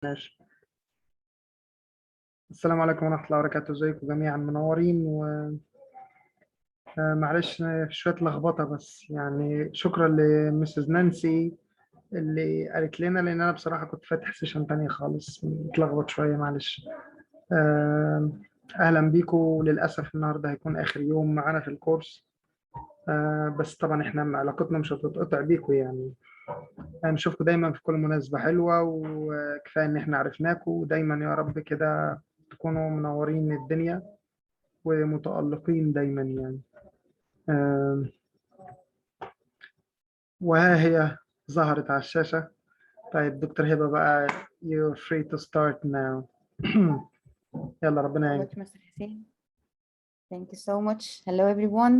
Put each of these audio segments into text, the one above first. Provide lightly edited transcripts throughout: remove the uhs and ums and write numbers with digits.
ماشي. السلام عليكم ورحمة الله وبركاته، ازيكم جميعا منورين معلش في شوية لخبطة، بس يعني شكرا لمسز نانسي اللي قالت لنا، لأن أنا بصراحة كنت فاتح سيشن تانية خالص متلخبط شوية، معلش. أهلا بيكم. للأسف النهاردة هيكون آخر يوم معانا في الكورس، بس طبعا احنا علاقتنا مش هتتقطع بيكم، يعني هنشوفكم دايما في كل مناسبة حلوة، وكفاية إن احنا عرفناكم، ودايما يا رب كده تكونوا منورين الدنيا ومتألقين دايما يعني. وها هي ظهرت على الشاشة. طيب دكتور هبة بقى، you're free to start now. يلا ربنا يعينك. Mr. Hussein. Thank you so much. Hello, everyone.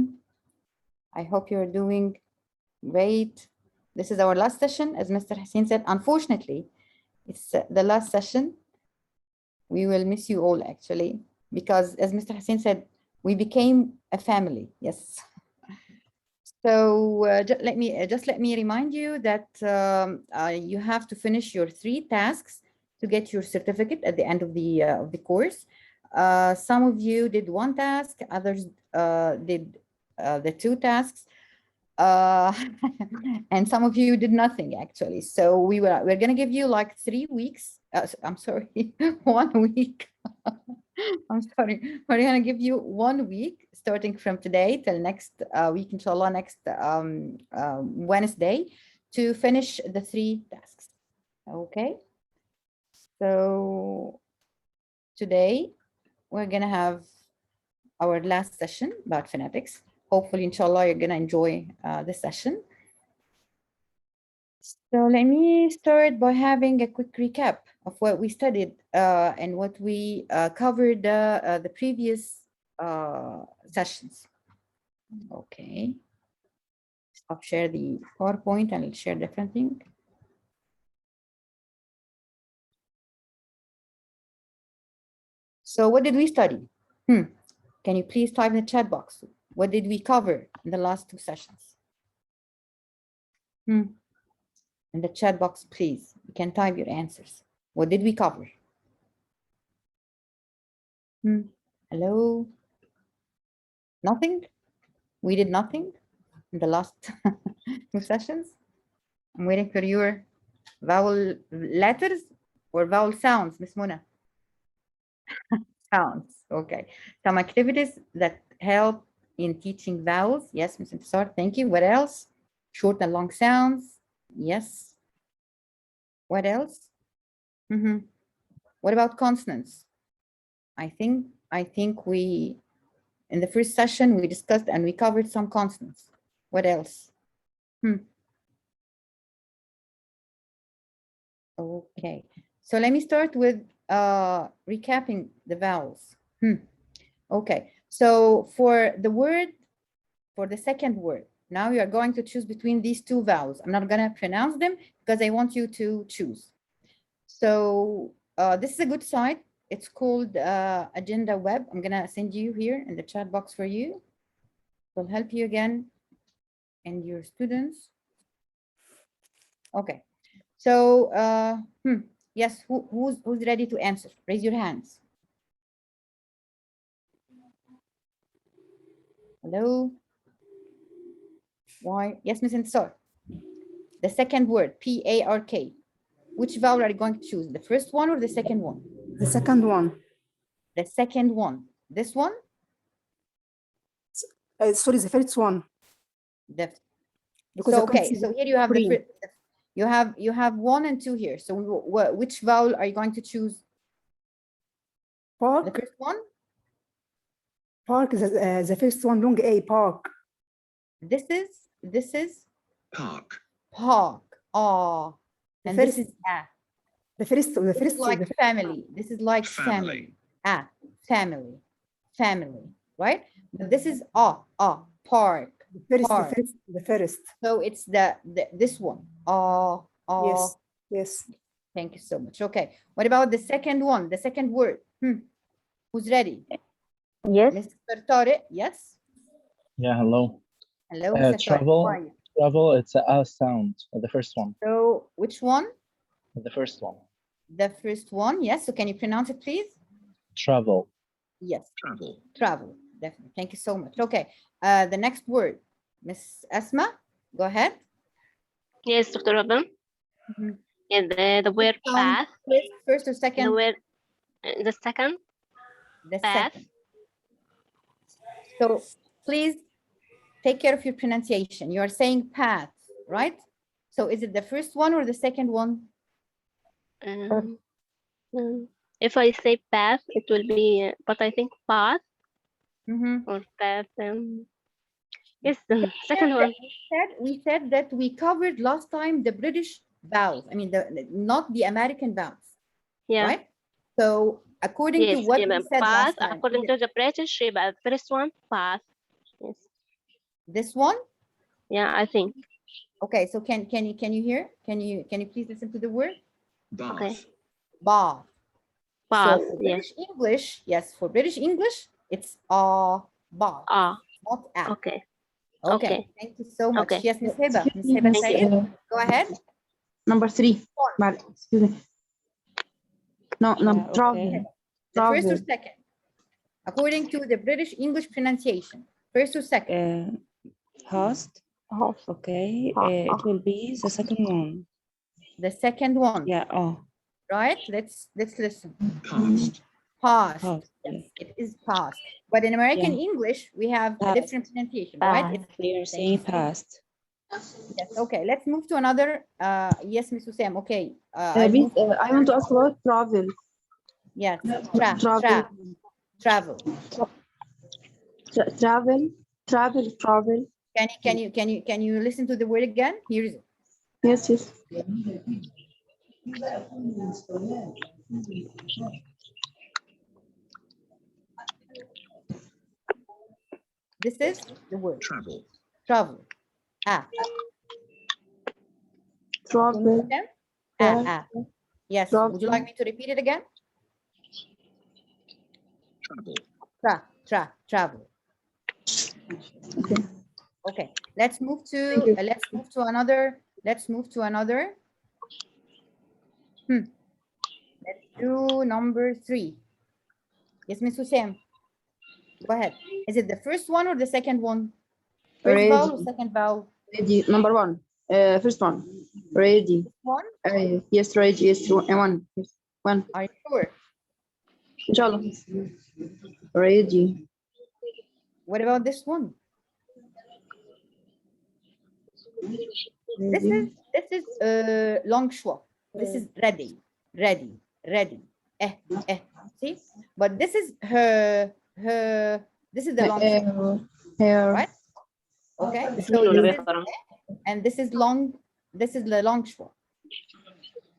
I hope you're doing great. This is our last session, as Mr. Hussein said. Unfortunately, it's the last session. We will miss you all, actually, because as Mr. Hussein said, we became a family. Yes. So let me remind you that you have to finish your 3 tasks to get your certificate at the end of the course. Some of you did 1 task, others did the 2 tasks, and some of you did nothing actually. So we're going to give you like 3 weeks. I'm sorry, 1 week. I'm sorry. We're going to give you 1 week starting from today till next week, inshallah, next Wednesday, to finish the 3 tasks. Okay. So today we're going to have our last session about phonetics. Hopefully, inshallah, you're going to enjoy this session. So let me start by having a quick recap of what we studied and what we covered the previous sessions. Okay. I'll share the PowerPoint and I'll share different thing. So what did we study? Can you please type in the chat box? What did we cover in the last 2 sessions? In the chat box, please. You can type your answers. What did we cover? Hello? Nothing? We did nothing in the last 2 sessions? I'm waiting for your vowel letters or vowel sounds, Miss Mona. Sounds, okay. Some activities that help in teaching vowels. Yes, Ms. Intisar, thank you. What else? Short and long sounds. Yes. What else? What about consonants? I think we, in the first session, we discussed and we covered some consonants. What else? Okay, so let me start with recapping the vowels. Okay, so for the second word, now you are going to choose between these 2 vowels. I'm not going to pronounce them because I want you to choose. So this is a good site. It's called Agenda Web. I'm going to send you here in the chat box for you. It will help you again and your students. Okay. So, yes, who's ready to answer? Raise your hands. Hello? Why? Yes, Ms. Intisar. The second word, P-A-R-K. Which vowel are you going to choose? The first one or the second one? The second one. The second one. This one? Sorry, the first one. So, okay, so here you have you have 1 and 2 here. So which vowel are you going to choose? Park. The first one? Park is the first one, long A, park. This is Park. Park. Oh. And this is A. The first This is like family. This is like family. Ah, family. Family, right? But this is park. The first. So it's this one. Yes. Thank you so much. Okay. What about the second one? The second word. Who's ready? Yes. Mr. Tariq, yes? Yeah, hello. Hello, Mr. Travel, it's a sound, the first one. So which one? The first one. The first one, yes. So can you pronounce it, please? Travel. Yes. Travel. Definitely. Thank you so much. Okay. The next word, Miss Asma, go ahead. Yes, Dr. Robin. Mhm. Yeah, the word Sound path. First or second? The word, the second The path. second. So please take care of your pronunciation. You are saying path, right? So is it the first one or the second one? If I say path, it will be, but I think path Mm-hmm. or path. Yes, the second one. We said that we covered last time the British vowels. I mean, not the American vowels, Yeah. right? So according to Yes, what yeah, we but said path, last time, according is to it the British, the first one, path. Yes. this one? Yeah, I think. Okay, so can you hear? Can you please listen to the word? Okay. Bath. Path, So for yes. British English, yes, for British English, it's bath, Ah, not a. okay. Okay, Okay. thank you so much. Okay. Yes, Miss Heba. Miss Excuse me, Heba Miss, Said, go ahead. number 3. Excuse me. No, no, Yeah, travel. okay. The first or Travel. second? According to the British English pronunciation, first or second? Past. Past. Okay. It will be the second one. The second one, Yeah. Oh, right? Let's listen. Past. past. Yes, it is past. But in American Yeah. English, we have a Past. different pronunciation, right? It's We are saying past. yes. Okay, let's move to another. Yes, Miss Usam. Okay. Please, I want to ask about travel. Yes. Travel. Travel. Travel. Can you listen to the word again? Here is it. Yes, yes. This is the word. Travel. Ah. Travel. Ah. Yes. Travel. Would you like me to repeat it again? Travel. Okay. Let's move to another. Let's do number 3. Yes, Miss Hussein. Go ahead. Is it the first one or the second one? First Ready. vowel or second vowel? Ready. Number 1. First one. Ready. One? Yes, ready. Yes, one. Yes, one. Are you sure? Inshallah. Ready. What about this one? This is long schwa. This is ready. See? But this is her. This is the long schwa, Hair. right? Okay. So this is and this is long. This is the long schwa,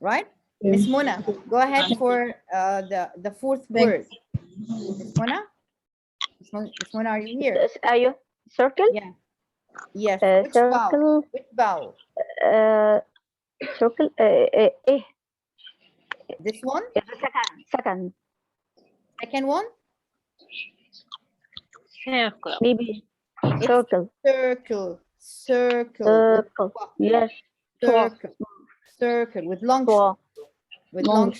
right? Miss Mona, go ahead for the fourth word. Miss Mona? Miss Mona, are you here? Are you circle? Yeah. Yes. Which Circle. vowel? Which vowel? Circle. This one? Yes, second. Second one? Circle. Maybe. It's Circle. circle. Circle. Yes. Circle with long Long. with long.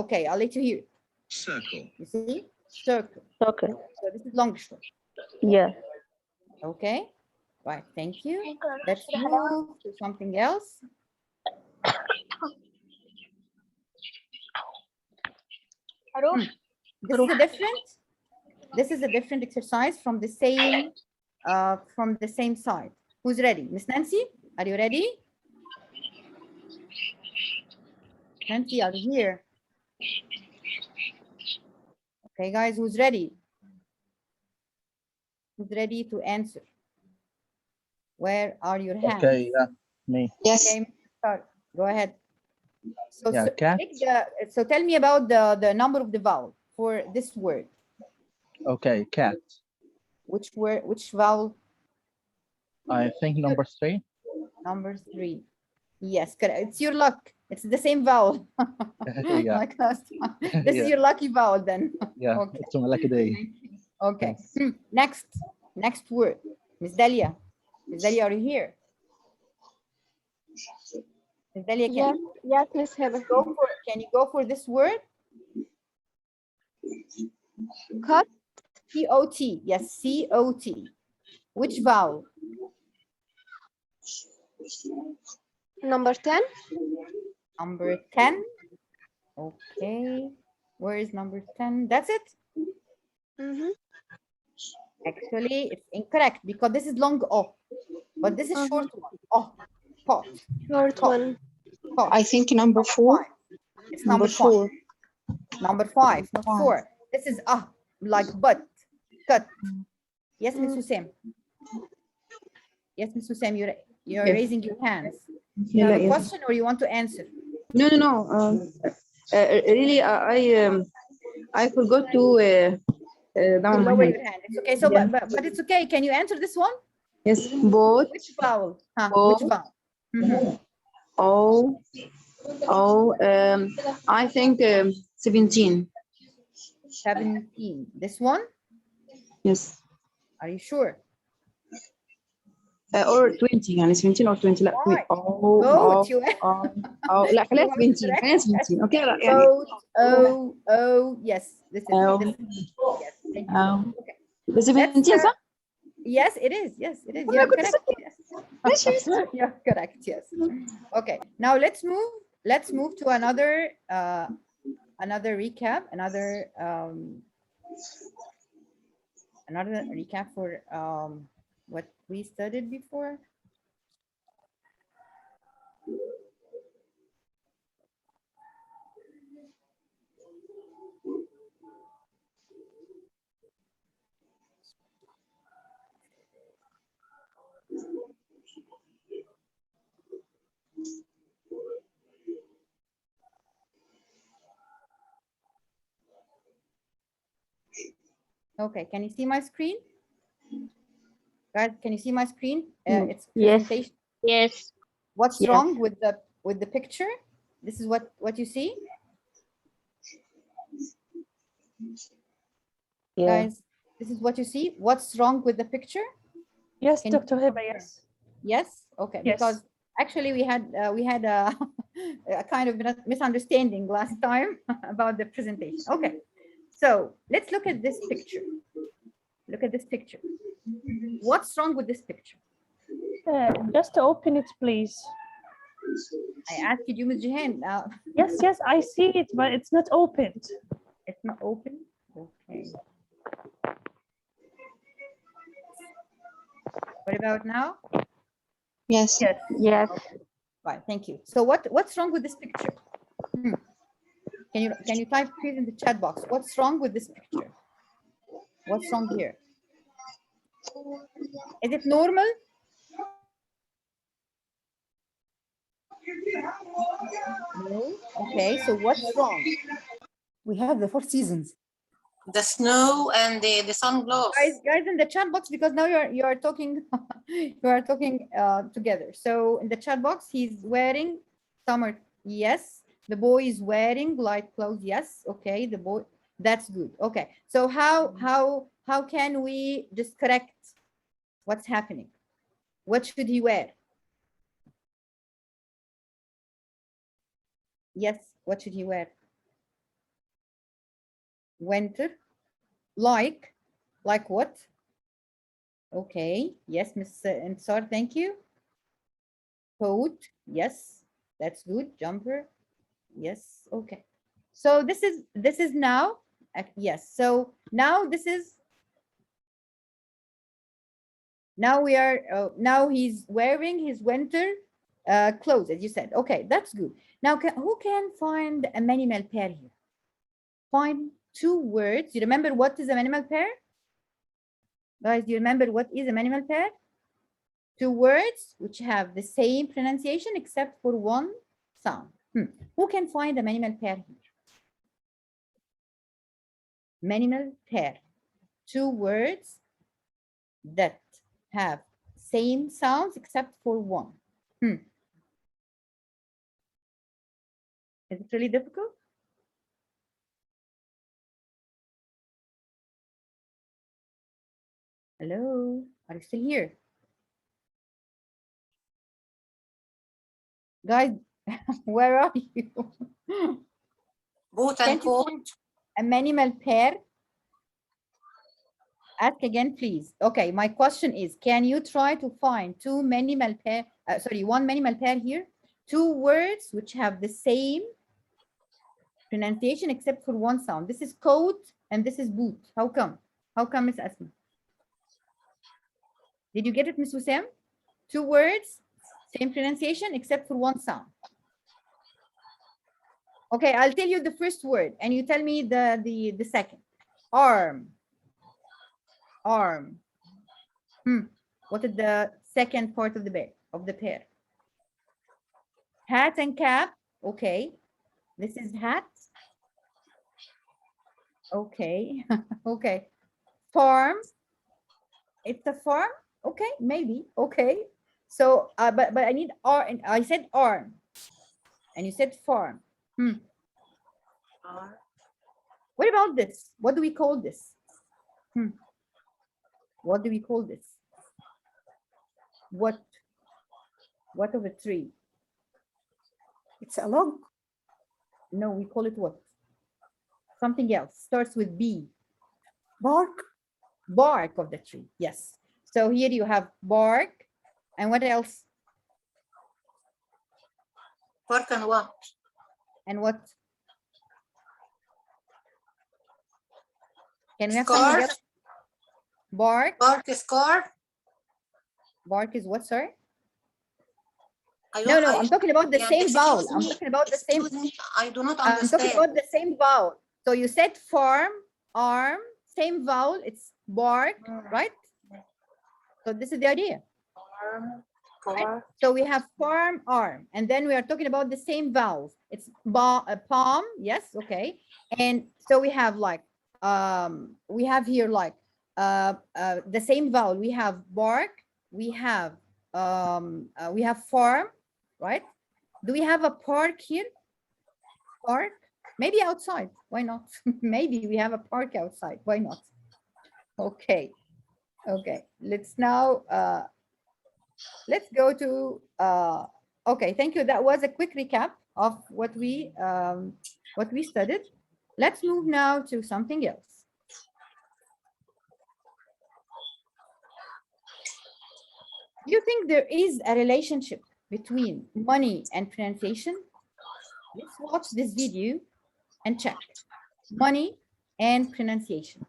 Okay, I'll let you hear. Circle. You see? Circle. Circle. So this is long. Yes. Okay. Right. Thank you. Let's move to something else. This is a different exercise from the same side. Who's ready? Miss Nancy, are you ready? Nancy, are you here? Okay, guys, who's ready? Who's ready to answer? Where are your hands? Okay, yeah, me. Yes. Okay, start. Go ahead. So, Yeah, cat. so tell me about the number of the vowel for this word. Okay, cat. Which word? Which vowel? I think number 3. Number 3. Yes, correct. It's your luck. It's the same vowel. Yeah. Like last time. This is your lucky vowel then. Yeah, Okay. it's my lucky day. Okay. Yes. Next word. Miss Dalia. Miss Dalia, are you here? Miss Delia, Yes, yes, Miss Hiba. can you go for this word? Cut. C-O-T. Yes, C-O-T. Which vowel? Number 10. Number 10. Okay. Where is number 10? That's it? Mm-hmm. Actually, it's incorrect because this is long O, but this is short one. Oh, pot. Short Pot. one. Pot. I think number 4. It's number 5. Number 5, not 4. This is like but, cut. Yes, Miss Hussein. Yes, Miss Hussein, you're Yes. raising your hands. You have a Yes. question or you want to answer? No. Really, I forgot to down my Lower hand. your hand. It's okay. So, Yeah. but it's okay. Can you answer this one? Yes, both. Which vowel? Both. Which vowel? Mhm. I think 17. 17. This one? Yes. Are you sure? Or 20 يعني 17 or 20 لا Why? 20. Oh Both. You لا خليها You are 17 correct. خليها 17 اوكي لا يعني both. Yes. This is Oh. this. Yes. Thank you. Okay. بس 17 صح؟ Yes, it is. Yes, it is. والله You're كنت correct. ماشي. Yes. You're correct. Yes. Okay. Now let's move to another recap, another recap for what we studied before. Okay, can you see my screen? Guys, can you see my screen? It's Yes. presentation. Yes. What's Yes. wrong with the picture? This is what you see? Yeah. Guys, this is what you see. What's wrong with the picture? Yes, Can you Dr. Hiba, yes. Yes. Okay. Yes. Because actually we had a, a kind of misunderstanding last time about the presentation. Okay. So let's look at this picture. Look at this picture. What's wrong with this picture? Just to open it, please. I asked you, Ms. Jihan. Yes, I see it, but it's not opened. It's not open. Okay. What about now? Yes. Yes. Yes. Right. Thank you. So what's wrong with this picture? Can you type please in the chat box? What's wrong with this picture? What's wrong here? Is it normal? No. Okay. So what's wrong? We have the 4 seasons. The snow and the sun glows. Guys in the chat box, because now you are talking together. So in the chat box, he's wearing summer. Yes. The boy is wearing light clothes. Yes. Okay. The boy. That's good. Okay. So how can we just correct what's happening? What should he wear? Yes. What should he wear? Winter. Like what? Okay. Yes, Miss Intisar, thank you. Coat. Yes, that's good. Jumper. Yes. Okay. So this is now. Yes. So now this is. Now we are. Now he's wearing his winter clothes, as you said. Okay, that's good. Now, who can find a minimal pair here? Find 2 words. You remember what is a minimal pair? Guys, do you remember what is a minimal pair? 2 words which have the same pronunciation except for 1 sound. Who can find a minimal pair here? Minimal pair. 2 words that have same sounds except for 1. Is it really difficult? Hello, are you still here? Guys, Where are you? Boot Can and you coat. find a minimal pair? Ask again, please. Okay, my question is, can you try to find one minimal pair here? Two words which have the same pronunciation except for one sound. This is coat and this is boot. How come? How come, Miss Asma? Did you get it, Miss Wissam? Two words, same pronunciation except for one sound. Okay, I'll tell you the first word and you tell me the second. Arm. Arm. What is the second part of the pair? Hat and cap. Okay. This is hat. Okay. Okay. Farm. It's a farm. Okay, maybe. Okay. So, but I need arm. And I said arm, and you said farm. What about this? What do we call this? What do we call this? What of a tree? It's a log. No, we call it what? Something else. Starts with B. Bark. Bark of the tree. Yes. So here you have bark. And what else? Bark and what? And what? Can we have something Scarf. else? Bark. Bark scarf. Bark is what, sorry? I No, don't- I'm talking about the yeah, same vowel. excuse I'm me, talking about the same. excuse me, I do not I'm understand. talking about the same vowel. So you said farm, arm, same vowel. It's bark, right? So this is the idea. Right? So we have farm, arm, and then we are talking about the same vowels. It's palm, yes, okay. And so we have like, we have here like the same vowel. We have bark, we have farm, right? Do we have a park here? Park? Maybe outside. Why not? Maybe we have a park outside. Why not? Okay. Okay. Let's now let's go to okay, thank you. That was a quick recap of what we studied. Let's move now to something else. Do you think there is a relationship between money and pronunciation? Let's watch this video and check. Money and pronunciation.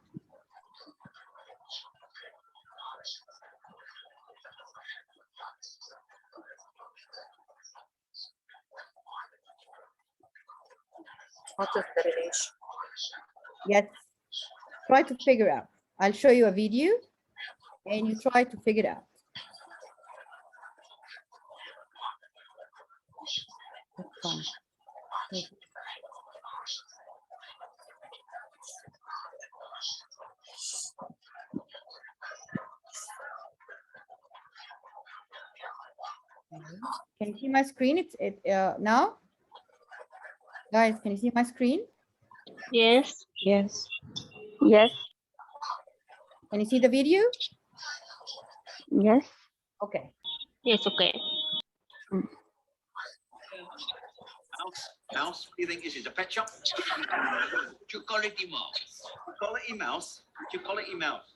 What is the relation? Yes, try to figure out. I'll show you a video and you try to figure it out. That's fine. Okay. Can you see my screen? It's now? Guys, can you see my screen? Yes. Yes. Yes. Can you see the video? Yes. Okay. Yes. Okay. Mouse? You think this is a pet shop? Quality mouse. Quality mouse? Quality mouse.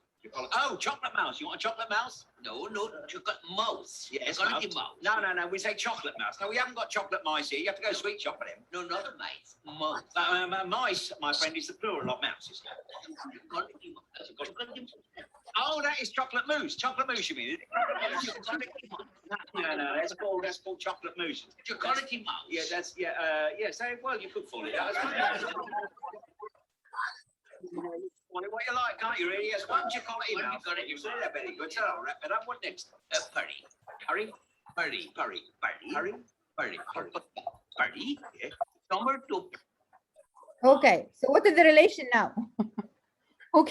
Oh, chocolate mouse. You want a chocolate mouse? No, chocolate mouse. Yes, quality mouse. No, we say chocolate mouse. No, we haven't got chocolate mice here. You have to go sweet shop for them. No, not a mice. Mouse. Mice, my friend, is the plural of mouses. Quality mouse. Oh, that is chocolate mousse. Chocolate mousse, you mean? Is it? No, that's called chocolate mousse. Quality mouse. Yeah, that's say well, you could call it that. What you like, can't you? Really? Yes, one chocolate mouse. You say that very good. So I'll wrap it up. What next? Hurry. Yeah. Number 2. Okay, so what is the relation now? Who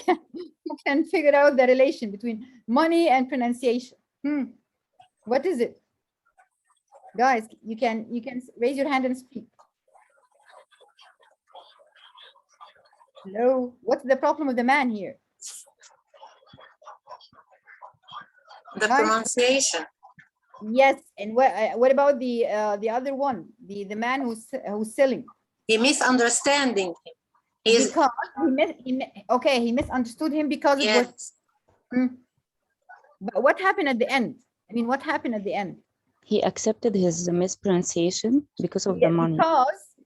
can figure out the relation between money and pronunciation? What is it? Guys, you can raise your hand and speak. Hello, what's the problem with the man here? The pronunciation. Yes, and what about the other one? The man who's selling? He misunderstanding him. He's Because he misunderstood him because it was. yes. But what happened at the end? I mean, what happened at the end? He accepted his mispronunciation because of the money.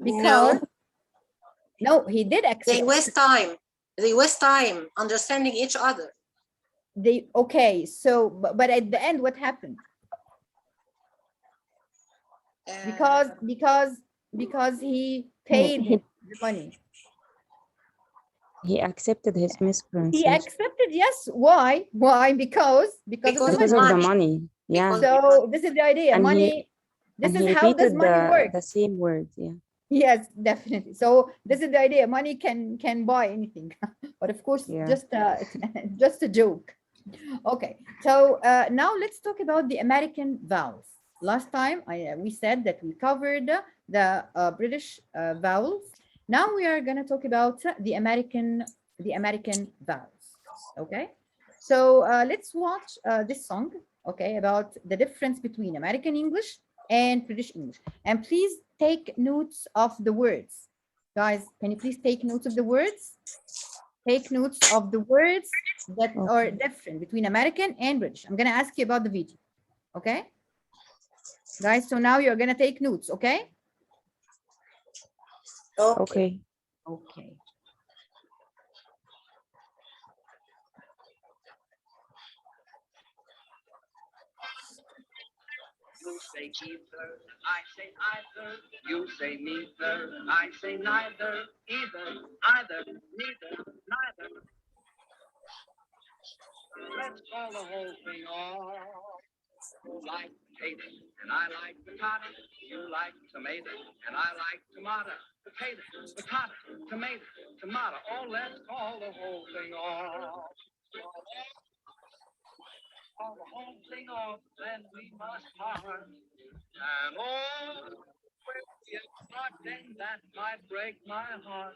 Because no, he did accept. They waste time. They waste time understanding each other. Okay, so but at the end, what happened? Because he paid him the money. He accepted his He mispronunciation. accepted, yes. Why? Why? Because Because of the money. Yeah. So this is the idea. And money. This is how does money work? The same word. Yeah. Yes, definitely. So this is the idea. Money can buy anything, but of course, just a joke. Okay. So now let's talk about the American vowels. Last time we said that we covered the British vowels. Now we are going to talk about the American vowels. Okay. So let's watch this song. Okay, about the difference between American English and British English. And please take notes of the words. Guys, can you please take notes of the words? Take notes of the words that are different between American and British. I'm going to ask you about the video. Okay? Guys, so now you're going to take notes, okay? Okay. Okay. You say either, I say either. You say neither, I say neither. Either, neither, neither. Let's call the whole thing off. You like potato, and I like potato. You like tomato, and I like tomato. Potato, potato, tomato, tomato. Oh, let's call the whole thing off. Call the whole thing off, then we must part. And oh, when we start, then that might break my heart.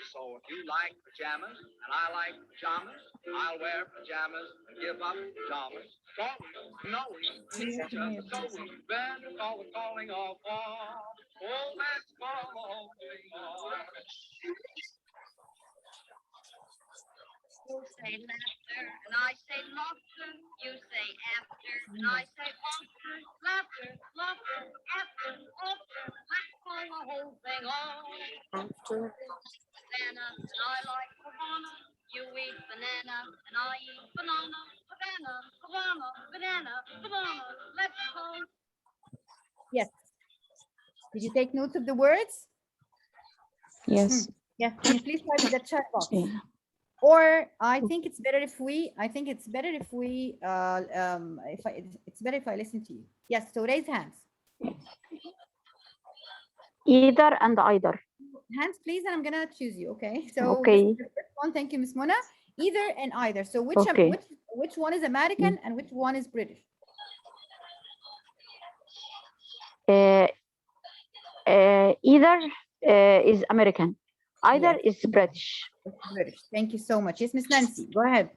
So if you like pajamas and I like pajamas, I'll wear pajamas and give up pajamas. No, we each other, so we better call the calling off. Oh, let's call the whole thing off. You say laughter, and I say laughter. You say after, and I say after. Laughter, laughter, after, after. Let's call the whole thing off. Banana, and I like banana. You eat banana, and I eat banana. Banana, banana, banana, banana. Let's call. Yes. Did you take notes of the words? Yes. Yes. Can you please type in the chat box? Yeah. Or I think it's better if I listen to you. Yes, so raise hands. Either and either. Hands, please, and I'm gonna choose you. Okay. So Okay. this is the first one. Thank you, Miss Mona. Either and either. So which one is American and which one is British? Either is American. Either is British. British. Thank you so much. Yes, Miss Nancy, go ahead.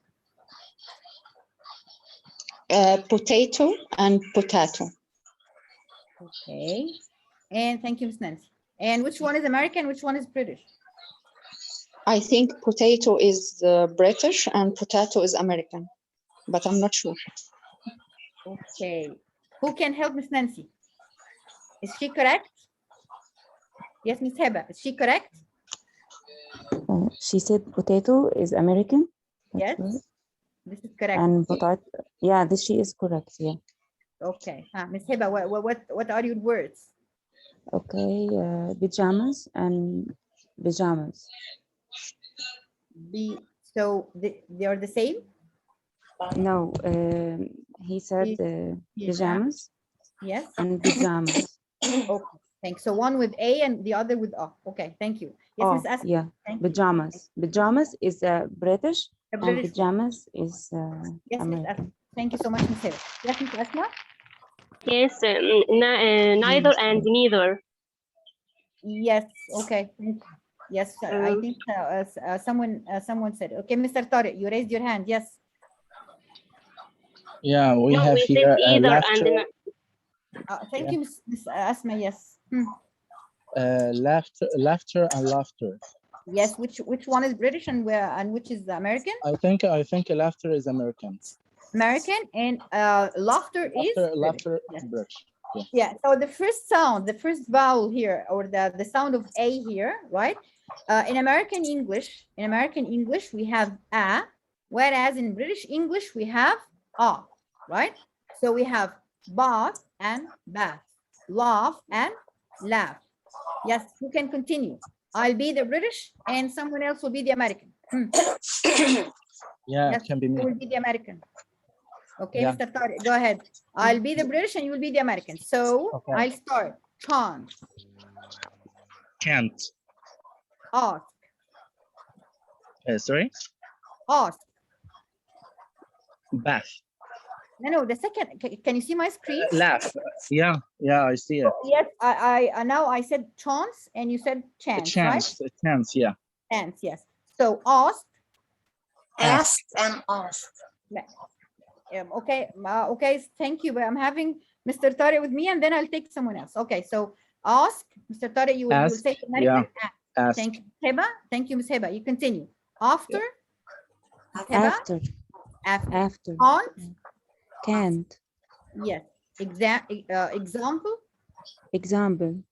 Potato and potato. Okay. And thank you, Miss Nancy. And which one is American? Which one is British? I think potato is British and potato is American, but I'm not sure. Okay. Who can help Miss Nancy? Is she correct? Yes, Miss Heba. Is she correct? She said potato is American. Yes. Right. This is correct. And potato. Yeah, she is correct. Yeah. Okay. Miss Heba, what are your words? Okay. Pajamas and pajamas. So they are the same? No. He said pajamas. Yes. And pajamas. Okay. Thanks. So one with A and the other with A. Okay. Thank you. Yes, Miss Asma. Yeah. Pajamas. Pajamas is British. And pajamas is American. Thank you so much, Miss Heba. Yes, Miss Asma? Yes, neither and neither. Yes. Okay. Yes, I think someone said. Okay, Mr. Tariq, you raised your hand. Yes. Yeah, we No, have we here said either laughter. and Thank Yeah. you, Miss Asma. Yes. Laughter and laughter. Yes. Which one is British and which is American? I think laughter is American. American, and laughter is British. Laughter Yes. British. Yeah. Yeah, so the first sound, the first vowel here, or the sound of A here, right? In American English, we have A, whereas in British English, we have A, right? So we have bath and bath, laugh and laugh. Yes, you can continue. I'll be the British and someone else will be the American. Yeah, Yes, it can be you me. will be the American. Okay, Yeah. Mr. Tariq, go ahead. I'll be the British and you will be the American. So Okay. I'll start. Chant, Can't. ask, Sorry. ask. Bath. No, the second, can you see my screen? Laugh. Yeah, I see it. Yes, I now I said chance and you said chance, right? Chance, yeah. Chance, yes. So ask. Asked and asked. Okay, okay, thank you. But I'm having Mr. Tariq with me and then I'll take someone else. Okay, so ask, Mr. Tariq, you will say American. Yeah. Ask. Thank you, Heba. Thank you, Ms. Heba. You continue. After. After. After. Can't. Yes. Example. Example.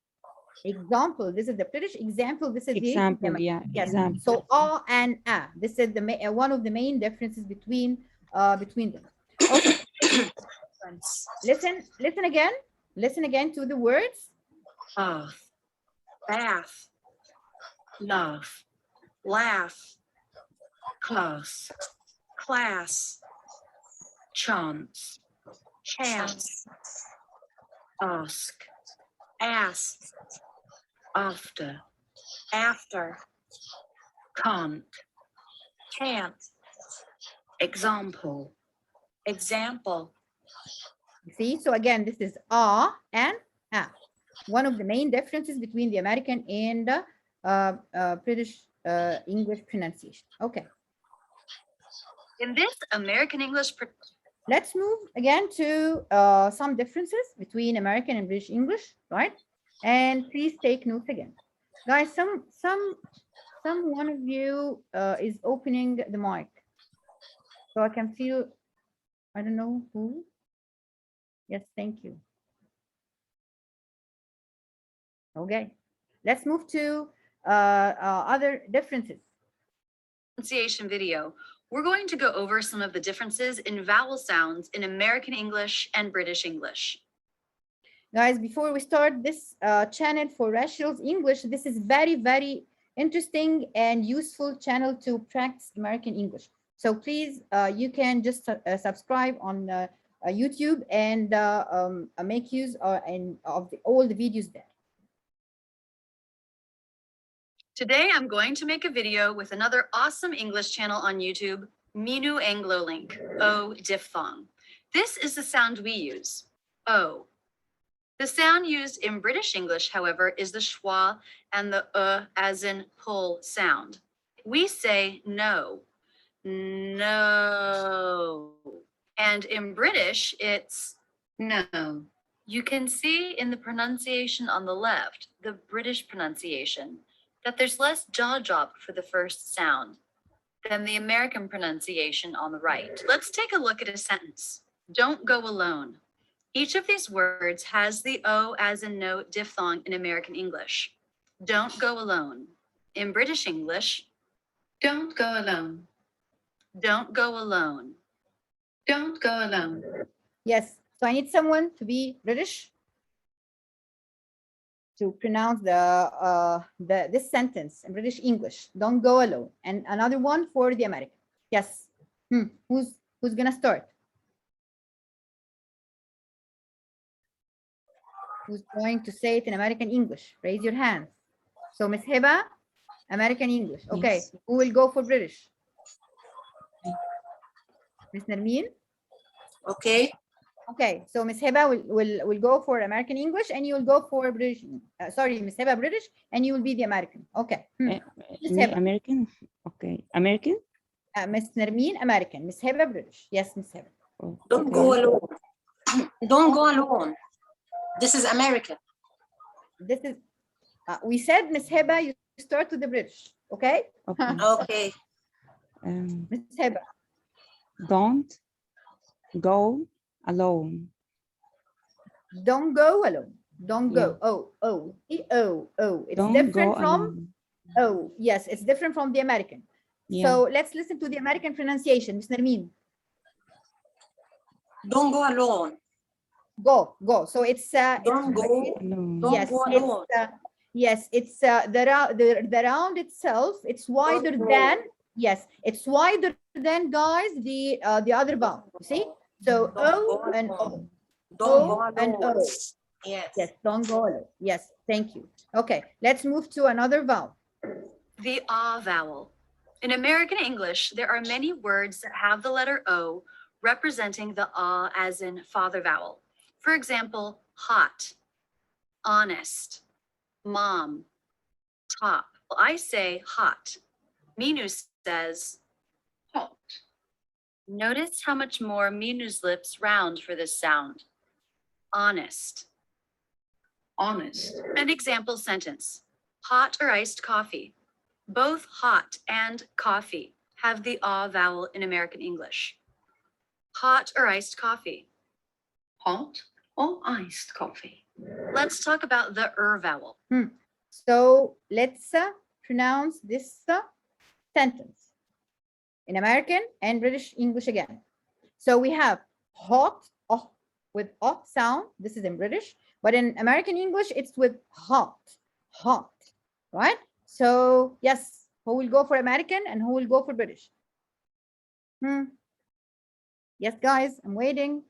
This is the British example. This is Example, the yeah. yes. Example. So a and a. This is the one of the main differences between them. Okay. Listen again. Listen again to the words. Bath, love, laugh, class, class, chance, chance, ask, ask, after, after, can't, example, example. See, so again, this is a and a. One of the main differences between the American and British English pronunciation. Okay. In this American English, Let's move again to some differences between American and British English, right? And please take notes again. Guys, some one of you is opening the mic. So I can feel, I don't know who. Yes, thank you. Okay, let's move to other differences. pronunciation video, we're going to go over some of the differences in vowel sounds in American English and British English. Guys, before we start this channel for Rachel's English, this is very, very interesting and useful channel to practice American English. So please, you can just subscribe on YouTube and make use of all the videos there. Today, I'm going to make a video with another awesome English channel on YouTube, Minu Anglo Link, O diphthong. This is the sound we use, O. The sound used in British English, however, is the schwa and the as in pull sound. We say no, no. And in British, it's no. You can see in the pronunciation on the left, the British pronunciation, that there's less jaw drop for the first sound than the American pronunciation on the right. Let's take a look at a sentence. Don't go alone. Each of these words has the O as in no diphthong in American English. Don't go alone. In British English, don't go alone. Don't go alone. Don't go alone. Yes, so I need someone to be British to pronounce this sentence in British English. Don't go alone. And another one for the American. Yes. Who's gonna start? Who's going to say it in American English? Raise your hand. So Miss Heba, American English. Okay. Yes. Who will go for British? Miss Nermeen? Okay. Okay, so Miss Heba will go for American English and you will go for British. Sorry, Miss Heba British and you will be the American. Okay. Me, Heba. American? Okay. American? Miss Nermeen American. Miss Heba British. Yes, Miss Heba. Oh, Don't okay. go alone. Don't go alone. This is American. This is, we said, Miss Heba, you start with the British, okay? Okay. Okay. Miss Heba. Don't go alone. Don't go alone. Don't go. Oh. It's Don't different go from, alone. oh, yes, it's different from the American. Yeah. So let's listen to the American pronunciation. Miss Nermeen. Don't go alone. Go. So it's Don't go. Alone. Don't yes, go alone. it's the round itself. It's wider than, yes, it's wider than, guys, the other vowel. You see? So O and O. Don't go O and O. alone. Yes. Yes, don't go alone. Yes, thank you. Okay, let's move to another vowel. The ah vowel. In American English, there are many words that have the letter O representing the ah as in father vowel. For example, hot, honest, mom, top. Well, I say hot. Minu says hot. Notice how much more Minu's lips round for this sound. Honest. Honest. An example sentence. Hot or iced coffee. Both hot and coffee have the ah vowel in American English. Hot or iced coffee. Hot or iced coffee. Let's talk about the vowel. So let's pronounce this sentence in American and British English again. So we have hot, oh, with oh sound. This is in British, but in American English, it's with hot, right? So yes, who will go for American and who will go for British? Yes, guys, I'm waiting.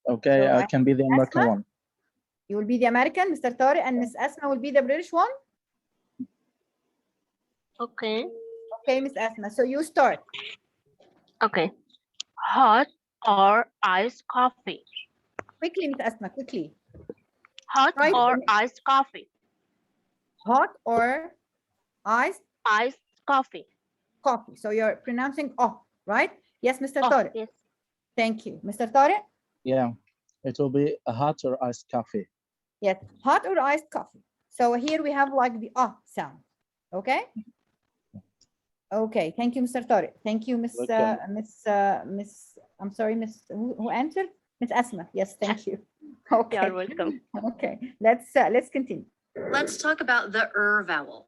Okay, So I can be the American Asma? one. You will be the American, Mr. Tariq, and Miss Asma will be the British one. Okay. Okay, Miss Asma. So you start. Okay. Hot or iced coffee? Quickly, Miss Asma, quickly. Hot Right. or iced coffee? Hot or iced Iced coffee. coffee. So you're pronouncing oh, right? Yes, Mr. Oh, Tariq. yes. Thank you. Mr. Tariq? Yeah, it will be a hot or iced coffee. Yes, hot or iced coffee. So here we have like the ah sound. Okay? Okay, thank you, Mr. Tariq. Thank you, Miss, I'm sorry, Miss, who answered? Miss Asma. Yes, thank you. Okay. You're welcome. Okay, let's continue. Let's talk about the vowel.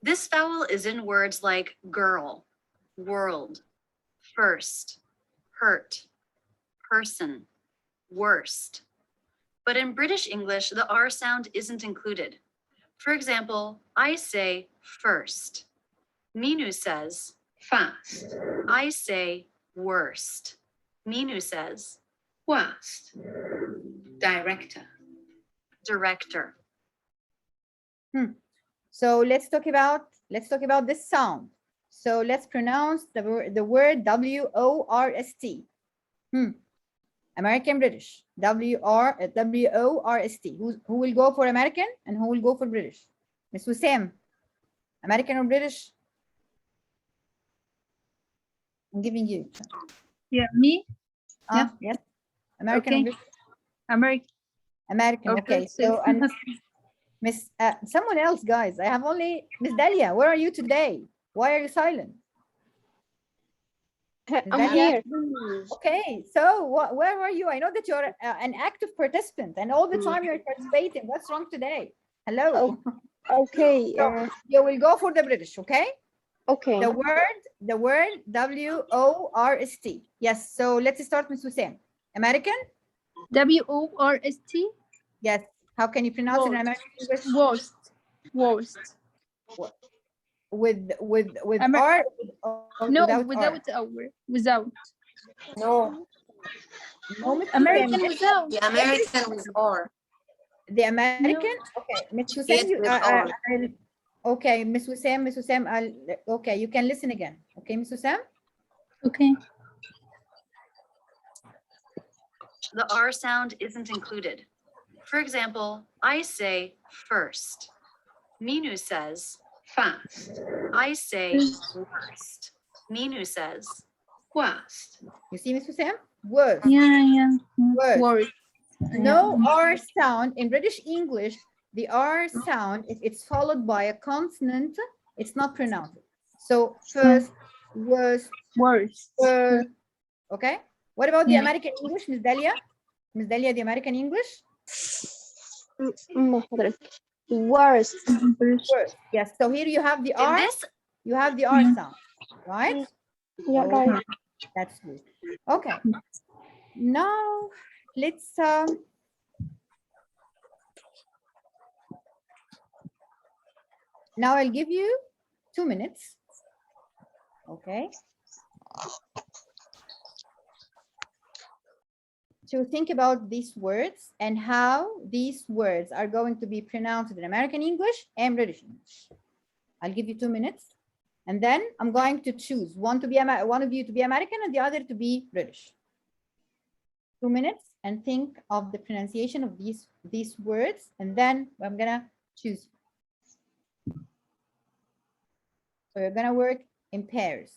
This vowel is in words like girl, world, first, hurt, person, worst. But in British English, the R sound isn't included. For example, I say first. Minu says fast. I say worst. Minu says worst. Director. Director. So let's talk about this sound. So let's pronounce the word W-O-R-S-T. American British. W-O-R-S-T. Who will go for American and who will go for British? Miss Wissam, American or British? I'm giving you. Yeah, me? Yeah. Yes. American or Okay. British? American. Okay. So and Miss someone else, guys. I have only Miss Dalia. Where are you today? Why are you silent? Miss I'm Dalia? here. Okay, so where were you? I know that you're an active participant and all the time you're participating. What's wrong today? Hello. Okay. So you will go for the British, okay? Okay. The word W-O-R-S-T. Yes, so let's start with Wissam. American? W-O-R-S-T? Yes. How can you pronounce it in American English? Worst. With Amer R? No, without R? Without. No. No, Miss American Wissam. without. The American with R. The American? Okay, Miss Wissam, Yes, with R. okay, Miss Wissam, okay, you can listen again. Okay, Miss Wissam? Okay. The R sound isn't included. For example, I say first. Minu says fast. I say worst. Minu says worst. You see, Miss Wissam? Worst. Yeah. Worst. No R sound in British English. The R sound, if it's followed by a consonant, it's not pronounced. So first, worst, Words. okay. What about the Yeah. American English, Miss Dalia? Miss Dalia, the American English? Worst. Worst. Yes. So here you have the In R. this, You have the R sound, right? Yeah, Okay, right. that's good. Okay. Now let's now I'll give you 2 minutes. Okay. To think about these words and how these words are going to be pronounced in American English and British English. I'll give you 2 minutes, and then I'm going to choose one of you to be American and the other to be British. 2 minutes, and think of the pronunciation of these words, and then I'm gonna choose. So you're gonna work in pairs.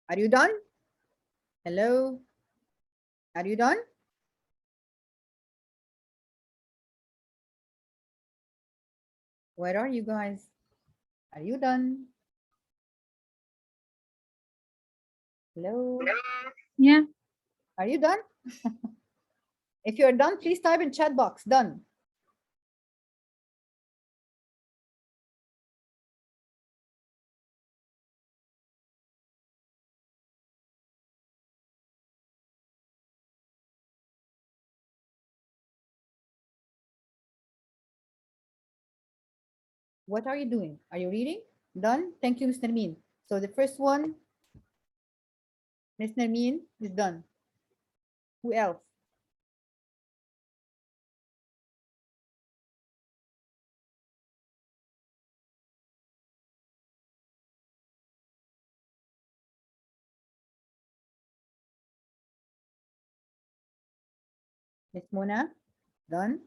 Are you done? Hello? Are you done? Where are you guys? Are you done? Hello? Yeah. Are you done? If you're done, please type in chat box, done. What are you doing? Are you reading? Done? Thank you, Mr. Nermeen. So the first one, Ms. Nermeen is done. Who else? Ms. Mona, done.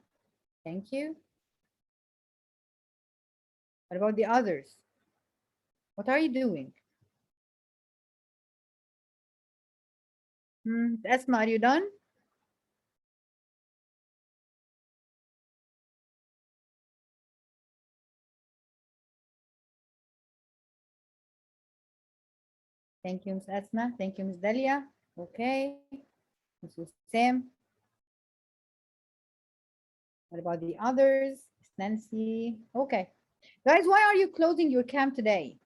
Thank you. What about the others? What are you doing? Esma, are you done? Thank you, Ms. Esma. Thank you, Ms. Dalia. Okay. Ms. Sam. What about the others? Ms. Nancy. Okay. Guys, why are you closing your camp today?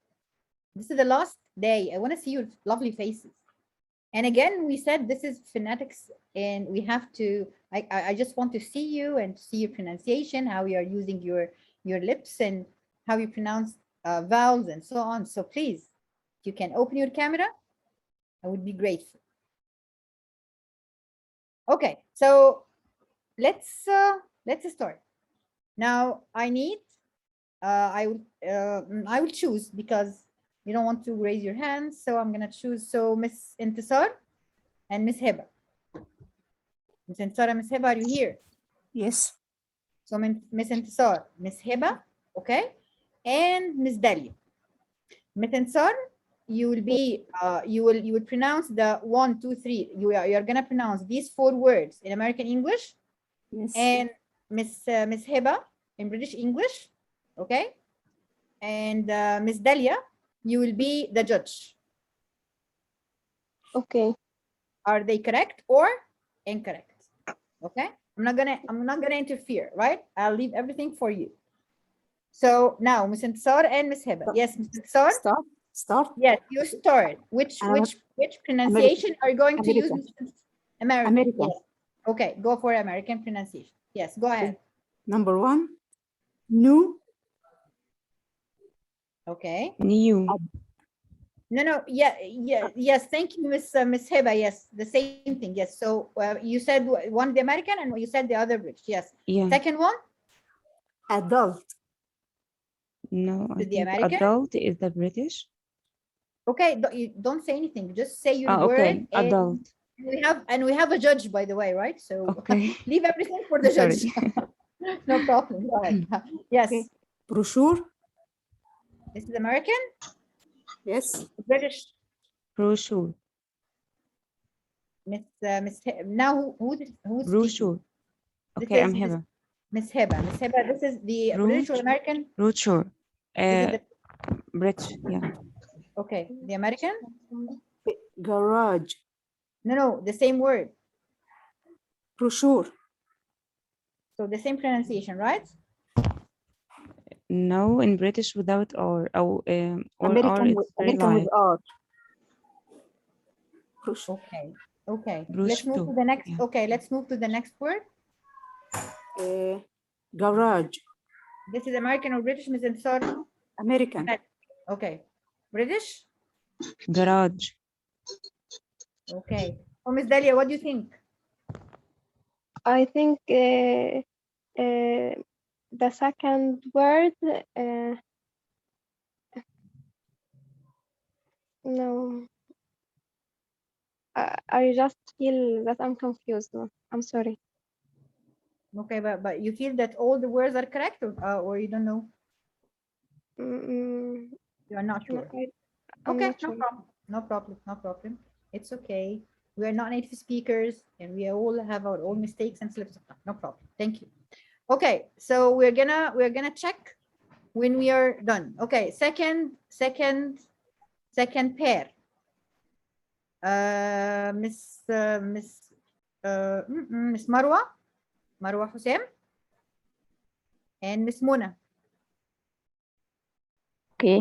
This is the last day. I want to see your lovely faces. And again, we said this is phonetics, and we have to, I just want to see you and see your pronunciation, how you are using your lips and how you pronounce vowels and so on. So please, if you can open your camera, I would be grateful. Okay, so let's start. Now I need, I will choose because you don't want to raise your hands, so I'm gonna choose. So Miss Intisar and Miss Heba. Miss Intisar and Miss Heba, are you here? Yes. So Miss Intisar, Miss Heba, okay, and Miss Dalia. Miss Intisar, you will be you will pronounce the 1, 2, 3. You're gonna pronounce these 4 words in American English. Yes. And Miss Heba in British English, okay, and Miss Dalia, you will be the judge. Okay. Are they correct or incorrect? Okay, I'm not gonna interfere, right? I'll leave everything for you. So now Ms. Intisar and Ms. Heba. Yes, Ms. Intisar? Start. Yes, you start. Which pronunciation are you going to use? American. American. Yes. Okay, go for American pronunciation. Yes, go ahead. Number 1, new. Okay. New. No, yes. Thank you, Miss Heba. Yes, the same thing. Yes. So you said one the American and you said the other British. Yes. Yeah. Second one. Adult. No, I The think American? adult is the British. Okay, don't say anything. Just say your word. Okay, adult. And we have a judge, by the way, right? So Okay. leave everything for the Sorry. judge. No problem. Go ahead. Yes. Okay. Brochure. This is American. Yes. British. Brochure. Now who's Brochure. Okay, I'm Heba. Miss Heba. Miss Heba, this is the British or American? Brochure. Is it British, yeah. Okay, the American? Garage. No, the same word. Brochure. So the same pronunciation, right? No, in British without or American it's very American with light. R. Okay. Let's move Brochure. to the next. Yeah. Okay, let's move to the next word. Garage. This is American or British, Ms. Intisar? American. Okay. British? Garage. Okay. Oh, Ms. Dalia, what do you think? I think the second word, no. I just feel that I'm confused. No, I'm sorry. Okay, but you feel that all the words are correct or you don't know? You are not sure. I'm Okay, not sure. No problem. It's okay. We are not native speakers and we all have our own mistakes and slips of tongue. No problem. Thank you. Okay, so we're gonna check when we are done. Okay, second pair. Miss Marwa Hussein and Miss Mona. Okay.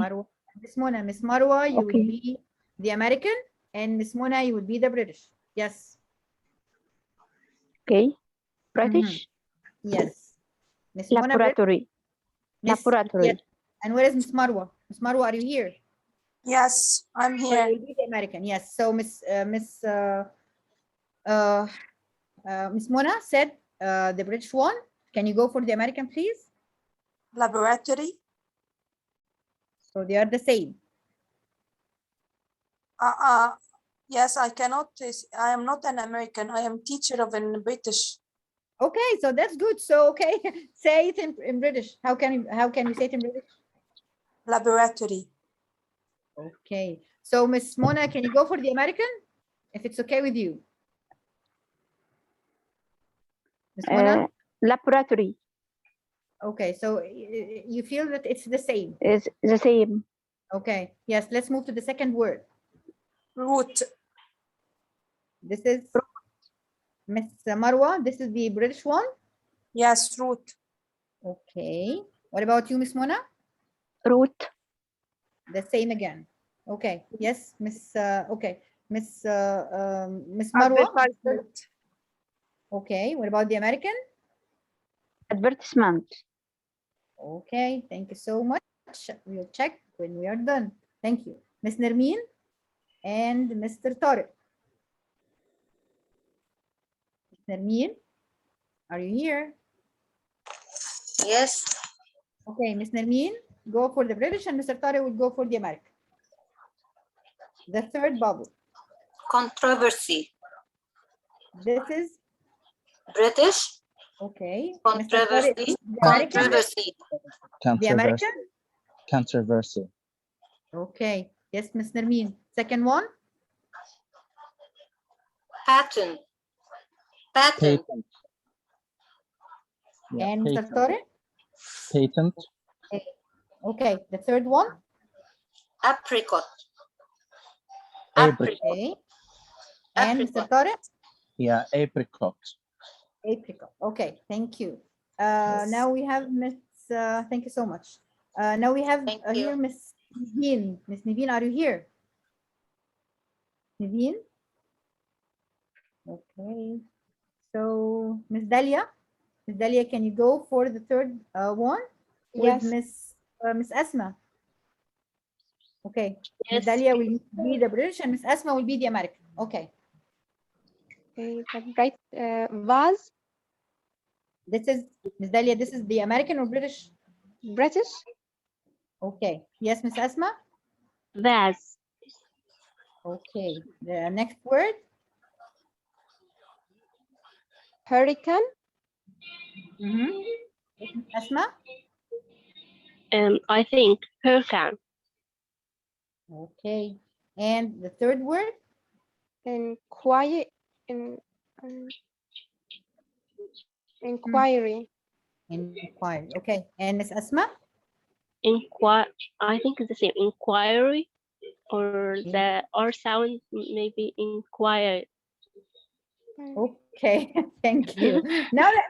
Miss Marwa, you Okay. will be the American, and Miss Mona, you will be the British. Yes. Okay. British. Yes. Miss Mona. Laboratory. Laboratory. Yes. And where is Miss Marwa? Miss Marwa, are you here? Yes, I'm So here. you will be the American. Yes. So Miss Mona said the British one. Can you go for the American, please? Laboratory. So they are the same. Yes, I cannot. I am not an American. I am teacher of a British. Okay, so that's good. So okay, say it in British. How can you say it in British? Laboratory. Okay. So Miss Mona, can you go for the American? If it's okay with you. Miss Mona? Laboratory. Okay, so you feel that it's the same. Is the same. Okay. Yes, let's move to the second word. Root. This is Miss Marwa. This is the British one? Yes, root. Okay. What about you, Miss Mona? Root. The same again. Okay. Yes, Miss. Okay, Miss Marwa. Okay. What about the American? Advertisement. Okay. Thank you so much. We'll check when we are done. Thank you, Miss Nermeen and Mr. Tariq. Nermeen, are you here? Yes. Okay, Miss Nermeen, go for the British and Mr. Tariq will go for the American. The third bubble. Controversy. This is British. okay. Controversy. Controversy. The American? Controversy. Okay. Yes, Miss Nermeen. Second one? Patent. Patent. Yeah, and Mr. patent. Tariq? Patent. Okay. The third one? Apricot. Apricot. Okay. And Mr. Tariq? Yeah, apricot. Apricot. Okay, thank you. Now we have Miss, thank you so much. Now we have here Miss Niveen. Miss Niveen, are you here? Niveen? Okay. So Miss Dalia? Miss Dalia, can you go for the third one with Yes. Miss Asma? Okay. Miss Yes. Dalia will be the British and Miss Asma will be the American. Okay. Right. Vase. This is Miss Dalia. This is the American or British? British. Okay. Yes, Miss Asma. Vase. Okay. The next word. Hurricane. Asma. I think hurricane. Okay. And the third word. Inquiry. Inquiry. Inquiry. Okay. And Miss Asma. I think it's the same. Inquiry, or the R sound maybe inquire. Okay. Thank you. Now that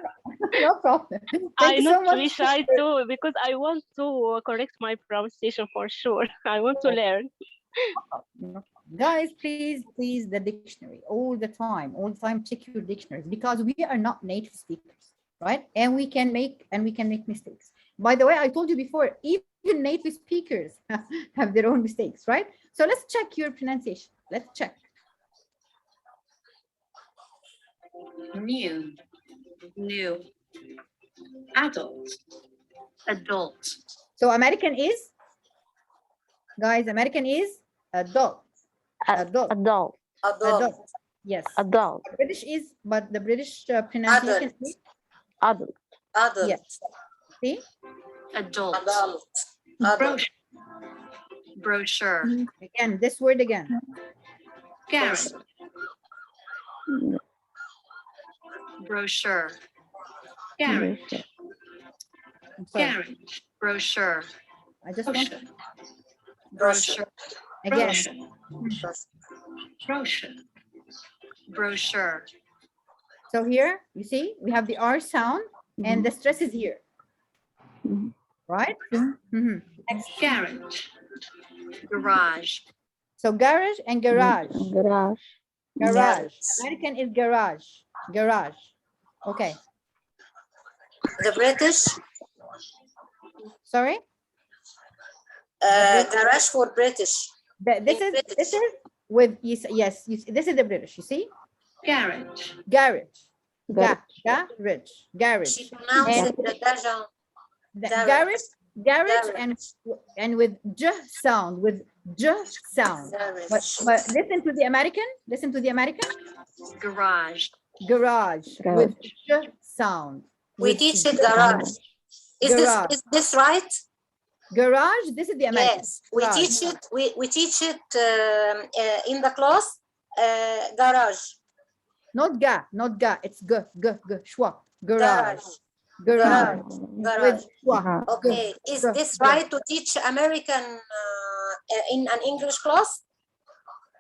no problem. Thank I you so not much. be shy too, because I want to correct my pronunciation for sure. I want to learn. Guys, please, the dictionary all the time check your dictionaries, because we are not native speakers, right? And we can make mistakes. By the way, I told you before, even native speakers have their own mistakes, right? So let's check your pronunciation. Let's check. New. Adult. So American is, guys, American is adult. Adult. Yes. Adult. British is, but the British pronunciation is Adult. yes. See? Adult. Adult. Brochure. Again, this word again. Garage. Brochure. Garage. I'm sorry. Garage. Brochure. I just want Brochure. again. Brochure. So here, you see, we have the R sound and the stress is here. Right? Next. Garage. Garage. So garage and garage. Garage. Garage. American is garage. Garage. Okay. The British. Sorry? Garage for British. This is with yes. This is the British. You see? Garage. Garage. Garage. Garage. She pronounced Garage. Garage and with j sound, But listen to the American. Listen to the American. Garage. Garage with j sound. We teach it garage. Is this right? Garage. This is the American. Yes, we teach it. We teach it in the class. Garage. Not ga. It's g. Schwa. Garage. Garage. With schwa. Okay. Is this right to teach American in an English class?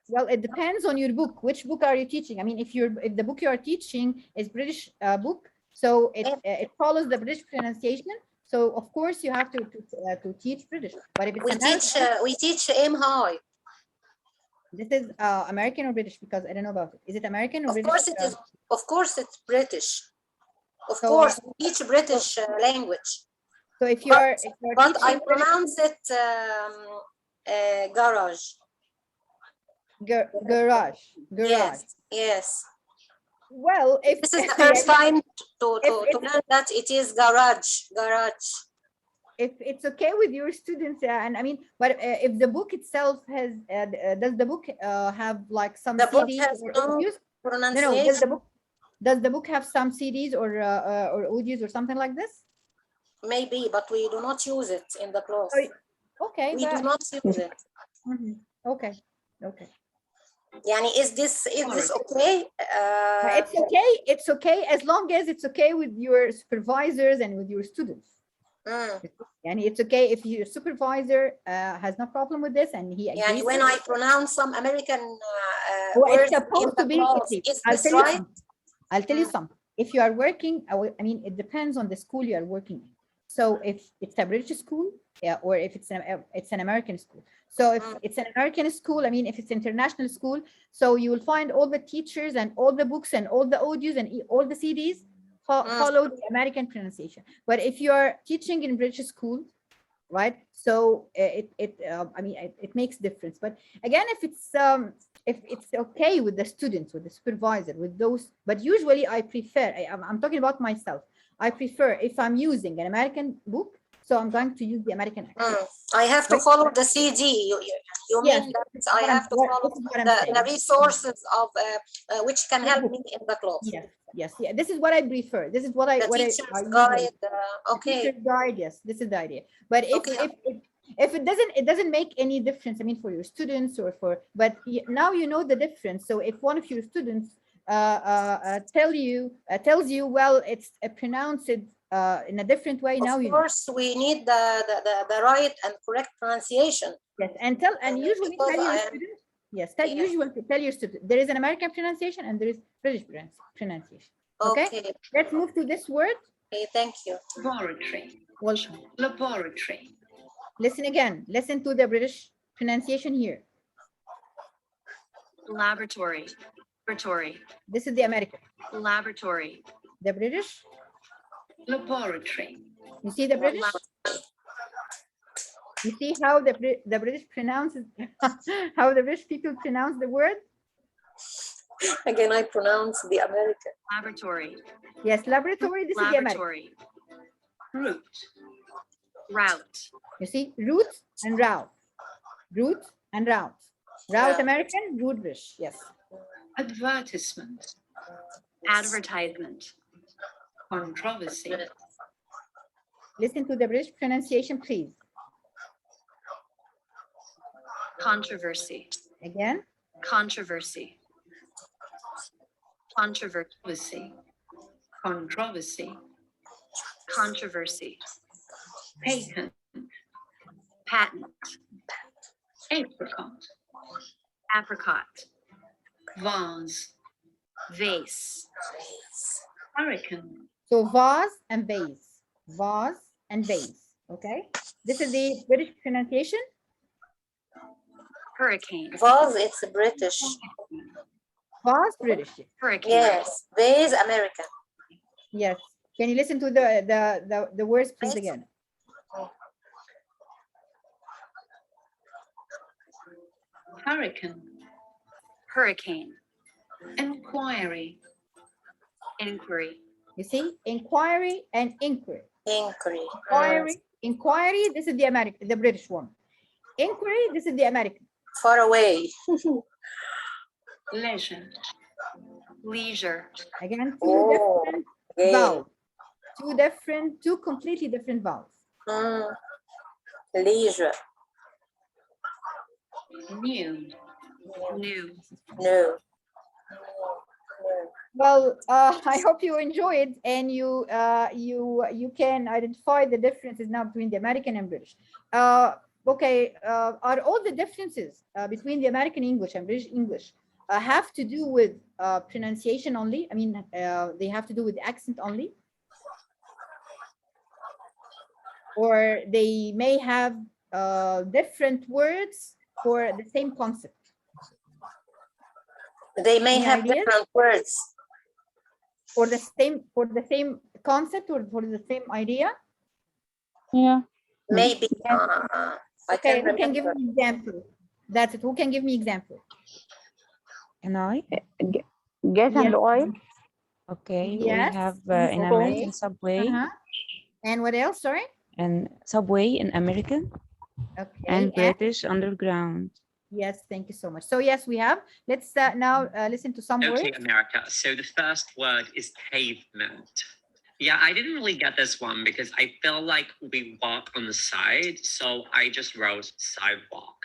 Well, it depends on your book. Which book are you teaching? I mean, if the book you are teaching is British book, so it follows the British pronunciation. So of course you have to teach British. But if it's we teach aim high. This is American or British, because I don't know about it. Is it American or British? Of course it is. Of course it's British. Of course, we teach British language. So if you are, but I pronounce it garage. Garage. Yes. Well, if this is the first time to learn that it is garage. If it's okay with your students, and I mean, but if the book itself has, does the book have like some CDs or audios? No, does the book have some CDs or audios or something like this? Maybe, but we do not use it in the class. Okay. We do not use it. Okay. Yani, is this okay? It's okay as long as it's okay with your supervisors and with your students. And it's okay if your supervisor has no problem with this and he agrees. And when I pronounce some American Well, words it's supposed to be. is I'll this tell you right? something. I'll tell you something. If you are working, I mean, it depends on the school you are working in. So if it's a British school, or if it's an American school. So if it's an American school, I mean, if it's international school, so you will find all the teachers and all the books and all the audios and all the CDs follow the American pronunciation. But if you are teaching in British school, right? So I mean, it makes difference. But again, if it's okay with the students, with the supervisor, with those, but usually I prefer, I'm talking about myself. I prefer if I'm using an American book, so I'm going to use the American accent. I have to follow the CD. You Yes, mean that I have to follow the resources of which can help me in the class? Yes, yes, yeah. This is what I prefer. This is what I The teacher's usually- guide. Okay. Teacher's guide. Yes, this is the idea. But if it doesn't make any difference, I mean, for your students or for, but now you know the difference. So if one of your students tells you, well, it's pronounced in a different way, now you know. Of course, we need the right and correct pronunciation. Yes, and usually tell your students. Yes, usually tell your students there is an American pronunciation and there is British pronunciation. Okay? Let's move to this word. Okay, thank you. Laboratory. Welcome. Laboratory. Listen again. Listen to the British pronunciation here. Laboratory. Laboratory. This is the American. Laboratory. The British. Laboratory. You see the British? You see how the British pronounces, how the British people pronounce the word? Again, I pronounce the American. Laboratory. Yes, laboratory. This is the American. Route. Route. You see, route and route. Route and route. Route American, route British. Yes. Advertisement. Advertisement. Controversy. Listen to the British pronunciation, please. Controversy. Again. Controversy. Controversy. Controversy. Controversy. Patent. Patent. Apricot. Apricot. Vase. Vase. Hurricane. So vase and vase. Vase and vase. Okay. This is the British pronunciation. Hurricane. Vase, it's British. Vase, British. Hurricane. Yes. Vase, American. Yes. Can you listen to the words, please, again? Hurricane. Hurricane. Inquiry. Inquiry. You see, inquiry and inquiry. Inquiry. Inquiry. This is the American, the British one. Inquiry. This is the American. Far away. Leisure. Leisure. Again, two different vowels. Two completely different vowels. Leisure. New. New. No. Well, I hope you enjoyed and you can identify the differences now between the American and British. Okay, are all the differences between the American English and British English have to do with pronunciation only? I mean, they have to do with accent only? Or they may have different words for the same concept? They may Any have ideas? different words. For the same concept or for the same idea? Yeah. Maybe. Okay, who can give me example? That's it. Who can give me example? Can I? Gas and oil. Okay, Yes. we have in Okay. American Subway. And what else? Sorry. And Subway in American. Okay. And British Underground. Yes, thank you so much. So yes, we have. Let's now listen to some words. Okay, America. So the first word is pavement. Yeah, I didn't really get this one because I feel like we walk on the side, so I just wrote sidewalk.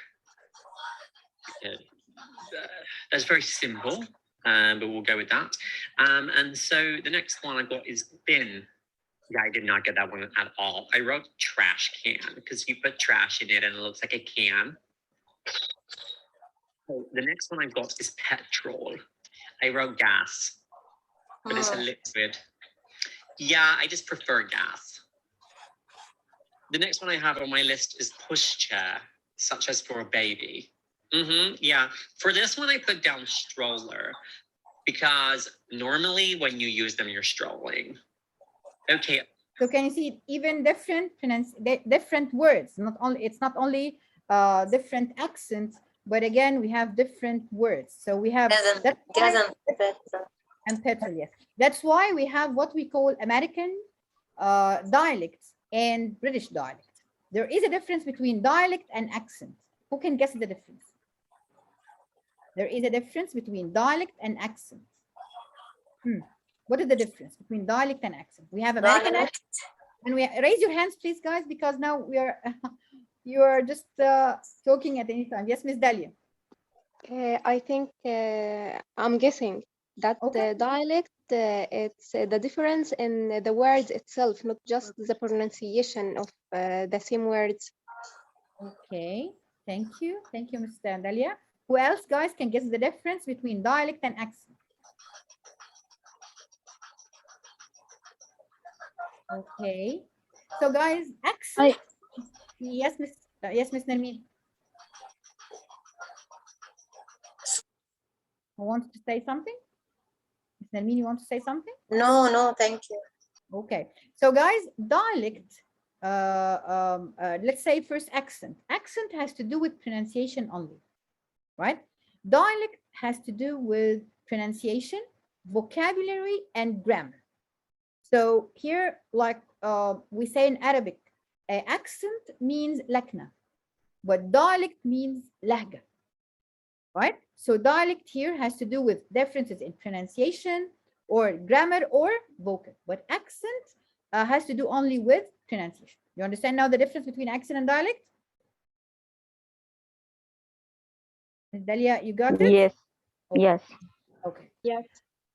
That's very simple, but we'll go with that. And so the next one I got is bin. Yeah, I did not get that one at all. I wrote trash can because you put trash in it and it looks like a can. Oh, the next one I got is petrol. I wrote gas, but it's a liquid. Yeah, I just prefer gas. The next one I have on my list is pushchair, such as for a baby. Yeah, for this one I put down stroller because normally when you use them, you're strolling. Okay. So can you see even different different words? It's not only different accents, but again we have different words. So we have and petrol. Yes, that's why we have what we call American dialects and British dialect. There is a difference between dialect and accent. Who can guess the difference? There is a difference between dialect and accent. What is the difference between dialect and accent? We have American accent, and we raise your hands, please, guys, because now we are you are just talking at any time. Yes, Miss Dalia. I think I'm guessing that the dialect it's the difference in the words itself, not just the pronunciation of the same words. Okay, thank you, Ms. Dalia. Who else, guys, can guess the difference between dialect and accent? Okay, so guys, accent. Yes, Miss Nermeen. I want to say something. Miss Nermeen, you want to say something? No, thank you. Okay, so guys, dialect. Let's say first accent. Accent has to do with pronunciation only, right? Dialect has to do with pronunciation, vocabulary, and grammar. So here, like we say in Arabic, accent means lakna, but dialect means lahja, right? So dialect here has to do with differences in pronunciation or grammar or vocal, but accent has to do only with pronunciation. You understand now the difference between accent and dialect? Ms. Dalia, you got it? Yes. Okay. Yes. Okay. Yes.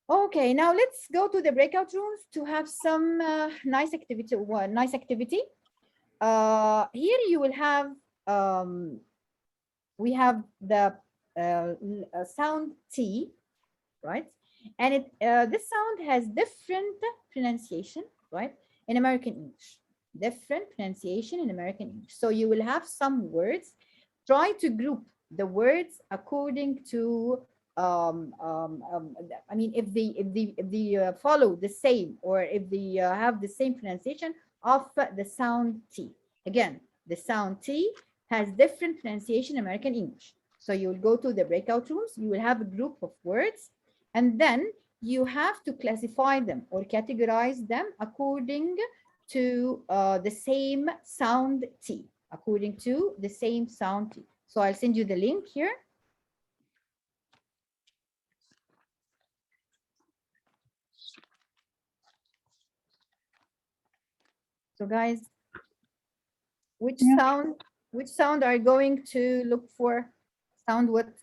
Okay, now let's go to the breakout rooms to have some nice activity. Here you will have, we have the sound T, right? And this sound has different pronunciation, right? In American English, different pronunciation in American English. So you will have some words. Try to group the words according to I mean, if they follow the same, or if they have the same pronunciation of the sound T. Again, the sound T has different pronunciation in American English. So you will go to the breakout rooms, you will have a group of words, and then you have to classify them or categorize them according to the same sound T, according to the same sound T. So I'll send you the link here. So guys, which sound are you going to look for? Sound what?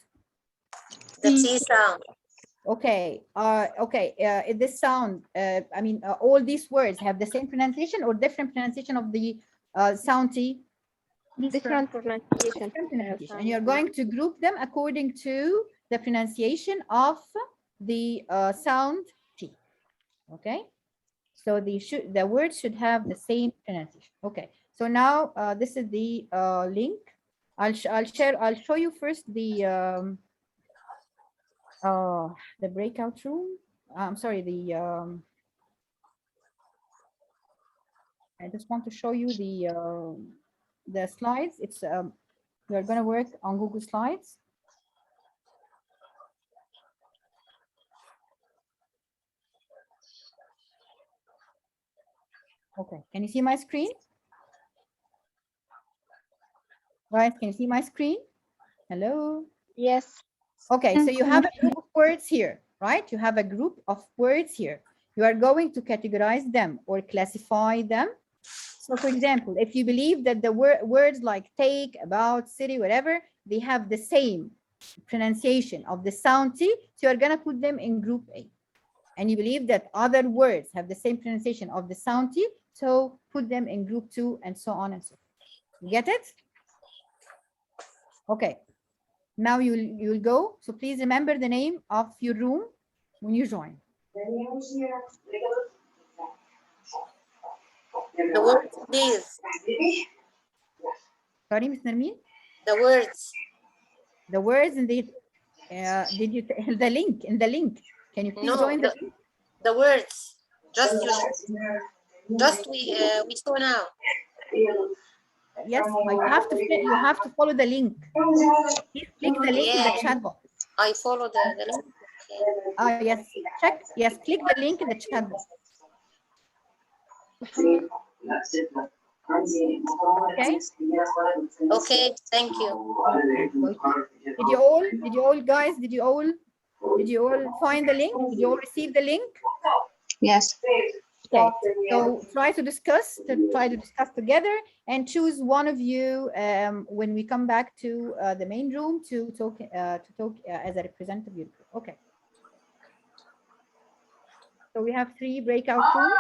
The T sound. Okay. This sound, I mean, all these words have the same pronunciation or different pronunciation of the sound T? Different pronunciation. And you're going to group them according to the pronunciation of the sound T. Okay. So the words should have the same pronunciation. Okay. So now this is the link. I'll show you first the breakout room. I'm sorry, I just want to show you the slides. It's we're going to work on Google Slides. Okay, can you see my screen? Right, can you see my screen? Hello? Yes. Okay, so you have a group of words here, right? You have a group of words here. You are going to categorize them or classify them. So for example, if you believe that the words like take, about, city, whatever, they have the same pronunciation of the sound T, so you're gonna put them in group A. And you believe that other words have the same pronunciation of the sound T, So put them in group 2 and so on and so forth. You get it? Okay. Now you'll go. So please remember the name of your room when you join. The words, please. Sorry, Ms. Nermeen? The words. The words in the did you the link in the link? Can you please join the link? The words. Just we saw now. Yes, but you have to follow the link. Please click the link in the chat box. I follow the link. Okay. Yes, check. Yes, click the link in the chat box. Okay. Okay, thank you. Did you all guys, did you all find the link? Did you all receive the link? Yes. Okay, so try to discuss together and choose one of you when we come back to the main room to talk as a representative of your group. Okay. So we have 3 breakout rooms.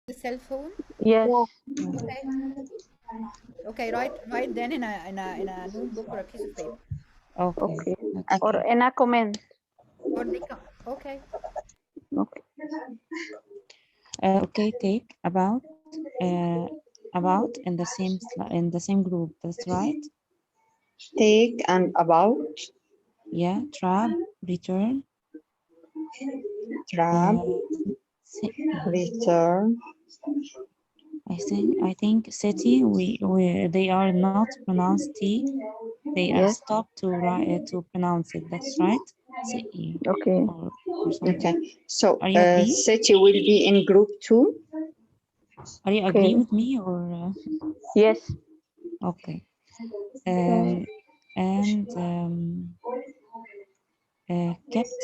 The cell phone? Yes. Okay. Okay, write then in a notebook or a piece of paper. Okay. Or in a comment. Or they come. Okay. Okay. Okay, take about in the same group. That's right. Take and about. Yeah. Trap, return. Trap. Return. I think city, they are not pronounced T. They are Yes. stopped to pronounce it. That's right. City. Okay. Or something. Okay. So Are you agree? city will be in group 2. Are you Okay. agree with me or? Yes. Okay. And kept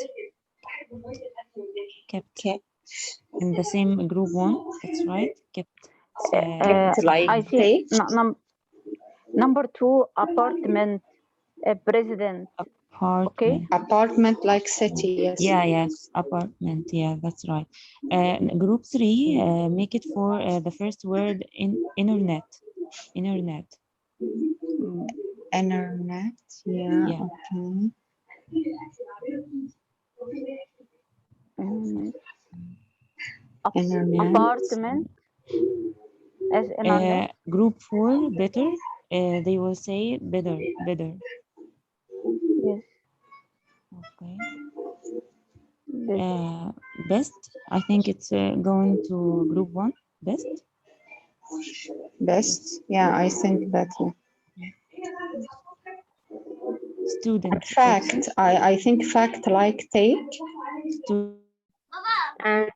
in the same group 1. That's right. Kept. Like I think number 2, apartment, president. Apartment. Apartment like city, yes. Yeah, apartment. Yeah, that's right. Group 3, make it for the first word in internet. Internet. Internet. Yeah. Yeah. Okay. Internet. Apartment as internet. Group 4, better. They will say better. Yes. Okay. Best. I think it's going to group 1. Best. Best. Yeah, I think that. Student. Fact. I think fact like take. And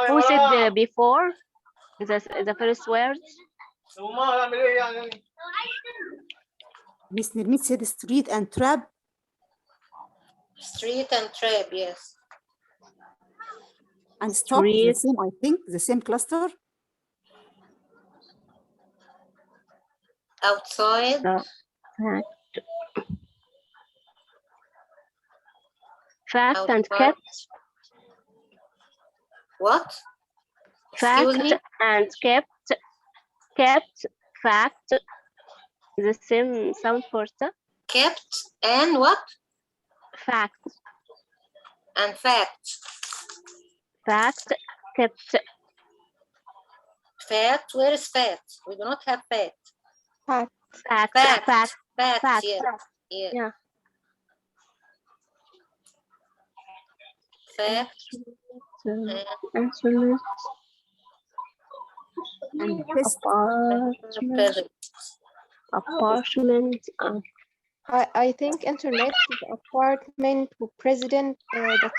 who said before the first word? Miss Nirmit said street and trap. Street and trap, yes. And stop the Street. same, I think, the same cluster. Outside. Fact and Outside. kept. What? Fact Excuse me? and kept. Kept. Fact. The same sound for the. Kept and what? Fact. And fact. Fact. Kept. Fat. Where is fat? We do not have fat. Fact. Fact. Fact. Fact. Fact. Fact. Yeah. Yeah. Yeah. Fact. Instrument. And best. Apartment. I think internet, apartment, president, the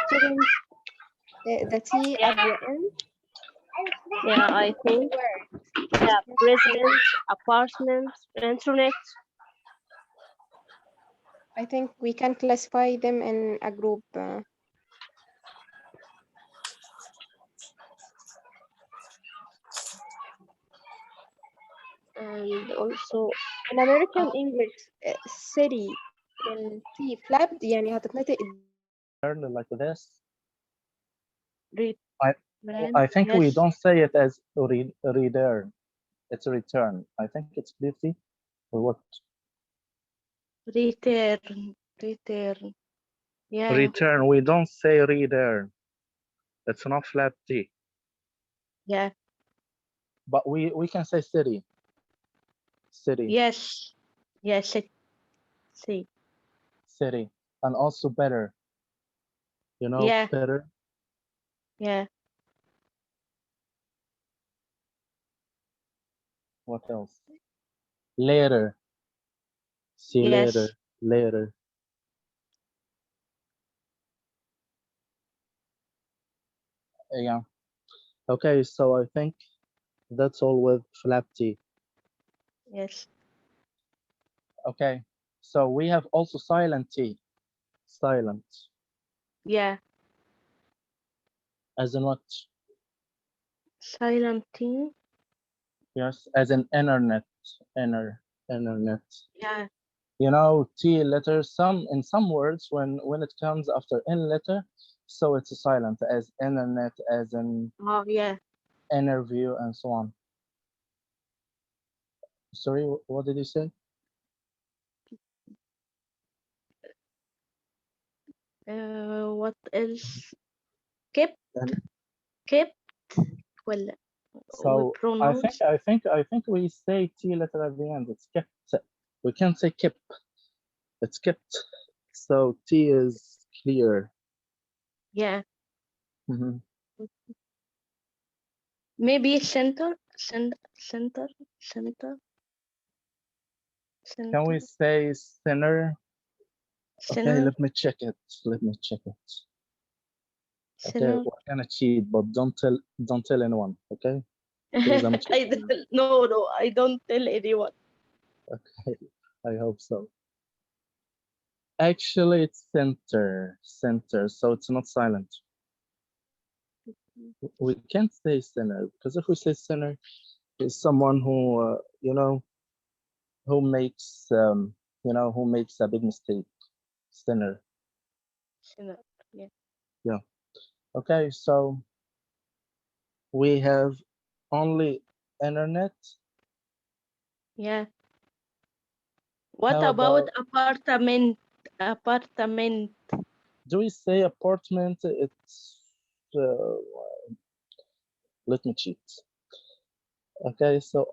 student, the T at the end. Yeah, I think. Yeah, president, apartment, internet. I think we can classify them in a group. And also in American English, city in T flapped يعني هتتنطق Like this. read. I think we Yes. don't say it as return. It's a return. I think it's busy or what? Return. Return. Yeah. Return. We don't say return. It's not flat T. Yeah. But we can say city. City. Yes. Yes. See. City. And also better. You know, Yeah. better. Yeah. What else? Later. See Yes. later. Later. Yeah. Okay, so I think that's all with flap T. Yes. Okay, so we have also silent T. Silent. Yeah. As in what? Silent T. Yes, as in internet. Internet. Yeah. You know, T letter, in some words, when it comes after N letter, so it's a silent, as internet, as in Oh, yeah. interview, and so on. Sorry, what did you say? What else? Kept. Kept. Well, So pronounce. I think we say T letter at the end. It's kept. We can't say kept. It's kept. So T is clear. Yeah. Mm-hmm. Maybe center. Can we say center? Okay, Center. let me check it. Let me check it. Okay, Center. we're gonna cheat, but don't tell anyone. Okay. Please, I'm checking. No, I don't tell anyone. Okay, I hope so. Actually, it's center, so it's not silent. We can't say center because if we say center, it's someone who you know, who makes who makes a big mistake. Center. Center. Yeah. Yeah. Okay, so we have only internet. Yeah. What How about apartment? Apartment. Do we say apartment? It's let me cheat. Okay, so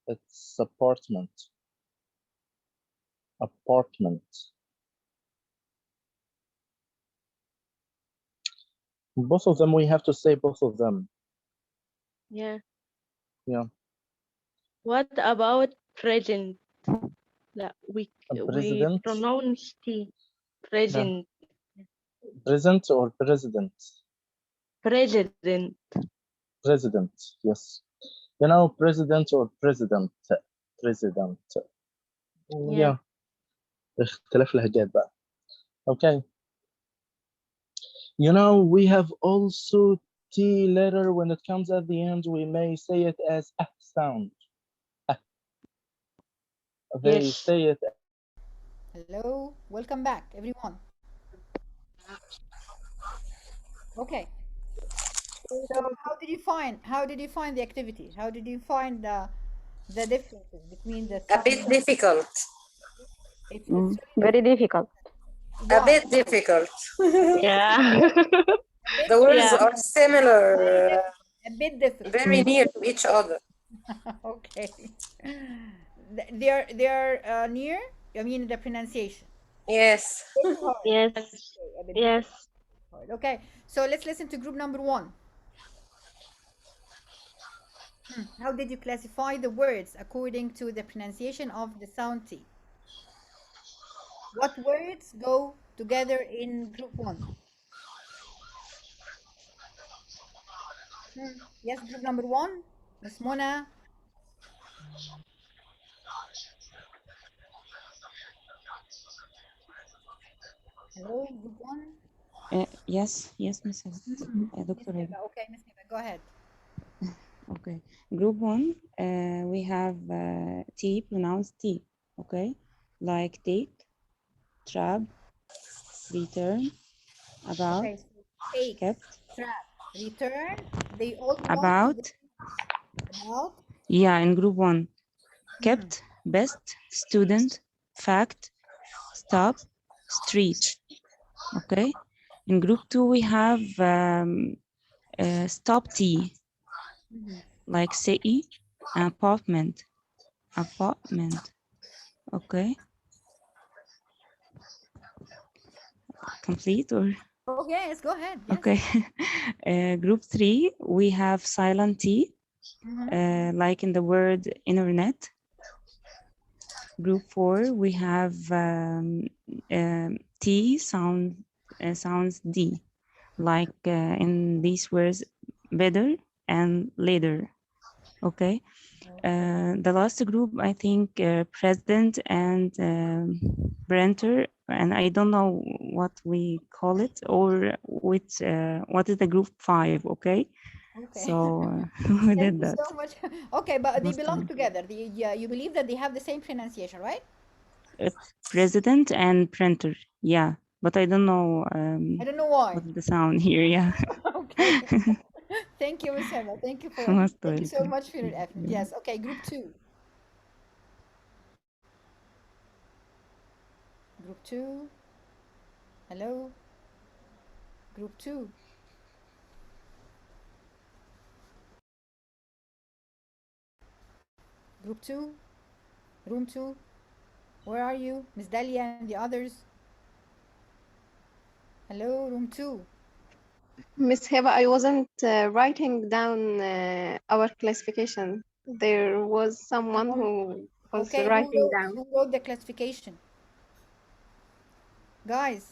it's apartment. Apartment. Both of them, we have to say both of them. Yeah. Yeah. What about present? We President? pronounce T. Present. Present or president? President. President, yes. You know, president or president. President. Yeah. اختلاف لهجات بقى. Okay. You know, we have also T letter. When it comes at the end, we may say it as a sound. They say it. Hello, welcome back, everyone. Okay. So how did you find the activity? How did you find the differences between the A bit difficult. It's very difficult. A bit difficult. Yeah. The words are similar. A bit difficult. Very near to each other. Okay. They are near. I mean the pronunciation. Yes. Yes. Yes. Okay. So let's listen to group number 1. How did you classify the words according to the pronunciation of the sound T? What words go together in group 1? Yes, group number 1. Miss Mona. Hello, group 1. Yes, Miss Dr. Heba. Okay, Miss Neva, go ahead. Okay, group 1, we have T pronounced T, okay, like take, trap, return, about, Okay, so take, kept, trap, return, they all belong about, to about. yeah, in group 1, kept, best, student, fact, stop, street, okay. In group 2, we have stop T, like city, apartment, okay. Complete or? Okay, let's go ahead. Yes. Okay. Group 3, we have silent T, like in the word internet. Group 4, we have T sounds D, like in these words better and later. Okay. The last group, I think, president and printer, and I don't know what we call it or which what is the group 5. Okay. So we did that. Thank you so much. Okay, but they Most belong time. together. You believe that they have the same pronunciation, right? President and printer, yeah, but I don't know. I don't know why. What's the sound here? Yeah. Okay. Thank you, Miss Hema. Thank you Most thank you so welcome. much for your effort. Yes. Okay, group 2. Group 2. Hello. Group 2. Group 2. Room 2. Where are you? Miss Dahlia and the others. Hello, room 2. Miss Heba, I wasn't writing down our classification. There was someone who was Okay, writing down. who wrote the classification? Guys,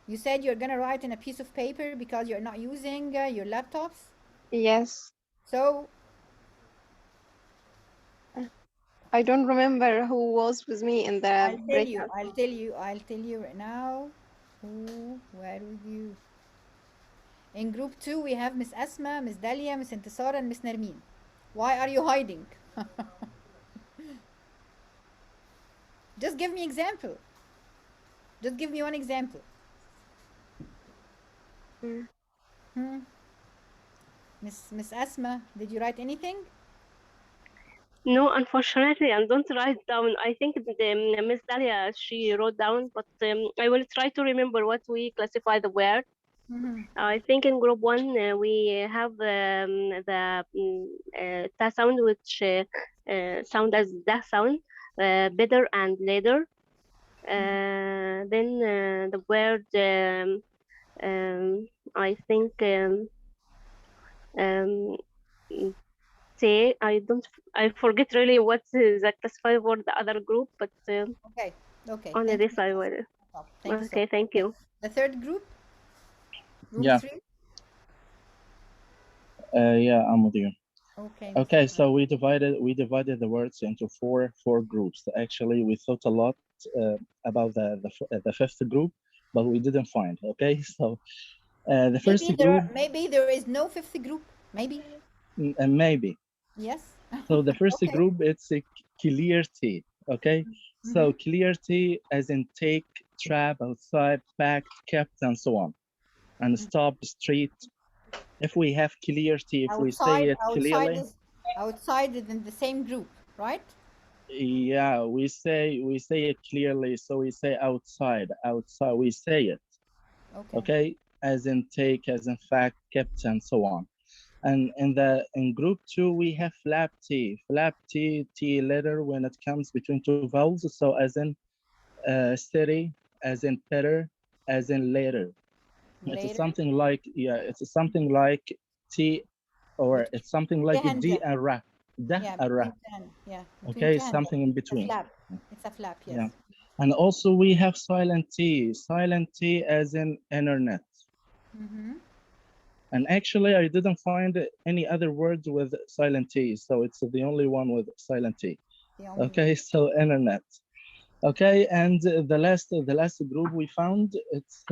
you said you're gonna write in a piece of paper because you're not using your laptops? Yes. So, I don't remember who was with me in the breakout. I'll tell you right now. Where with you? In group 2, we have Miss Asma, Miss Dalia, Miss Intisar, and Miss Nermeen. Why are you hiding? Just give me example. Just give me one example. Miss Asma, did you write anything? No, unfortunately, I don't write down. I think Miss Dalia, she wrote down, but I will try to remember what we classify the word. I think in group 1 we have the ta sound, which sound as da sound, better and later. Then the word I think say I forget really what is the classified for the other group, but okay. only Thank this you. I will. Thank you so Okay, much. thank you. The third group? Room Yeah. 3? Yeah, I'm with you. Okay. Okay, so we divided the words into four groups. Actually, we thought a lot about the fifth group, but we didn't find. Okay, so the first group, Maybe there is no fifth group. Maybe. Maybe. Yes. So the first Okay. group, it's a clear T. Okay, so clear T as in take, trap, outside, packed, kept, and so on, and stop, street. If we have clear T, if we say it clearly, outside is in the same group, right? yeah, we say it clearly. So we say outside, we say it. Okay, as in take, as in fact, kept, and so on. And in group 2 we have flap T T letter when it comes between two vowels. So as in steady, as in better, as in later. It's something like, yeah, it's something like T, or it's something like a D and ra. Okay, something in between. It's a flap, yes. Yeah. And also we have silent T as in internet. And actually I didn't find any other words with silent T, so it's the only one with silent T. Okay, so internet. Okay, and the last group we found, it's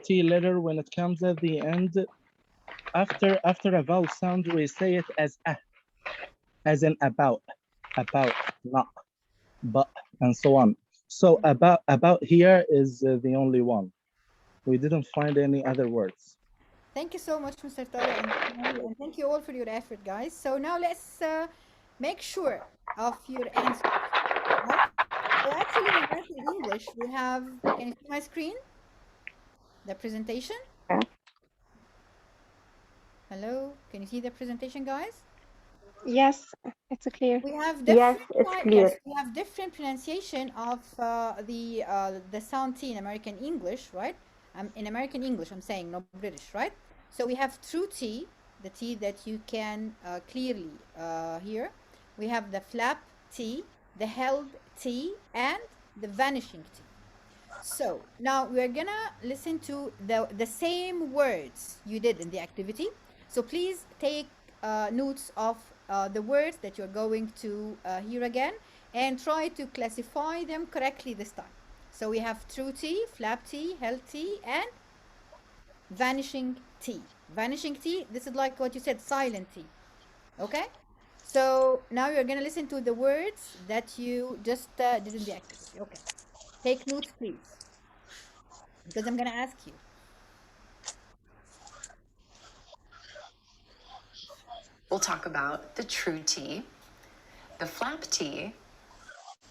T letter when it comes at the end. After a vowel sound, we say it as a, as in about, not, but, and so on. So about here is the only one. We didn't find any other words. Thank you so much, Mr. Tariq, and thank you all for your effort, guys. So now let's make sure of your answers. Right? So actually, in American English, we have, can you see my screen? The presentation? Hello, can you see the presentation, guys? Yes, it's clear. We have Yes, different it's clear. yes, we have different pronunciation of the sound T in American English, right? In American English, I'm saying, not British, right? So we have true T, the T that you can clearly hear. We have the flap T, the held T, and the vanishing T. So now we're gonna listen to the same words you did in the activity. So please take notes of the words that you're going to hear again and try to classify them correctly this time. So we have true T, flap T, held T, and vanishing T. Vanishing T, this is like what you said, silent T. Okay? So now you're going to listen to the words that you just did in the activity. Okay. Take notes, please, because I'm going to ask you. We'll talk about the true T, the flap T,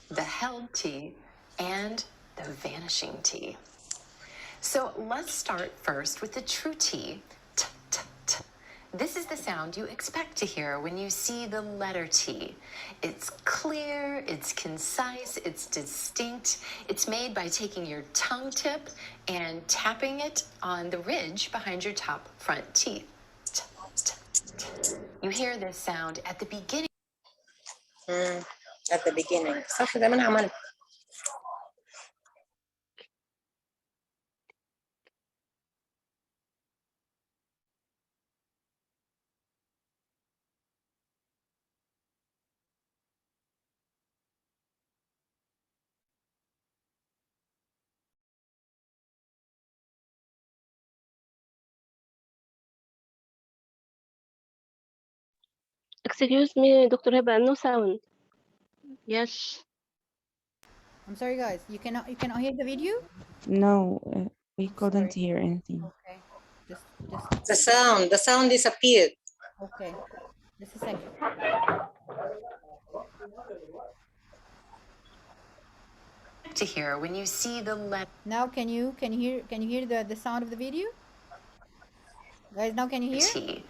the held T, and the vanishing T. So let's start first with the true T, t, t, t. This is the sound you expect to hear when you see the letter T. It's clear, it's concise, it's distinct. It's made by taking your tongue tip and tapping it on the ridge behind your top front teeth. You hear this sound at the beginning. At the beginning. صح زي ما أنا عملت. Excuse me, Dr. Heba, no sound. Yes. I'm sorry, guys. You cannot hear the video? No, we couldn't hear anything. Okay. Just The sound disappeared. okay. Just a second. To hear when you see the letter. Now can you hear the sound of the video? Guys, now can you hear? T.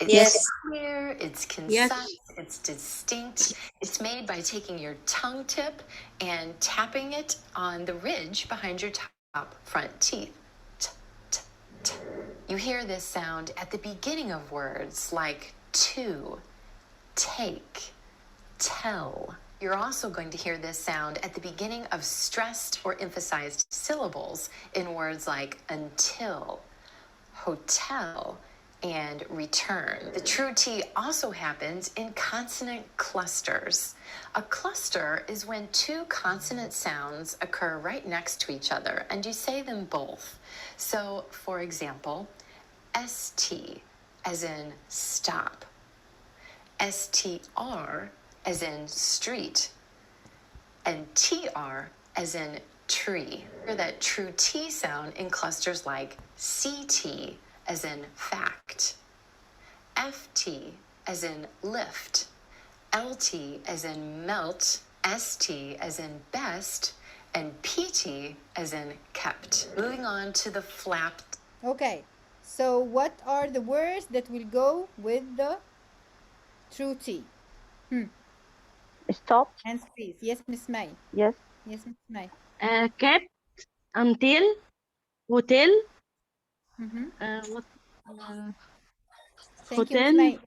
Yes. It's clear, it's concise, it's distinct. It's made by taking your tongue tip and tapping it on the ridge behind your top front teeth. You hear this sound at the beginning of words like to, take, tell. You're also going to hear this sound at the beginning of stressed or emphasized syllables in words like until, hotel, and return. The true T also happens in consonant clusters. A cluster is when two consonant sounds occur right next to each other and you say them both. So, for example, ST as in stop, STR as in street, and TR as in tree. Hear that true T sound in clusters like CT as in fact, FT as in lift, LT as in melt, ST as in best, and PT as in kept. Moving on to the flap. Okay. So what are the words that will go with the true T? Stop. Hands please. Yes, Miss May. Yes. Yes, Miss May. Kept, until, hotel. What? Thank you, Miss Hotel. May.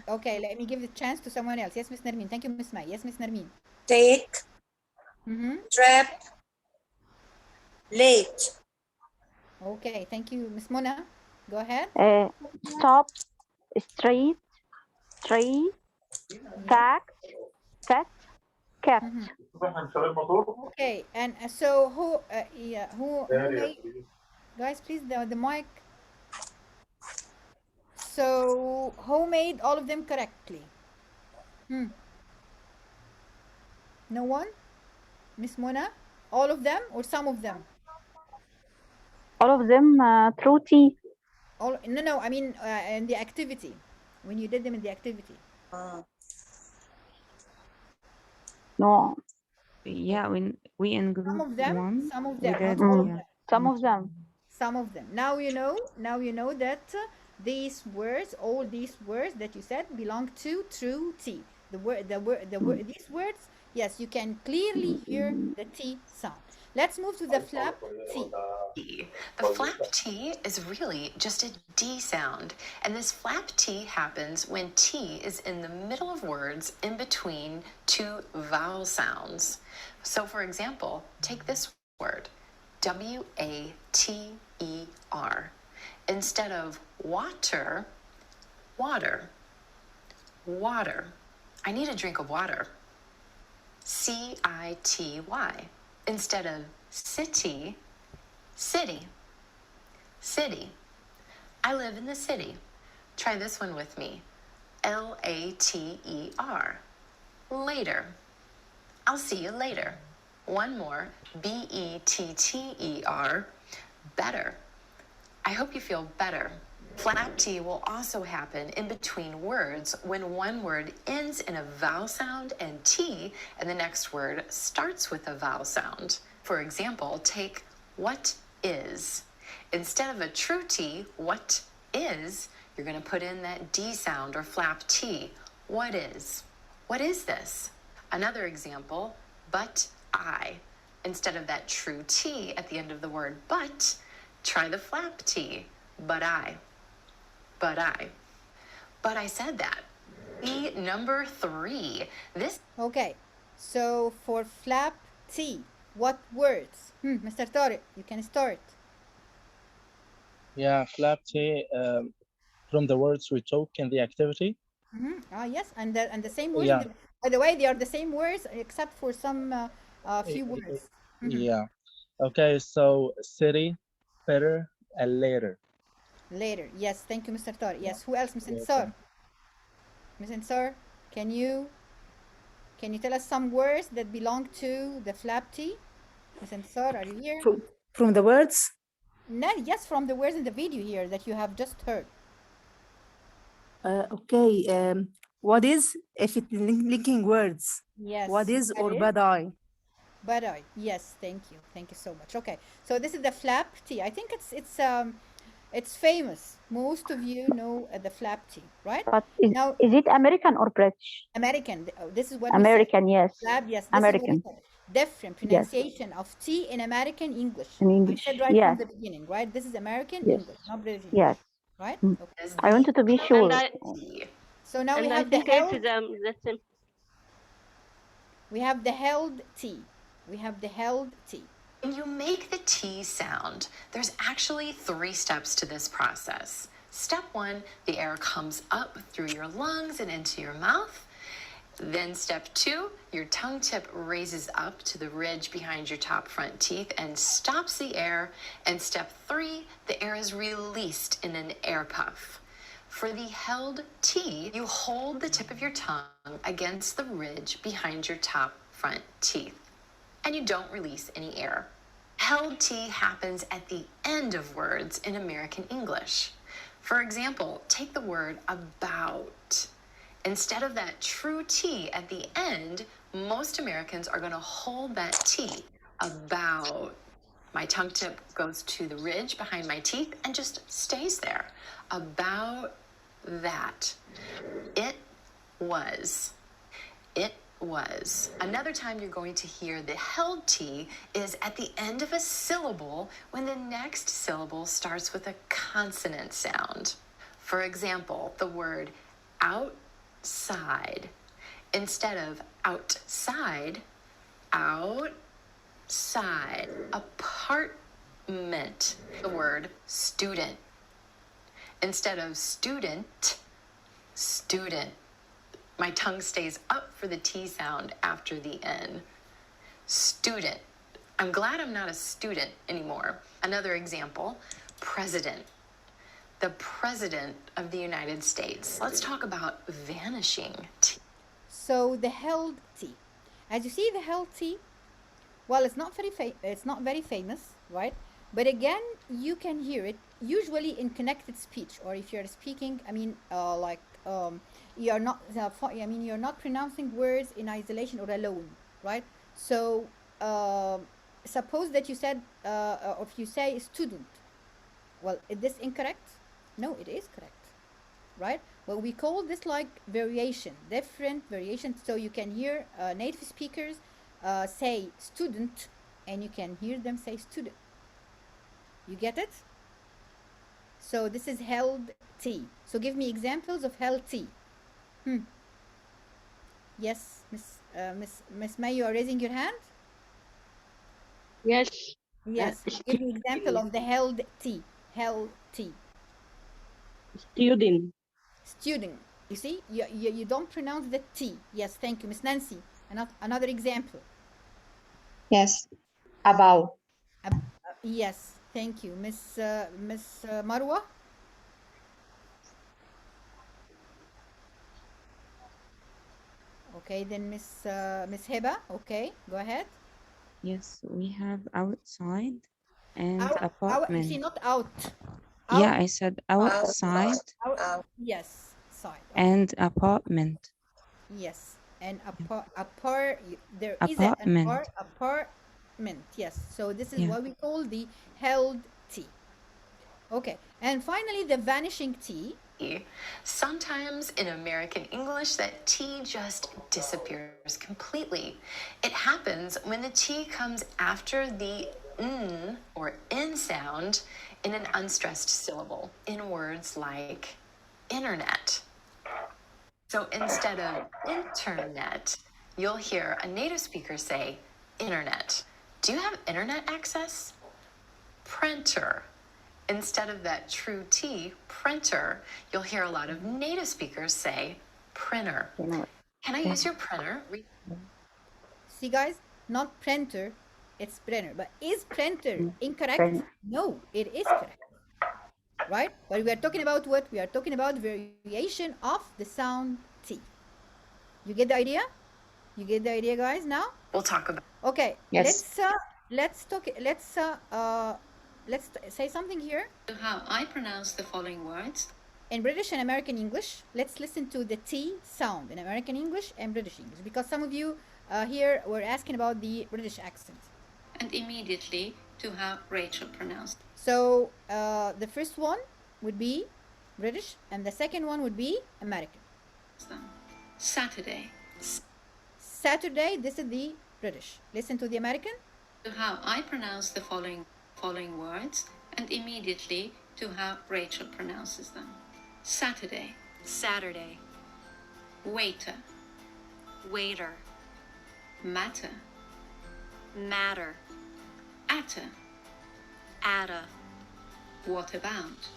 Okay, let me give the chance to someone else. Yes, Miss Nermin. Thank you, Miss May. Yes, Miss Nermin. Take, trap, late. Okay, thank you, Miss Mona. Go ahead. Stop. Street. Tree. Fact. Pet. Kept. Okay, and so who made, guys, please, the mic. So who made all of them correctly? No one? Miss Mona? All of them or some of them? All of them true T. No, I mean in the activity, when you did them in the activity. No. Yeah, when we in group Some of them, one, some of we them, did, not all of yeah. them. Some of them. Some of them. Now you know that these words, all these words that you said, belong to true T. These words, yes, you can clearly hear the T sound. Let's move to the flap T. The flap T is really just a D sound, and this flap T happens when T is in the middle of words in between two vowel sounds. So, for example, take this word, W-A-T-E-R. Instead of water, water, water. I need a drink of water. C-I-T-Y. Instead of city, city, city. I live in the city. Try this one with me. L-A-T-E-R. Later. I'll see you later. One more. B-E-T-T-E-R. Better. I hope you feel better. Flap T will also happen in between words when one word ends in a vowel sound and T, and the next word starts with a vowel sound. For example, take what is. Instead of a true T, what Is, you're going to put in that D sound or flap T. What is? What is this? Another example, but I. Instead of that true T at the end of the word but, try the flap T. But I. But I. But I said that. E number 3. This. Okay, so for flap T, what words? Mr. Tariq, you can start. Yeah, flap T from the words we took in the activity. Yes, and the same words. Yeah. By the way, they are the same words except for some few words. Yeah. Okay, so city, better, and later. Later. Yes, thank you, Mr. Tariq. Yes, who else? Ms. Insar. Ms. Insar, can you tell us some words that belong to the flap T? Ms. Insar, are you here? From the words? No, yes, from the words in the video here that you have just heard. Okay. What is if it linking words? Yes. What is or bad eye? Bad eye. Yes, thank you. Thank you so much. Okay, so this is the flap T. I think it's famous. Most of you know the flap T, right? But is it American or British? American. This is what American, we said. yes. Flap, yes. This American. is what we said. Different pronunciation of T in American English. In English, I said right yes. from the beginning, right? This is American Yes. English, not British. Yes. Right? Okay. I wanted to be sure. So now we And I have the think it's held. the same. We have the held T. We have the held T. When you make the T sound, there's actually 3 steps to this process. Step 1, the air comes up through your lungs and into your mouth. Then step 2, your tongue tip raises up to the ridge behind your top front teeth and stops the air. And step 3, the air is released in an air puff. For the held T, you hold the tip of your tongue against the ridge behind your top front teeth, and you don't release any air. Held T happens at the end of words in American English. For example, take the word about. Instead of that true T at the end, most Americans are going to hold that T, about. My tongue tip goes to the ridge behind my teeth and just stays there. About that. It was. It was. Another time you're going to hear the held T is at the end of a syllable when the next syllable starts with a consonant sound. For example, the word outside. Instead of outside, outside. Apartment. The word student. Instead of student, student. My tongue stays up for the T sound after the N. Student. I'm glad I'm not a student anymore. Another example, president. The President of the United States. Let's talk about vanishing T. So the held T. As you see, the held T, well, it's not very famous, right? But again, you can hear it usually in connected speech, or if you're speaking, you're not, you're not pronouncing words in isolation or alone, right? So suppose that you said, or if you say student, well, is this incorrect? No, it is correct, right? Well, we call this like variation, different variation. So you can hear native speakers say student, and you can hear them say student. You get it? So this is held T. So give me examples of held T. Yes, Miss May, you are raising your hand? Yes. Yes. Give me example of the held T. Held T. Student. Student. You see, you don't pronounce the T. Yes, thank you, Miss Nancy. Another example. Yes. About. Yes, thank you, Miss Marwa. Okay, then Miss Heba. Okay, go ahead. Yes, we have outside and You apartment. see, not out. Yeah, I said outside Yes, side. Okay. and apartment. Yes, and there is Apartment. an apartment. Yes, so this is what we call the held T. Okay, and finally the vanishing T. Sometimes in American English, that T just disappears completely. It happens when the T comes after the N or N sound in an unstressed syllable in words like internet. So instead of internet, you'll hear a native speaker say internet. Do you have internet access? Printer. Instead of that true T, printer, you'll hear a lot of native speakers say printer. Can I use your printer? See guys, not printer, it's printer. But is printer incorrect? No, it is correct. Right? But we are talking about what? We are talking about variation of the sound T. You get the idea? You get the idea, guys, now? We'll talk about. Okay, Yes. let's say something here. How I pronounce the following words. In British and American English, let's listen to the T sound in American English and British English, because some of you here were asking about the British accent. And immediately to how Rachel pronounced. So the first one would be British, and the second one would be American. Saturday. Saturday, this is the British. Listen to the American. To how I pronounce the following words, and immediately to how Rachel pronounces them. Saturday. Saturday. Waiter. Waiter. Matter. Matter. Atta. Atta. What about?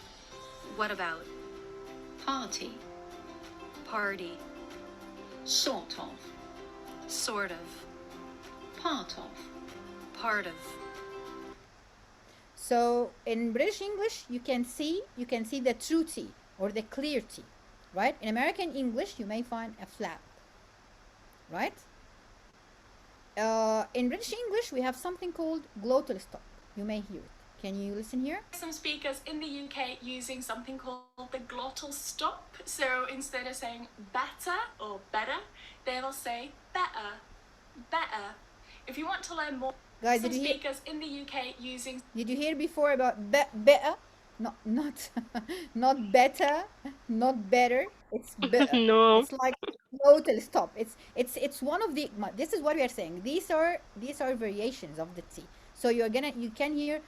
What about? Party. Party. Sort of. Sort of. Part of. Part of. So in British English, you can see the true T or the clear T, right? In American English, you may find a flap, right? In British English, we have something called glottal stop. You may hear it. Can you listen here? Some speakers in the UK using something called the glottal stop. So instead of saying better or better, they will say better, better. If you want to learn more, Guys, some did you hear? speakers in the UK using. Did you hear before about better? Not not better, not better. It's better. No. It's like glottal stop. It's one of the. This is what we are saying. These are variations of the T. So you can hear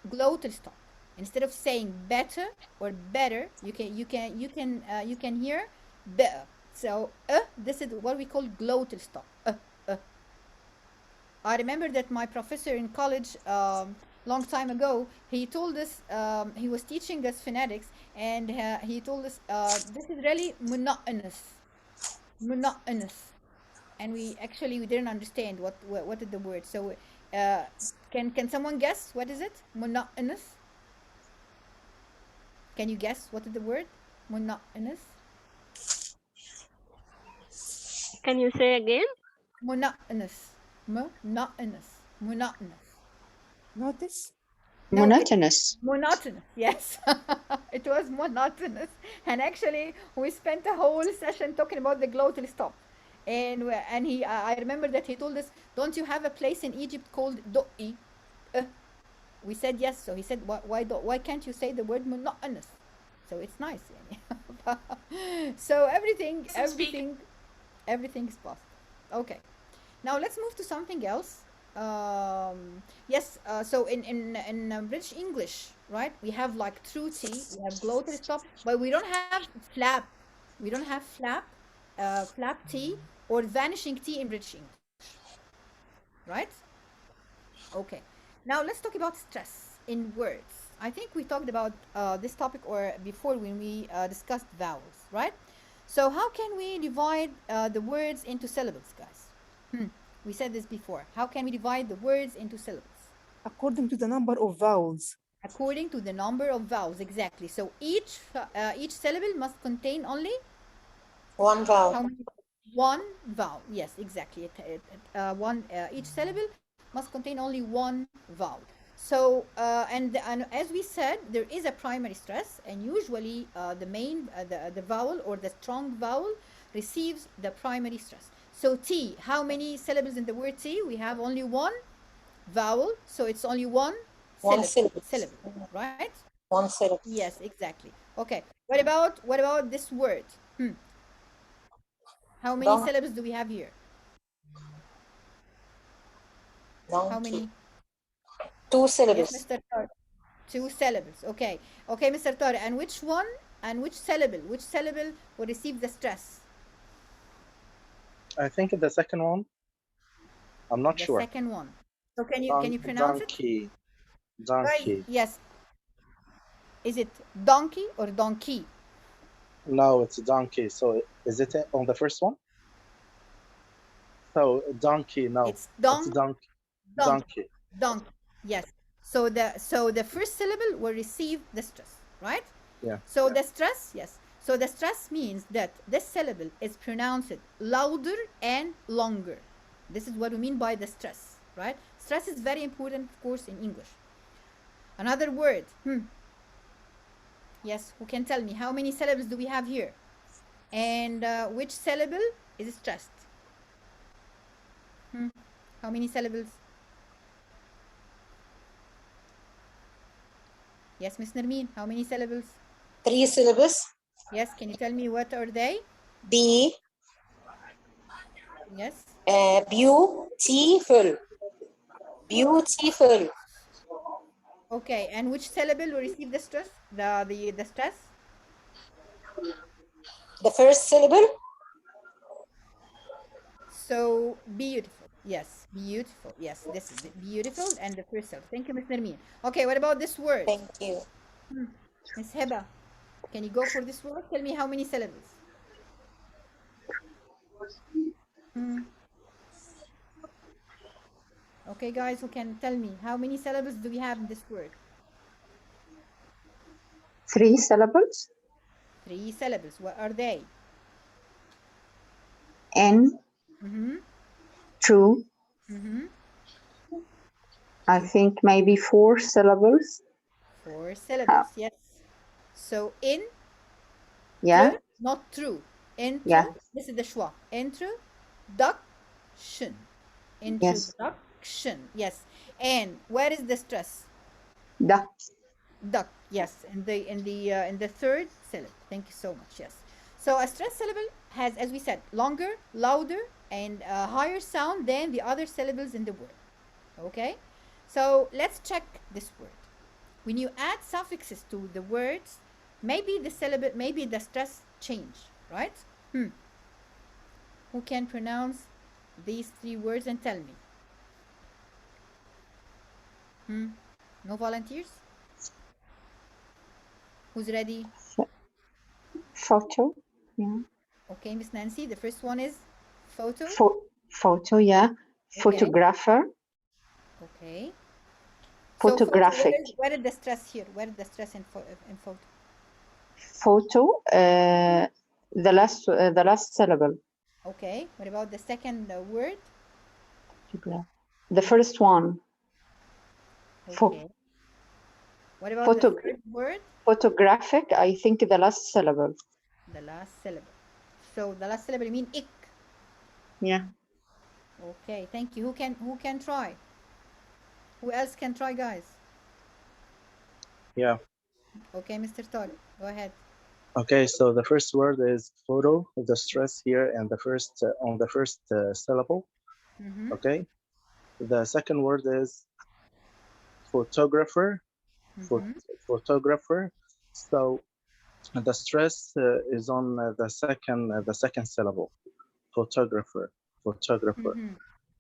glottal stop. Instead of saying better or better, you can hear better. So this is what we call glottal stop. I remember that my professor in college long time ago, he told us, he was teaching us phonetics, and he told us this is really monotonous, and we didn't understand what is the word. So can someone guess what is it? Monotonous. Can you guess what is the word? Monotonous. Can you say again? Monotonous. Monotonous. Monotonous. Notice? No, Monotonous. Monotonous, yes. It was monotonous. And actually, we spent a whole session talking about the glottal stop. And I remember that he told us, don't you have a place in Egypt called Do'i? We said yes. So he said, why can't you say the word monotonous? So it's nice. So everything is possible. Okay. Now let's move to something else. Yes, so in British English, right, we have like true T, we have glottal stop, but we don't have flap. We don't have flap T or vanishing T in British English, right? Okay. Now let's talk about stress in words. I think we talked about this topic or before when we discussed vowels, right? So how can we divide the words into syllables, guys? We said this before. How can we divide the words into syllables? According to the number of vowels. According to the number of vowels, exactly. So each syllable must contain only one vowel. How many? One vowel. Yes, exactly. Each syllable must contain only one vowel. So and as we said, there is a primary stress, and usually the vowel or the strong vowel receives the primary stress. So T, how many syllables in the word T? We have only one vowel, so it's only one syllable, right? One syllable. Yes, exactly. Okay. What about this word? How many Donkey. syllables do we have here? Donkey. How many? 2 syllables. Yes, Mr. Tariq. 2 syllables. Okay. Okay, Mr. Tariq. And which one and which syllable? Which syllable will receive the stress? I think the second one. I'm not The sure. second one. So can you pronounce it? Donkey. Guys, yes. Is it donkey or donkey? No, it's donkey. So is it on the first one? So donkey, no. It's donkey. Donkey. Donkey. Yes. So the first syllable will receive the stress, right? Yeah. So the stress, yes. So the stress means that this syllable is pronounced louder and longer. This is what we mean by the stress, right? Stress is very important, of course, in English. Another word. Yes, who can tell me how many syllables do we have here? And which syllable is stressed? How many syllables? Yes, Miss Nermeen, how many syllables? 3 syllables. Yes, can you tell me what are they? B. Yes. Beautiful. Beautiful. Okay, and which syllable will receive the stress? The stress? The first syllable. So beautiful. Yes, beautiful. Yes, this is it. Beautiful and the first syllable. Thank you, Miss Nermeen. Okay, what about this word? Thank you. Miss Heba, can you go for this word? Tell me how many syllables. Okay, guys, who can tell me how many syllables do we have in this word? 3 syllables. 3 syllables. What are they? N. True. I think maybe 4 syllables. 4 syllables, yes. So in, Yeah. not true. Intro, Yeah. this is the schwa. Introduction. Introduction, yes. And where is the stress? Duck. Duck, yes. In the third syllable. Thank you so much. Yes. So a stress syllable has, as we said, longer, louder, and higher sound than the other syllables in the word. Okay. So let's check this word. When you add suffixes to the words, maybe the syllable, maybe the stress change, right? Who can pronounce these 3 words and tell me? No volunteers? Who's ready? Photo. Yeah. Okay, Miss Nancy, the first one is photo. Photo, yeah. Okay. Photographer. Okay. Photographic. So where is the stress here? Where is the stress in photo? Photo, the last syllable. Okay. What about the second word? The first one. Okay. What about the third word? Photographic, I think the last syllable. The last syllable. So the last syllable, you mean ik? Yeah. Okay, thank you. Who can try? Who else can try, guys? Yeah. Okay, Mr. Tariq, go ahead. Okay, so the first word is photo, the stress here and the first on the first syllable. Okay. The second word is photographer. Photographer. So the stress is on the second syllable. Photographer.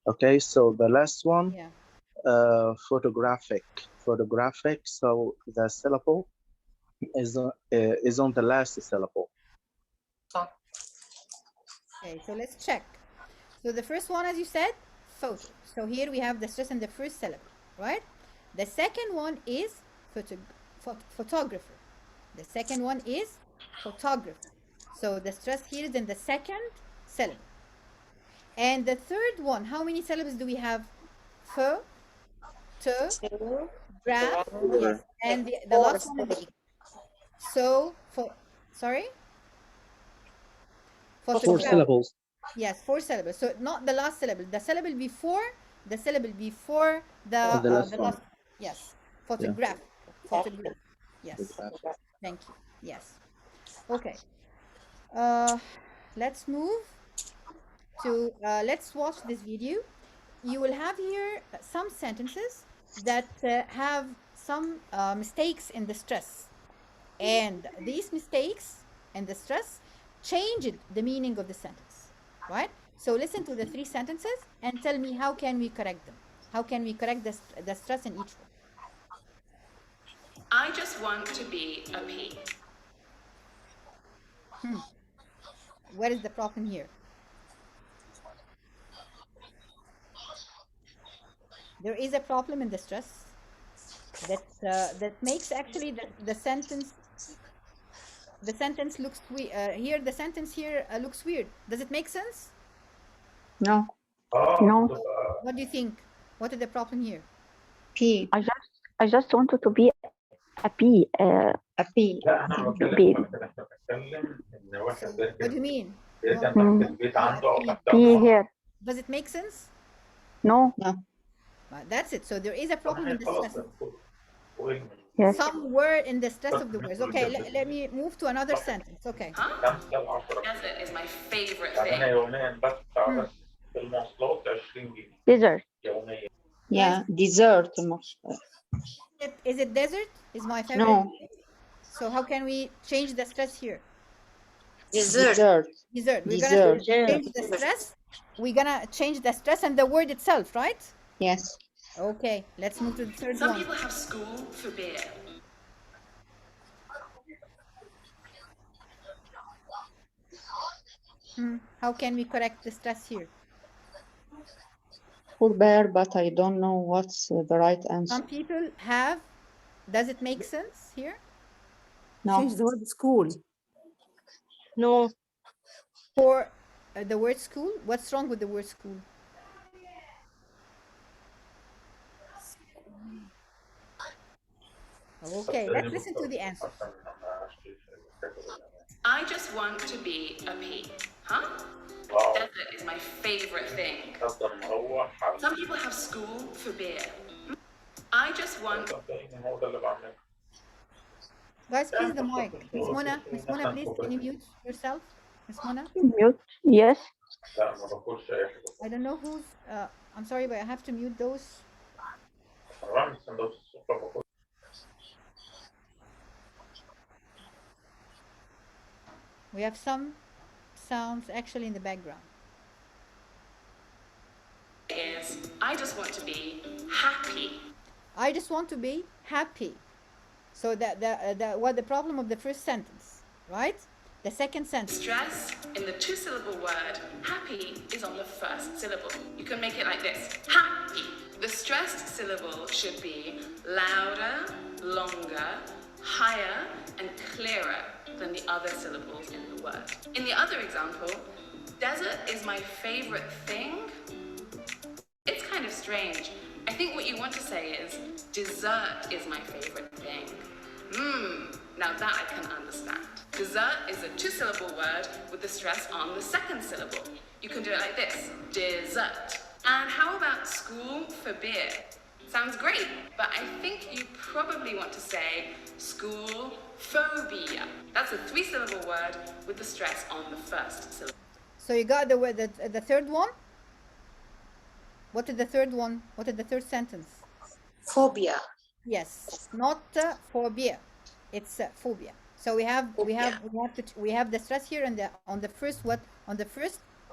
Okay, so the last one, photographic. So the syllable is on the last syllable. Okay, so let's check. So the first one, as you said, photo. So here we have the stress in the first syllable, right? The second one is photographer. The second one is photographer. So the stress here is in the second syllable. And the third one, how many syllables do we have? Graph, yes. And the last one is the ik. So, sorry? 4 syllables. Yes, 4 syllables. So not the last syllable. The syllable before the last. Yes. Photograph. Yeah. Photograph. Yes. Thank you. Yes. Okay. Let's move to, let's watch this video. You will have here some sentences that have some mistakes in the stress. And these mistakes and the stress changed the meaning of the sentence, right? So listen to the 3 sentences and tell me how can we correct them? How can we correct the stress in each one? I just want to be a pea. What is the problem here? There is a problem in the stress that makes actually the sentence looks here. The sentence here looks weird. Does it make sense? No. No, What do you think? What is the problem here? P. I just wanted to be a bee. A P. Bee. What do you mean? Bee here. Does it make sense? No. No. That's it. So there is a problem in the stress. Yes. Some word in the stress of the words. Okay, let me move to another sentence. Okay. Desert is my favorite thing. Desert. Yeah. Dessert. Is it desert? Is my favorite? No. So how can we change the stress here? Dessert. Dessert. We're Dessert. gonna change the stress. We're gonna change the stress and the word itself, right? Yes. Okay, let's move to the third Some one. people have school for beer. How can we correct the stress here? For bear, but I don't know what's the right answer. Some people have. Does it make sense here? No. Change the word school. No. For the word school, what's wrong with the word school? Okay, let's listen to the answers. I just want to be a pea. Huh? Desert is my favorite thing. Some people have school for beer. I just want. Guys, please the mic. Miss Mona, please, can you mute yourself? Miss Mona? Mute. Yes. I don't know who's, I'm sorry, but I have to mute those. We have some sounds actually in the background. Is I just want to be happy. I just want to be happy. So what the problem of the first sentence, right? The second sentence. Stress in the 2-syllable word happy is on the first syllable. You can make it like this. Happy. The stressed syllable should be louder, longer, higher, and clearer than the other syllables in the word. In the other example, desert is my favorite thing. It's kind of strange. I think what you want to say is dessert is my favorite thing. Now that I can understand. Dessert is a 2-syllable word with the stress on the second syllable. You can do it like this, dessert. And how about school for beer? Sounds great, but I think you probably want to say school phobia. That's a 3-syllable word with the stress on the first syllable. So you got the word, the third one? What is the third one? What is the third sentence? Phobia. Yes, not phobia. It's phobia. So we have the stress here and on the first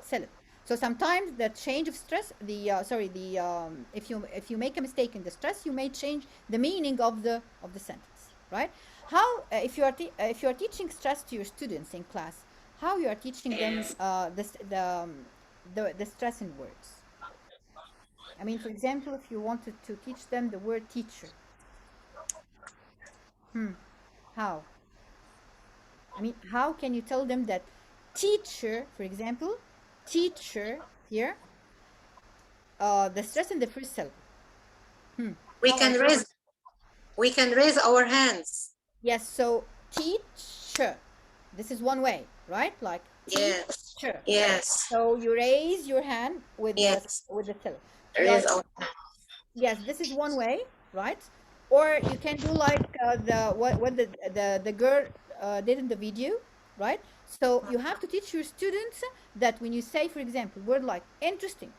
syllable. So sometimes the change of stress, if you make a mistake in the stress, you may change the meaning of the sentence, right? How if you are teaching stress to your students in class, how you are teaching them the stress in words? I mean, for example, if you wanted to teach them the word teacher, how? I mean, how can you tell them that teacher, for example, teacher here, the stress in the first syllable? We can raise our hands. Yes, so teacher. This is one way, right? Like teacher. Yes. So you raise your hand with the syllable. Raise our Yes, this is one way, right? Or you can do like what the girl did in the video, right? So you have to teach your students that when you say, for example, word like interesting,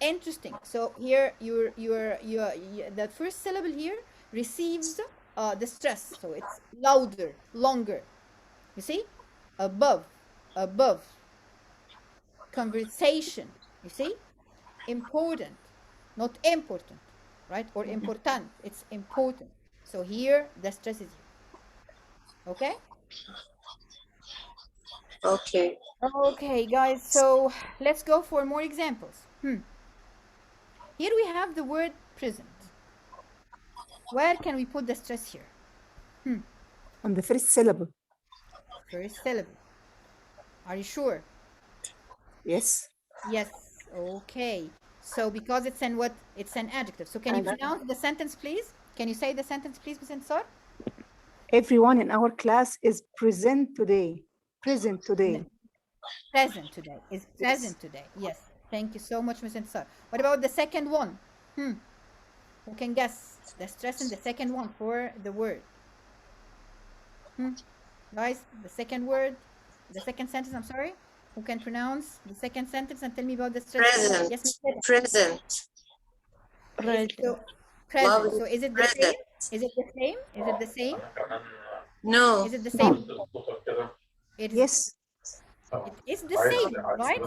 interesting. So here the first syllable here receives the stress, so it's louder, longer. You see, above, above. Conversation. You see, important, not important, right? Or important. It's important. So here the stress is here. Okay. Okay. Okay, guys. So let's go for more examples. Here we have the word present. Where can we put the stress here? On the first syllable. First syllable. Are you sure? Yes. Yes. Okay. So because it's an what? It's an adjective. So can you pronounce the sentence, please? Can you say the sentence, please, Ms. Ansar? Everyone in our class is present today. Present today. Present today. Is present today. Yes. Thank you so much, Ms. Ansar. What about the second one? Who can guess the stress in the second one for the word? Guys, the second word, the second sentence, I'm sorry. Who can pronounce the second sentence and tell me about the stress? Present. Yes, Ms. Heba. Present. So, present. Lovely. So is it the Present. same? Is it the same? Is it the same? No. Is it the same? It is, yes. It is the same, right?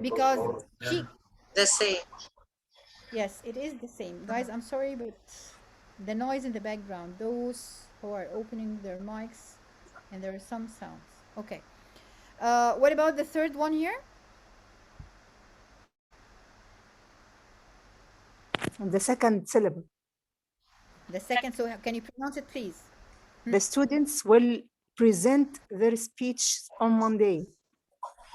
Because she. The same. Yes, it is the same. Guys, I'm sorry, but the noise in the background, those who are opening their mics, and there are some sounds. Okay. What about the third one here? On the second syllable. The second, so can you pronounce it, please? The students will present their speech on Monday.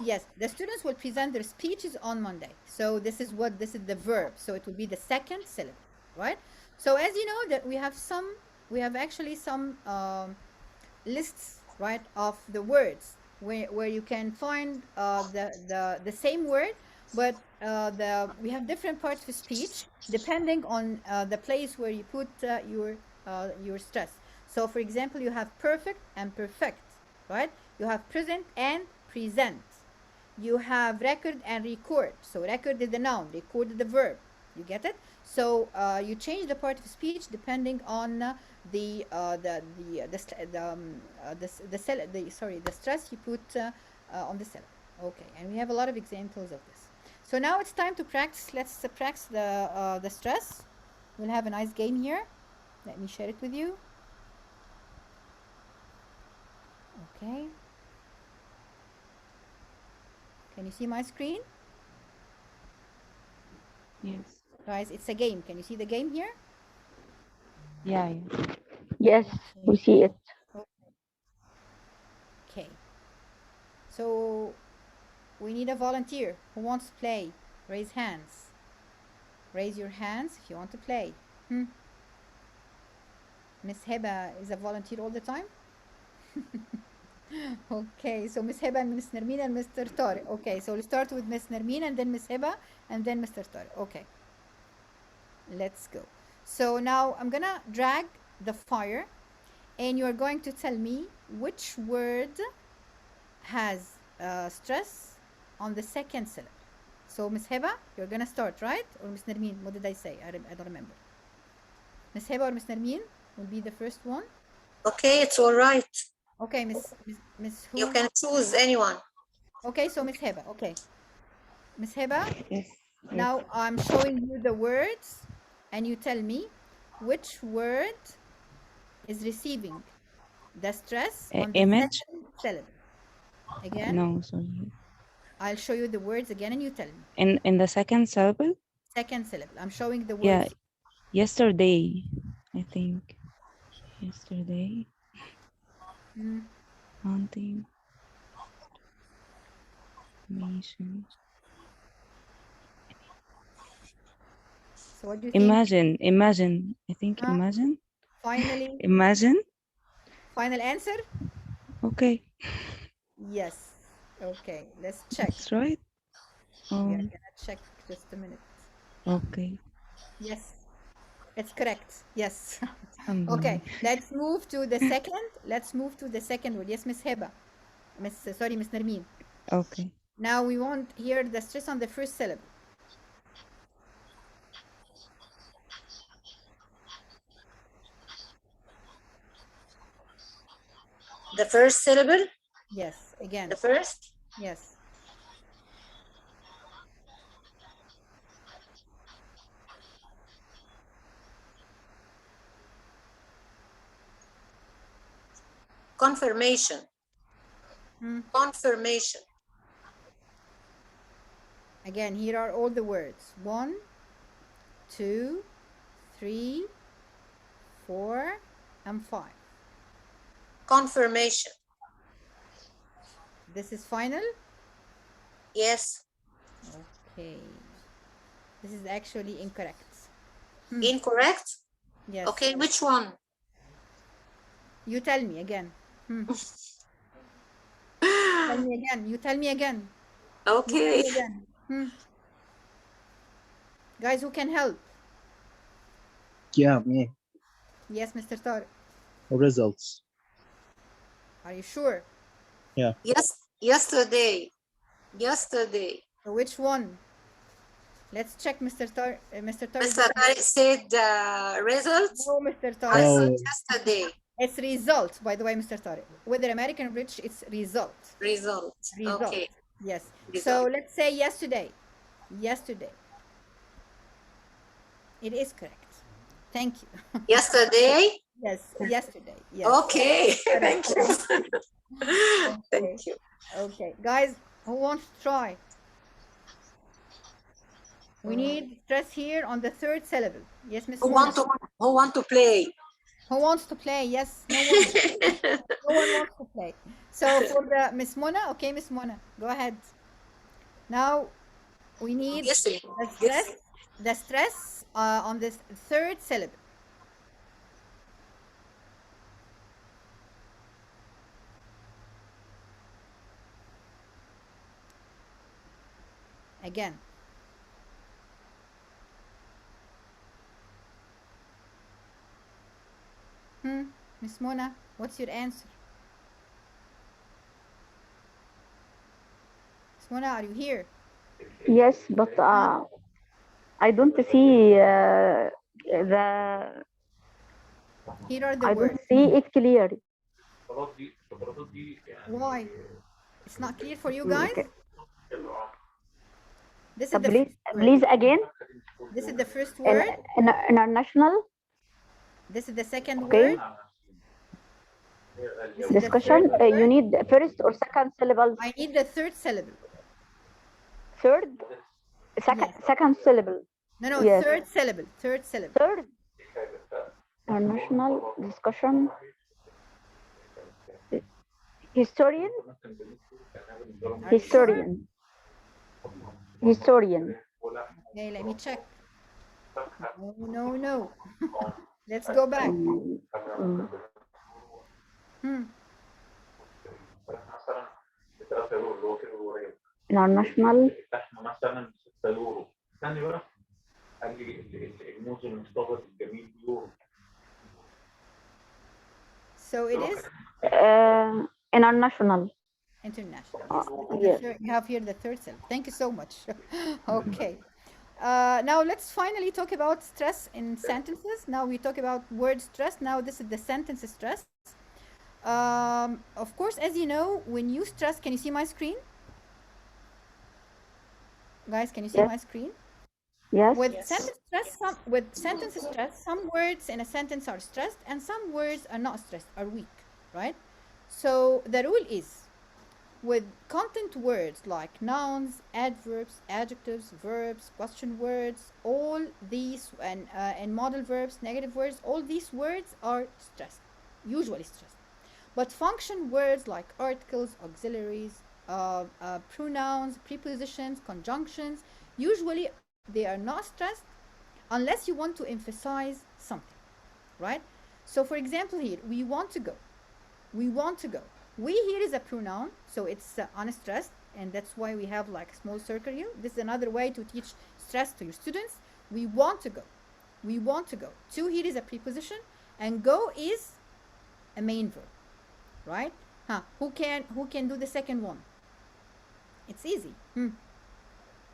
Yes, the students will present their speeches on Monday. So this is the verb. So it will be the second syllable, right? So as you know that we have actually some lists, right, of the words where you can find the same word, but we have different parts of speech depending on the place where you put your stress. So for example, you have perfect and perfect, right? You have present and present. You have record and record. So record is the noun, record is the verb. You get it? So you change the part of speech depending on the stress you put on the syllable. Okay, and we have a lot of examples of this. So now it's time to practice. Let's practice the stress. We'll have a nice game here. Let me share it with you. Okay. Can you see my screen? Yes. Guys, it's a game. Can you see the game here? Yeah. Yes, we see it. Okay. So we need a volunteer. Who wants to play? Raise hands. Raise your hands if you want to play. Miss Heba is a volunteer all the time? Okay, so Miss Heba and Miss Nermeen and Mr. Tariq. Okay, so we'll start with Miss Nermeen and then Miss Heba and then Mr. Tariq. Okay. Let's go. So now I'm gonna drag the fire and you're going to tell me which word has stress on the second syllable. So Miss Heba, you're gonna start, right? Or Miss Nermeen, what did I say? I don't remember. Miss Heba or Miss Nermeen will be the first one. Okay, it's all right. Okay, Miss who? You can choose anyone. Okay, so Miss Heba, okay. Miss Heba, Yes. now I'm showing you the words and you tell me which word is receiving the stress on the Image? second syllable. Again? No, sorry. I'll show you the words again and you tell me. In the second syllable? Second syllable. I'm showing the words. Yeah. Yesterday, I think. Yesterday. Hunting. Information. So what do you think? Imagine. I think imagine. Finally. Imagine. Final answer? Okay. Yes. Okay, let's check. That's right. We are gonna check just a minute. Okay. Yes. It's correct. Yes. Alhamdulillah. Okay. Let's move to the second. Let's move to the second word. Yes, Miss Heba. Sorry, Miss Nermeen. Okay. Now we want here the stress on the first syllable. The first syllable? Yes, again. The first? Yes. Confirmation. Confirmation. Again, here are all the words. 1, 2, 3, 4, and 5. Confirmation. This is final? Yes. Okay. This is actually incorrect. Incorrect? Yes. Okay, which one? You tell me again. Tell me again. You tell me again. Okay. You tell me again. Guys, who can help? Yeah, me. Yes, Mr. Tariq. Results. Are you sure? Yeah. Yes, yesterday. Yesterday. So which one? Let's check Mr. Tariq. Mr. Tariq said results. No, Mr. Tariq. I said yesterday. It's result, by the way, Mr. Tariq. Whether American or British, it's result. Result. Okay. Yes. Result. So let's say yesterday. Yesterday. It is correct. Thank you. Yesterday? Yes, yesterday. Yes. Okay. Thank you. Thank you. Okay. Guys, who wants to try? We need stress here on the third syllable. Yes, Miss Who want to play? Who wants to play? Yes, no one. No one wants to play. So for the Miss Mona, okay, Miss Mona, go ahead. Now we need the stress on this third syllable. Again. Miss Mona, what's your answer? Miss Mona, are you here? Yes, but I don't see the. Here are the I words. don't see it clearly. Why? It's not clear for you guys? Okay. This is the please again. This is the first word. International. This is the second Okay. word. Discussion. You need first or second syllables. I need the third syllable. Third. Second syllable. No, yes. Third syllable. Third syllable. Third. International discussion. Historian. Historian. Historian. Okay, let me check. No. Let's go back. International. So it is international. International. Yes. You have here the third syllable. Thank you so much. Okay. Now let's finally talk about stress in sentences. Now we talk about word stress. Now this is the sentence stress. Of course, as you know, when you stress, can you see my screen? Guys, can you see my screen? Yes. With sentence stress, some words in a sentence are stressed and some words are not stressed, are weak, right? So the rule is, with content words like nouns, adverbs, adjectives, verbs, question words, all these, and modal verbs, negative words, all these words are stressed, usually stressed. But function words like articles, auxiliaries, pronouns, prepositions, conjunctions, usually they are not stressed unless you want to emphasize something, right? So for example here, we want to go. We want to go. We here is a pronoun, so it's unstressed, and that's why we have like a small circle here. This is another way to teach stress to your students. We want to go. We want to go. To here is a preposition, and go is a main verb, right? Who can do the second one? It's easy.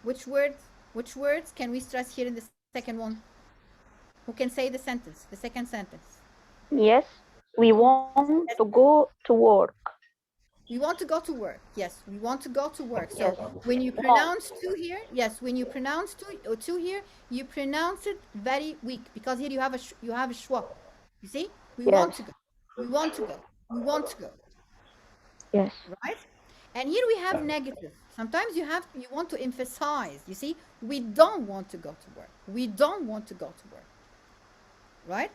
Which words can we stress here in the second one? Who can say the sentence, the second sentence? Yes, we want to go to work. We want to go to work. Yes, we want to go to work. So Yes. when you pronounce to here, yes, when you pronounce to here, you pronounce it very weak because here you have a schwa. You see? We want to go. We want to go. We want to go. Yes. Right? And here we have negative. Sometimes you want to emphasize. You see, we don't want to go to work. We don't want to go to work. Right?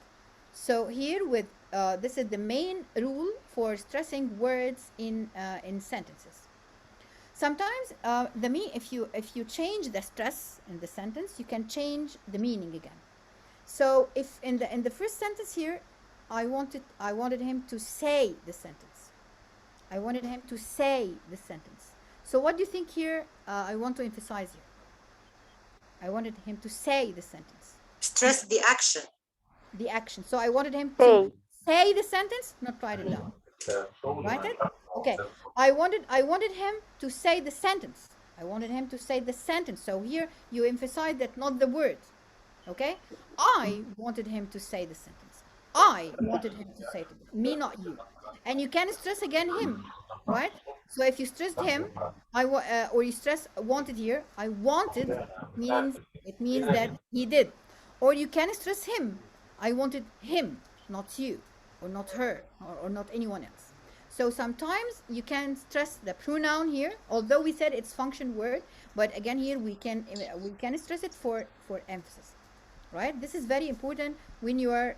So here with this is the main rule for stressing words in sentences. Sometimes if you change the stress in the sentence, you can change the meaning again. So if in the first sentence here, I wanted him to say the sentence. I wanted him to say the sentence. So what do you think here? I want to emphasize here. I wanted him to say the sentence. Stress the action. The action. So I wanted him to say the sentence, not write it down. Write it? Okay. I wanted him to say the sentence. I wanted him to say the sentence. So here you emphasize that, not the word. Okay? I wanted him to say the sentence. I wanted him to say it. Me, not you. And you can stress again him, right? So if you stressed him, or you stress wanted here, I wanted means that he did. Or you can stress him. I wanted him, not you, or not her, or not anyone else. So sometimes you can stress the pronoun here, although we said it's function word, but again here we can stress it for emphasis, right? This is very important when you are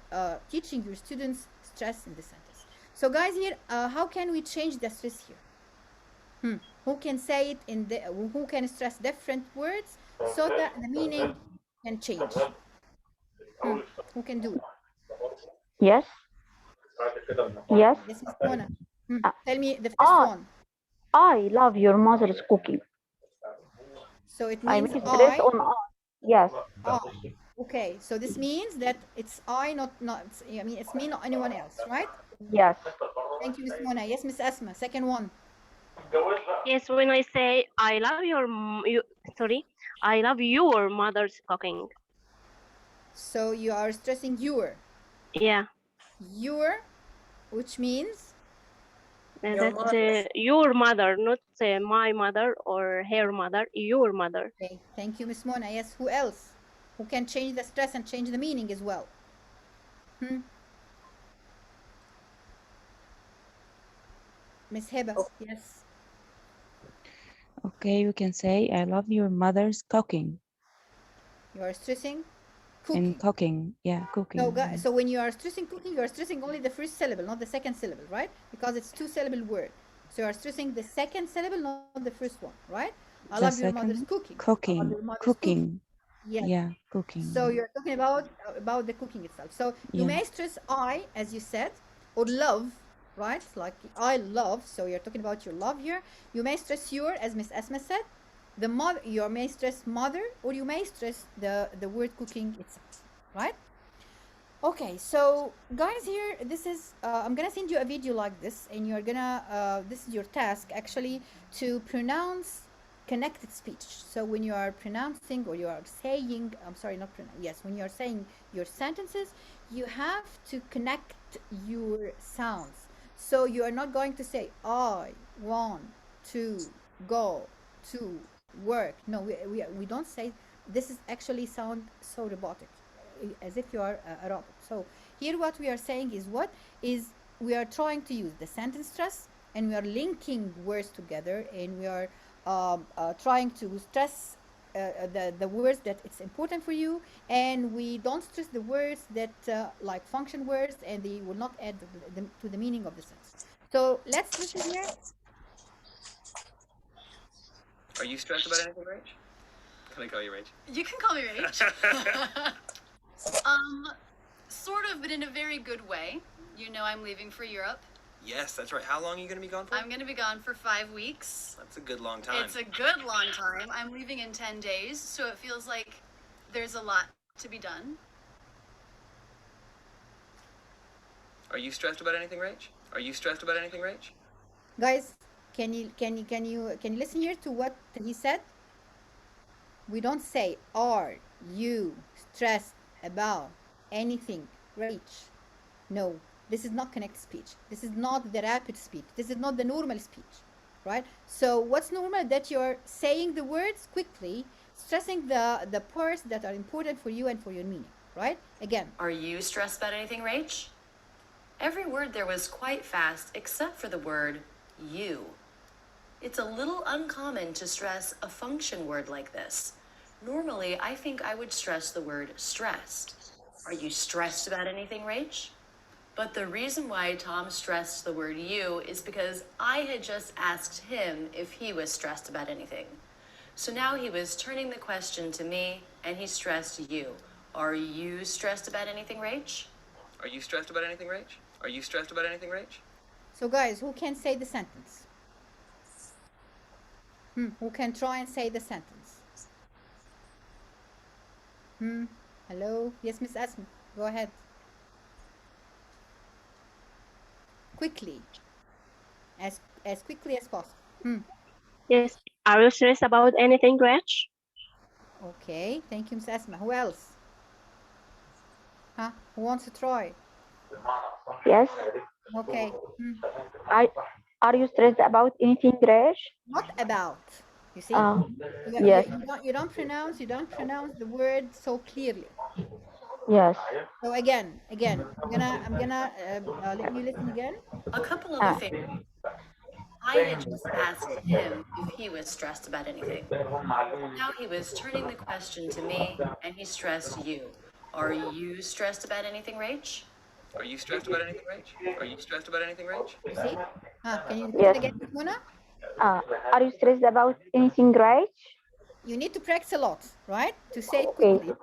teaching your students stress in the sentence. So guys, here, how can we change the stress here? Who can say it who can stress different words so that the meaning can change? Who can do it? Yes. Yes. Yes, Miss Mona. Tell me the first one. I love your mother's cooking. So it means I make stress on I. Yes. Okay, so this means that it's I, not I mean it's me, not anyone else, right? Yes. Thank you, Miss Mona. Yes, Miss Asma. Second one. Yes, when I say I love I love your mother's cooking. So you are stressing your. Yeah. Your, which means? That's your mother, not my mother or her mother, your mother. Okay, thank you, Miss Mona. Yes, who else? Who can change the stress and change the meaning as well? Miss Heba, yes. Okay, you can say, I love your mother's cooking. You are stressing cooking. And cooking, yeah, cooking. So when you are stressing cooking, you are stressing only the first syllable, not the second syllable, right? Because it's two-syllable word. So you are stressing the second syllable, not the first one, right? I love your mother's cooking. Cooking. Yes. Yeah, cooking. So you're talking about the cooking itself. So you may stress I, as you said, or love, right? Like I love. So you're talking about your love here. You may stress your, as Miss Asma said, the mother. You may stress mother, or you may stress the word cooking itself, right? Okay, so guys, here this is I'm gonna send you a video like this, and you're gonna this is your task actually, to pronounce connected speech. So when you are pronouncing, or you are saying, I'm sorry, not pronounce, yes, when you are saying your sentences, you have to connect your sounds. So you are not going to say I want to go to work. No, we don't say. This is actually sound so robotic, as if you are a robot. So here what we are saying is we are trying to use the sentence stress, and we are linking words together, and we are trying to stress the words that it's important for you, and we don't stress the words that like function words, and they will not add to the meaning of the sentence. So let's listen here. Are you stressed about anything, Rach? Can I call you Rach? You can call me Rach. Sort of, but in a very good way. You know, I'm leaving for Europe. Yes, that's right. How long are you going to be gone for? I'm going to be gone for 5 weeks. That's a good long time. It's a good long time. I'm leaving in 10 days, so it feels like there's a lot to be done. Are you stressed about anything, Rach? Are you stressed about anything, Rach? Guys, can you listen here to what he said? We don't say, are you stressed about anything, Rach? No, this is not connected speech. This is not the rapid speech. This is not the normal speech, right? So what's normal? That you're saying the words quickly, stressing the parts that are important for you and for your meaning, right? Again. Are you stressed about anything, Rach? Every word there was quite fast except for the word you. It's a little uncommon to stress a function word like this. Normally, I think I would stress the word stressed. Are you stressed about anything, Rach? But the reason why Tom stressed the word you is because I had just asked him if he was stressed about anything. So now he was turning the question to me and he stressed you. Are you stressed about anything, Rach? Are you stressed about anything, Rach? Are you stressed about anything, Rach? So guys, who can say the sentence? Who can try and say the sentence? Hello? Yes, Miss Asma, go ahead. Quickly. As quickly as possible. Yes. Are you stressed about anything, Rach? Okay, thank you, Miss Asma. Who else? Who wants to try? Yes. Okay. Are you stressed about anything, Rach? Not about. You see? Yes. You don't pronounce the word so clearly. Yes. So again, I'm gonna let you listen again. A couple of things. I had just asked him if he was stressed about anything. Now he was turning the question to me and he stressed you. Are you stressed about anything, Rach? Are you stressed about anything, Rach? Are you stressed about anything, Rach? You see? Can you repeat Yes. it again, Mona? Are you stressed about anything, Rach? You need to practice a lot, right? To say it quickly.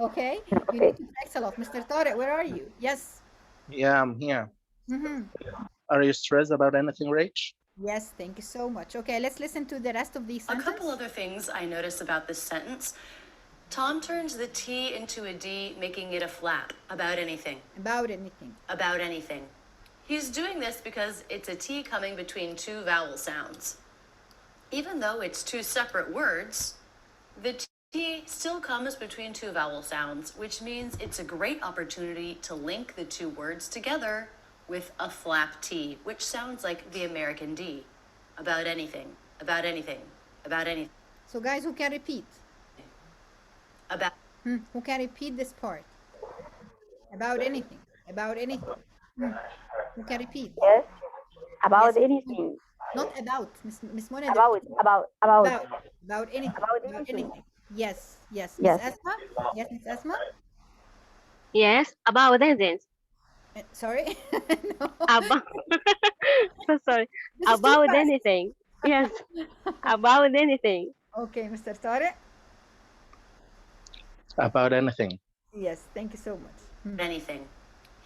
Okay? You need to practice a lot. Mr. Tariq, where are you? Yes. Yeah, I'm here. Are you stressed about anything, Rach? Yes, thank you so much. Okay, let's listen to the rest of these sentences. A couple other things I noticed about this sentence. Tom turns the T into a D, making it a flap. About anything. About anything. About anything. He's doing this because it's a T coming between two vowel sounds. Even though it's two separate words, the T still comes between two vowel sounds, which means it's a great opportunity to link the two words together with a flap T, which sounds like the American D. About anything, about anything, about anything. So guys, who can repeat? About. Who can repeat this part? About anything, about anything. Who can repeat? Yes. About Yes, anything. not about, Miss Mona. About anything. About anything. Yes, yes. Yes. Miss Asma? Yes, Miss Asma? Yes. About anything. Sorry? About. So sorry. About anything. Yes. About anything. Okay, Mr. Tariq? About anything. Yes, thank you so much. Anything.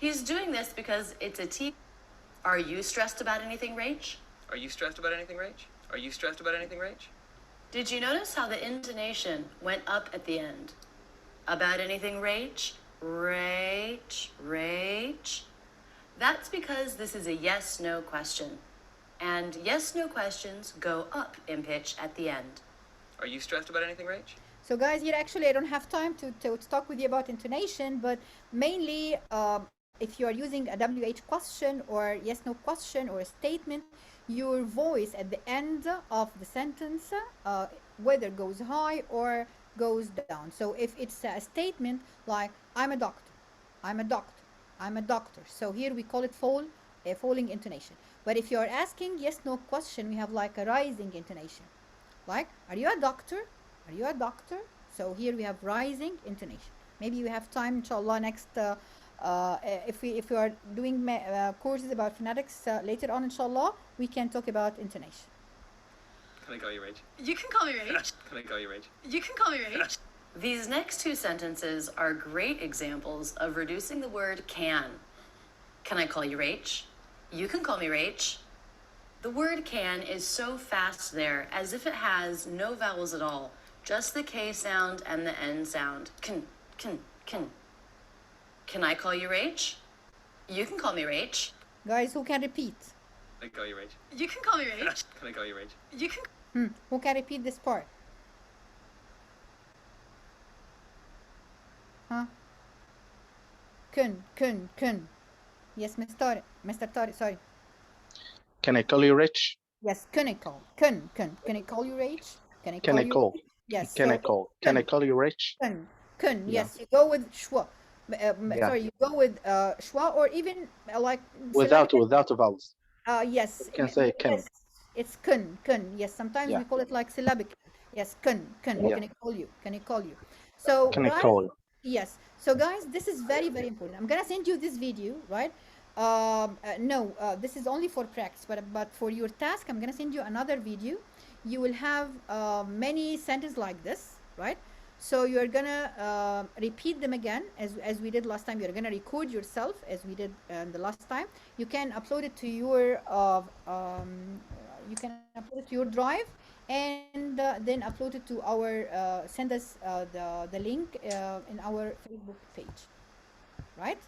He's doing this because it's a T. Are you stressed about anything, Rach? Are you stressed about anything, Rach? Are you stressed about anything, Rach? Did you notice how the intonation went up at the end? About anything, Rach? Rach, Rach. That's because this is a yes-no question. And yes-no questions go up in pitch at the end. Are you stressed about anything, Rach? So guys, here actually I don't have time to talk with you about intonation, but mainly if you are using a WH question or yes-no question or a statement, your voice at the end of the sentence whether goes high or goes down. So if it's a statement like I'm a doctor, I'm a doctor, I'm a doctor. So here we call it falling intonation. But if you're asking yes-no question, we have like a rising intonation. Like, are you a doctor? Are you a doctor? So here we have rising intonation. Maybe we have time, inshallah, next if we are doing courses about phonetics later on, inshallah, we can talk about intonation. Can I call you Rach? You can call me Rach. Can I call you Rach? You can call me Rach. These next two sentences are great examples of reducing the word can. Can I call you Rach? You can call me Rach. The word can is so fast there, as if it has no vowels at all, just the K sound and the N sound. Can I call you Rach? You can call me Rach. Guys, who can repeat? Can I call you Rach? You can call me Rach. Can I call you Rach? You can. Who can repeat this part? Huh? Kun. Yes, Mr. Tariq, sorry. Can I call you Rich? Yes, can I call? Can I call you Rach? Can I Can call I you? call? Yes. Can so I call? Can I call you Rich? Kun. Yeah. Yes, you go with schwa. Yeah. Sorry, you go with schwa or even like Without syllabic. vowels. Yes. You can say can. Yes, it's kun. Yes, sometimes Yeah. we call it like syllabic. Yes, kun. Yeah. Can I call you? Can I call you? So Can I guys, call? yes. So guys, this is very, very important. I'm gonna send you this video, right? No, this is only for practice, but for your task, I'm gonna send you another video. You will have many sentences like this, right? So you're gonna repeat them again as we did last time. You're gonna record yourself as we did the last time. You can upload it to your drive, and then upload it to our send us the link in our Facebook page, right?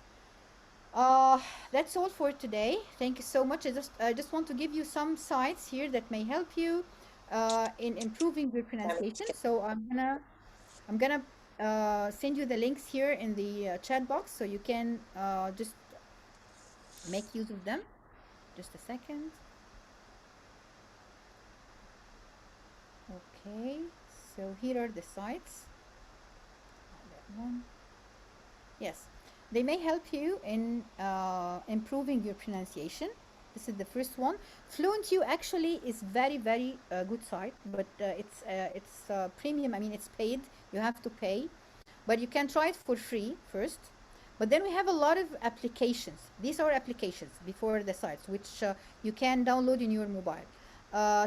That's all for today. Thank you so much. I just want to give you some sites here that may help you in improving your pronunciation. So I'm gonna send you the links here in the chat box so you can just make use of them. Just a second. Okay, so here are the sites. That one. Yes, they may help you in improving your pronunciation. This is the first one. FluentU actually is very, very good site, but it's premium. I mean, it's paid. You have to pay, but you can try it for free first. But then we have a lot of applications. These are applications before the sites, which you can download in your mobile.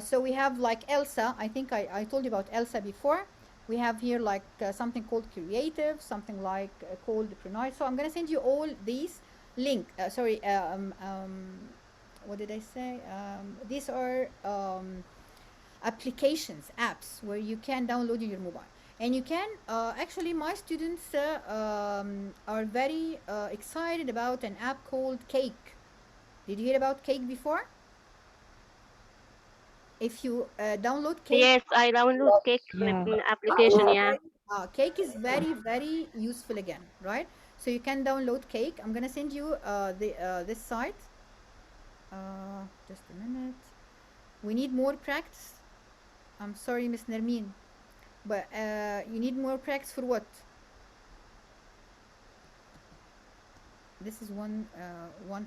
So we have like Elsa. I think I told you about Elsa before. We have here like something called Creative, something like called Pronounce. So I'm going to send you all these link. What did I say? These are applications, apps where you can download in your mobile. And you can, actually my students are very excited about an app called Cake. Did you hear about Cake before? If you download Cake. Yes, I download Cake application, yeah. Cake is very, very useful again, right? So you can download Cake. I'm gonna send you this site. Just a minute. We need more practice. I'm sorry, Miss Nermeen, but you need more practice for what? This is one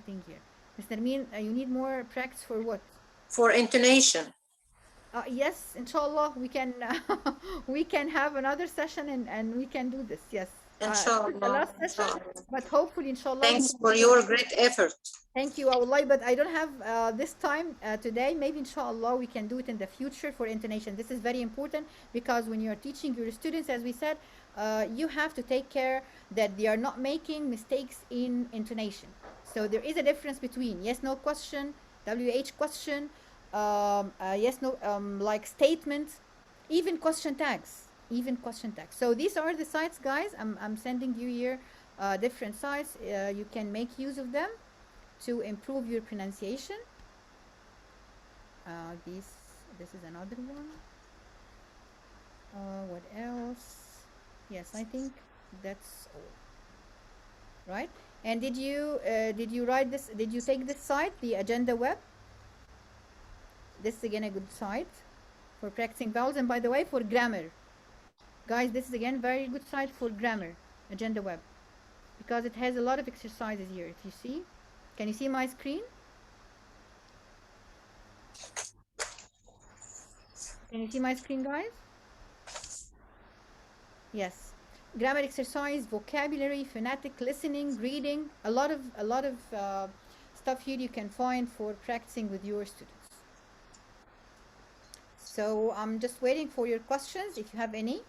thing here. Miss Nermeen, you need more practice for what? For intonation. Yes, inshallah, we can we can have another session and we can do this. Yes, Inshallah. the last session, but hopefully, inshallah. Thanks for your great effort. Thank you, Allah, but I don't have this time today. Maybe inshallah we can do it in the future for intonation. This is very important because when you're teaching your students, as we said, you have to take care that they are not making mistakes in intonation. So there is a difference between yes, no question, WH question, yes, no, like statements, even question tags. So these are the sites, guys. I'm sending you here different sites. You can make use of them to improve your pronunciation. This is another one. What else? Yes, I think that's all. Right? And did you write this? Did you take this site, the Agenda Web? This is again a good site for practicing vowels, and by the way, for grammar. Guys, this is again very good site for grammar, Agenda Web, because it has a lot of exercises here. If you see, can you see my screen? Can you see my screen, guys? Yes. Grammar exercise, vocabulary, phonetic, listening, reading, a lot of stuff here you can find for practicing with your students. So I'm just waiting for your questions if you have any.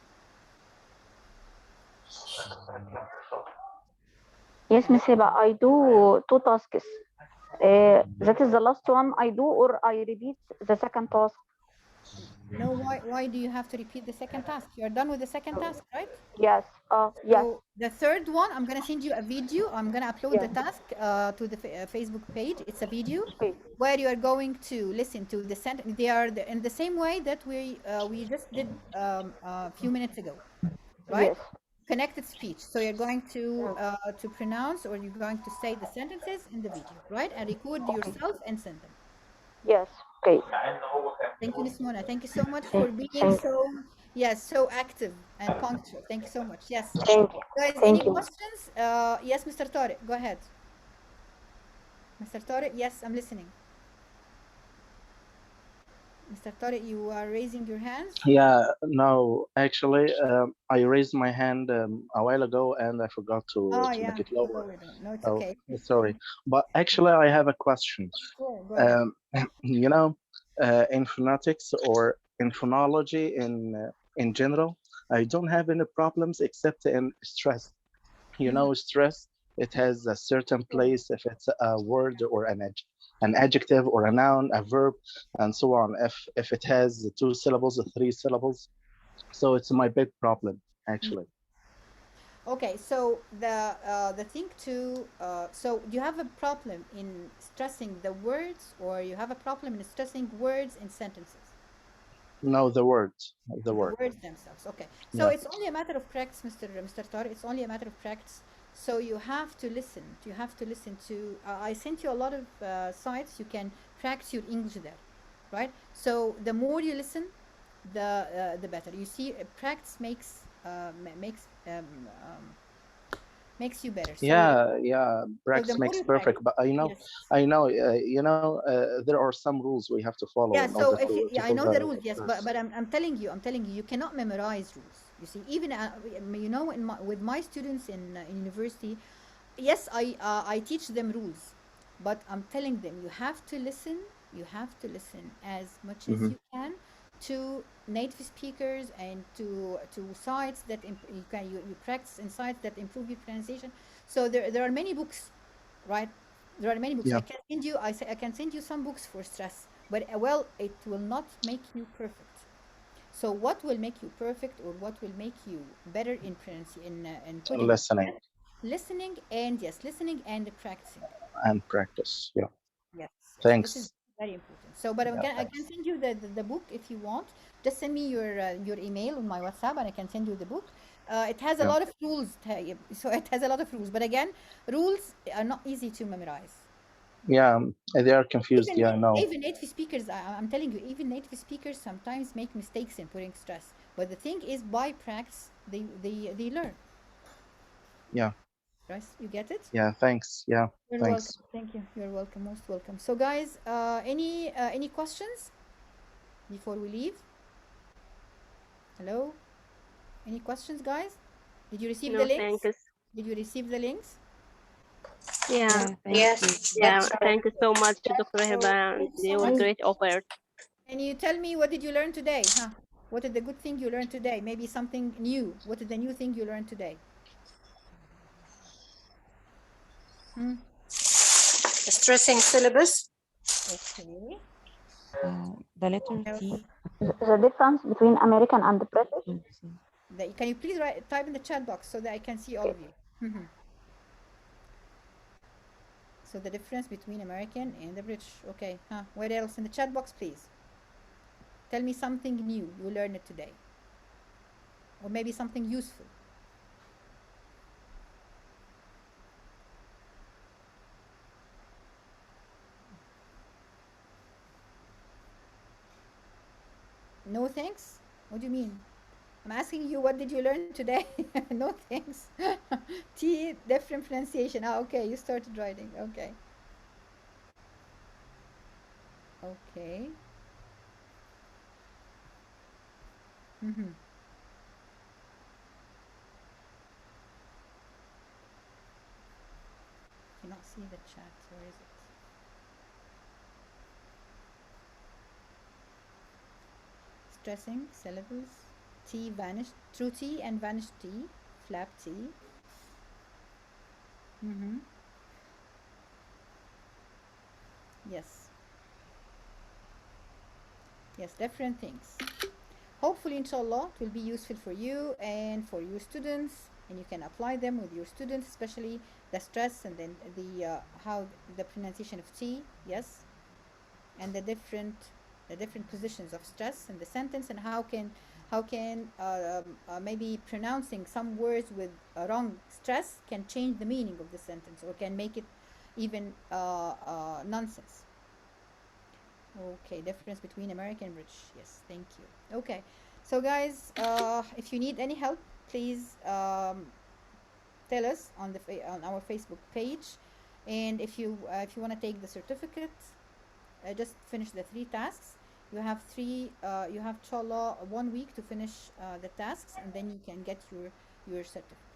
Yes, Miss Hiba, I do 2 tasks. That is the last one I do, or I repeat the second task? No, why do you have to repeat the second task? You're done with the second task, right? Yes. Yes. So the third one, I'm gonna send you a video. I'm gonna upload the task to the Facebook page. It's a video where you are going to listen to the sentence. They are in the same way that we just did a few minutes ago, right? Yes. Connected speech. So you're going to pronounce, or you're going to say the sentences in the video, right? And record yourself and send them. Yes. Okay. Thank you, Miss Mona. Thank you so much for being so active and punctual. Thank you so much. Yes. Thank you. Guys, any Thank you. questions? Yes, Mr. Tariq, go ahead. Mr. Tariq, yes, I'm listening. Mr. Tariq, you are raising your hands? Yeah, no, actually, I raised my hand a while ago and I forgot to make it lower. No, it's Oh, okay. sorry. But actually, I have a question. Sure, go ahead. You know, in phonetics or in phonology in general, I don't have any problems except in stress. You know, stress, it has a certain place if it's a word or an adjective or a noun, a verb, and so on. If it has 2 syllables or 3 syllables, so it's my big problem actually. Okay, so the thing to so do you have a problem in stressing the words, or you have a problem in stressing words in sentences? No, the words, The words themselves. Okay, so it's only a matter of practice, Mr. Tariq. It's only a matter of practice. So you have to listen. You have to listen to. I sent you a lot of sites. You can practice your English there, right? So the more you listen, the better. You see, practice makes you better. So, yeah, practice makes perfect. But I know, there are some rules we have to follow in so order if you, to I do know the rules, yes, course. but I'm telling you cannot memorize rules. You see, even with my students in university, yes, I teach them rules, but I'm telling them you have to listen. You have to listen as much as you can to native speakers and to sites that you practice in sites that improve your pronunciation. So there are many books, right? There are many books. I can send you. I can send you some books for stress, but well, it will not make you perfect. So what will make you perfect, or what will make you better in putting Listening listening and listening and practicing and practice. Yeah. yes Thanks. This is very important. So but I can send you the book if you want. Just send me your email on my WhatsApp and I can send you the book. It has a lot of rules, so it has a lot of rules, but again, rules are not easy to memorize. Yeah, they are confused. Yeah, I know. Even native speakers, I'm telling you, even native speakers sometimes make mistakes in putting stress, but the thing is, by practice they learn. Yeah. Right, you get it? Yeah, thanks. Yeah, you're thanks. welcome. Thank you. You're welcome. Most welcome. So guys, any questions before we leave? Hello? Any questions, guys? Did you receive the links? Thanks. Did you receive the links? Yeah. Yes. Yeah. Thank you so much, Dr. Hiba. You were great offer. Can you tell me, what did you learn today? What is the good thing you learned today? Maybe something new. What is the new thing you learned today? Stressing syllabus. Okay. The letter T. The difference between American and British. Can you please type in the chat box so that I can see all of you? So the difference between American and the British. Okay. Where else in the chat box, please? Tell me something new you learned today, or maybe something useful. No thanks? What do you mean? I'm asking you, what did you learn today? No thanks. T, different pronunciation. Okay, you started writing. Okay. Okay. Cannot see the chat. Where is it? Stressing, syllables. T vanished. True T and vanished T. Flap T. Yes. Yes, different things. Hopefully, inshallah, it will be useful for you and for your students, and you can apply them with your students, especially the stress and then the how the pronunciation of T, yes, and the different positions of stress in the sentence, and how can maybe pronouncing some words with a wrong stress can change the meaning of the sentence or can make it even nonsense. Okay, difference between American and British. Yes, thank you. Okay, so guys, if you need any help, please tell us on on our Facebook page, and if you want to take the certificate, just finish the 3 tasks. You have you have inshallah 1 week to finish the tasks, and then you can get your certificate.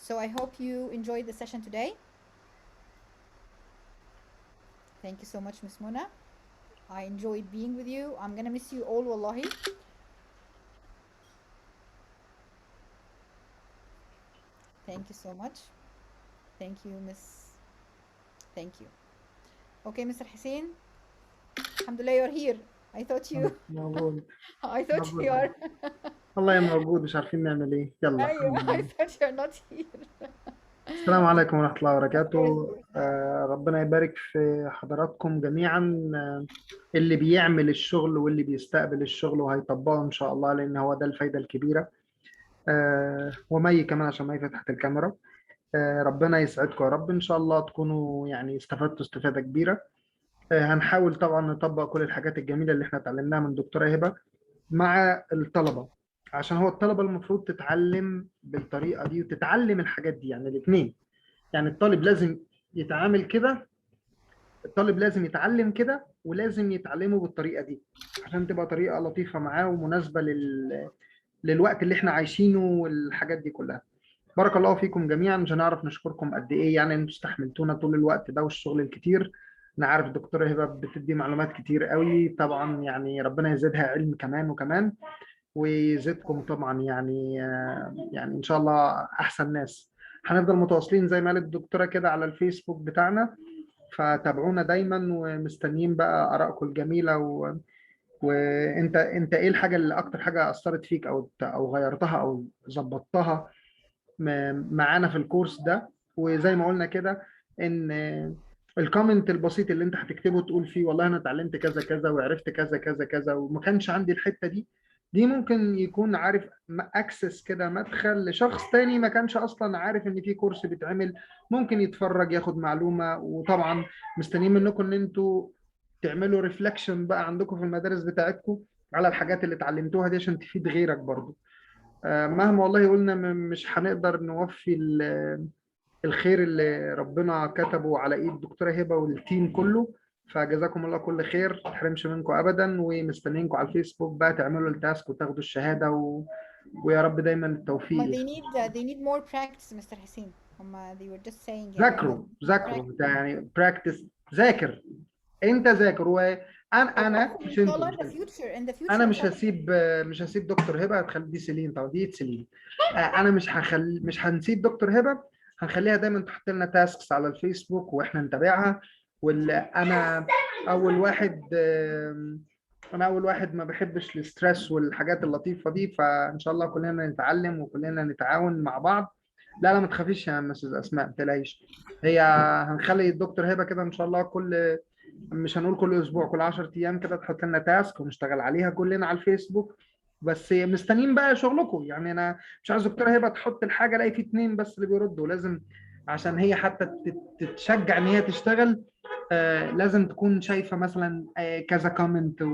So I hope you enjoyed the session today. Thank you so much, Miss Mona. I enjoyed being with you. I'm gonna miss you all, wallahi. Thank you so much. Thank you, Miss. Thank you. Okay, Mr. Hussein. Alhamdulillah, you're here. I thought you. موجود I thought you are. والله موجود مش عارفين نعمل ايه يلا أيوة. I thought you're not here. السلام عليكم ورحمة الله وبركاته. ربنا يبارك في حضراتكم جميعا، اللي بيعمل الشغل واللي بيستقبل الشغل وهيطبقه إن شاء الله، لأن هو ده الفايدة الكبيرة. ومي كمان عشان مي فتحت الكاميرا. ربنا يسعدكم يا رب، إن شاء الله تكونوا يعني استفدتوا استفادة كبيرة. هنحاول طبعا نطبق كل الحاجات الجميلة اللي احنا اتعلمناها من دكتورة هبة مع الطلبة، عشان هو الطلبة المفروض تتعلم بالطريقة دي وتتعلم الحاجات دي، يعني الاثنين. يعني الطالب لازم يتعامل كده، الطالب لازم يتعلم كده، ولازم يتعلمه بالطريقة دي عشان تبقى طريقة لطيفة معاه ومناسبة للوقت اللي احنا عايشينه والحاجات دي كلها. بارك الله فيكم جميعا، مش هنعرف نشكركم قد ايه، يعني انتوا استحملتونا طول الوقت ده والشغل الكتير. انا عارف دكتورة هبة بتدي معلومات كتير قوي طبعا، يعني ربنا يزيدها علم كمان وكمان، ويزيدكم طبعا يعني ان شاء الله احسن ناس. هنفضل متواصلين زي ما قالت الدكتورة كده على الفيسبوك بتاعنا، فتابعونا دايما ومستنيين بقى آرائكم الجميلة. وانت ايه الحاجة اللي اكتر حاجة اثرت فيك او غيرتها او ظبطتها معانا في الكورس ده؟ وزي ما قلنا كده ان الكومنت البسيط اللي انت هتكتبه تقول فيه والله انا اتعلمت كذا كذا وعرفت كذا كذا كذا وما كانش عندي الحتة دي ممكن يكون عارف اكسس كده، مدخل لشخص تاني ما كانش اصلا عارف ان في كورس بيتعمل، ممكن يتفرج ياخد معلومة. وطبعا مستنيين منكم ان انتوا تعملوا ريفلكشن بقى عندكم في المدارس بتاعتكم على الحاجات اللي اتعلمتوها دي عشان تفيد غيرك برضو. مهما والله قلنا مش هنقدر نوفي الخير اللي ربنا كتبه على ايد دكتورة هبة والتيم كله. فجزاكم الله كل خير، ما تحرمش منكم ابدا، ومستنيينكم على الفيسبوك بقى تعملوا التاسك وتاخدوا الشهادة ويا رب دايما التوفيق. They need more practice, Mr. Hussein. They were just saying ذاكروا يعني براكتس، ذاكر انت ذاكر. وانا مش انتوا انا مش هسيب دكتور هبه. هتخلي دي سيلين طبعا، دي سيلين. انا مش هنسيب دكتور هبه، هنخليها دايما تحط لنا تاسكس على الفيسبوك واحنا نتابعها. انا اول واحد ما بحبش الستريس والحاجات اللطيفه دي، فان شاء الله كلنا نتعلم وكلنا نتعاون مع بعض. لا ما تخافيش يا مسز اسماء، ما تقلقيش. هي هنخلي الدكتور هبه كده ان شاء الله مش هنقول كل اسبوع، كل 10 ايام كده تحط لنا تاسك ونشتغل عليها كلنا على الفيسبوك. بس مستنيين بقى شغلكم، يعني انا مش عايز دكتوره هبه تحط الحاجه الاقي في 2 بس اللي بيردوا. لازم عشان هي حتى تتشجع ان هي تشتغل، لازم تكون شايفه مثلا كذا كومنت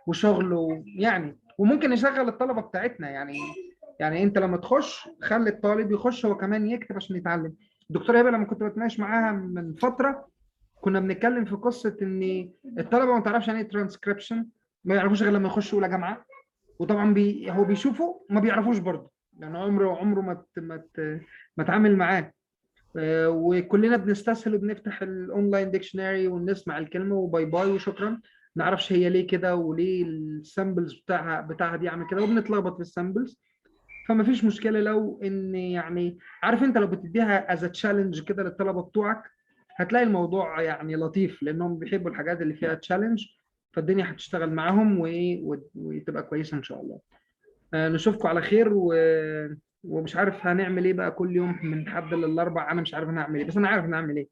وشغل يعني. وممكن نشغل الطلبه بتاعتنا، يعني انت لما تخش خلي الطالب يخش هو كمان يكتب عشان يتعلم. الدكتوره هبه لما كنت بتناقش معاها من فتره كنا بنتكلم في قصه ان الطلبه ما تعرفش يعني ايه ترانسكريبشن، ما يعرفوش غير لما يخشوا اولى جامعه. وطبعا هو بيشوفوا ما بيعرفوش برضه، يعني عمره ما اتعامل معاه. وكلنا بنستسهل وبنفتح الاونلاين ديكشنري ونسمع الكلمه وباي باي وشكرا، ما نعرفش هي ليه كده وليه السامبلز بتاعها دي عامل كده، وبنتلخبط في السامبلز. فما فيش مشكله لو ان يعني عارف انت لو بتديها از تشالنج كده للطلبه بتوعك، هتلاقي الموضوع يعني لطيف لانهم بيحبوا الحاجات اللي فيها تشالنج. فالدنيا هتشتغل معاهم وتبقى كويسه ان شاء الله. نشوفكم على خير ومش عارف هنعمل ايه بقى كل يوم من الحد للاربع. انا مش عارف هنعمل ايه، بس انا عارف هنعمل ايه.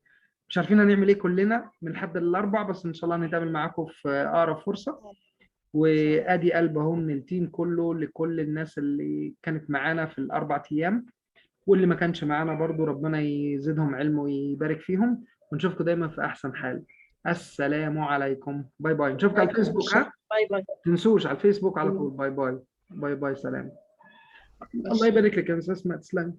مش عارفين هنعمل ايه كلنا من الحد للاربع، بس ان شاء الله هنتقابل معاكم في اقرب فرصه. وادي قلب اهو من التيم كله لكل الناس اللي كانت معانا في الاربع ايام، واللي ما كانش معانا برضو ربنا يزيدهم علم ويبارك فيهم، ونشوفكم دايما في احسن حال. السلام عليكم. باي باي. نشوفك على الفيسبوك. ها باي باي. تنسوش على الفيسبوك على طول. باي باي. باي باي. سلام. الله يبارك لك يا استاذ اسماء. تسلمي.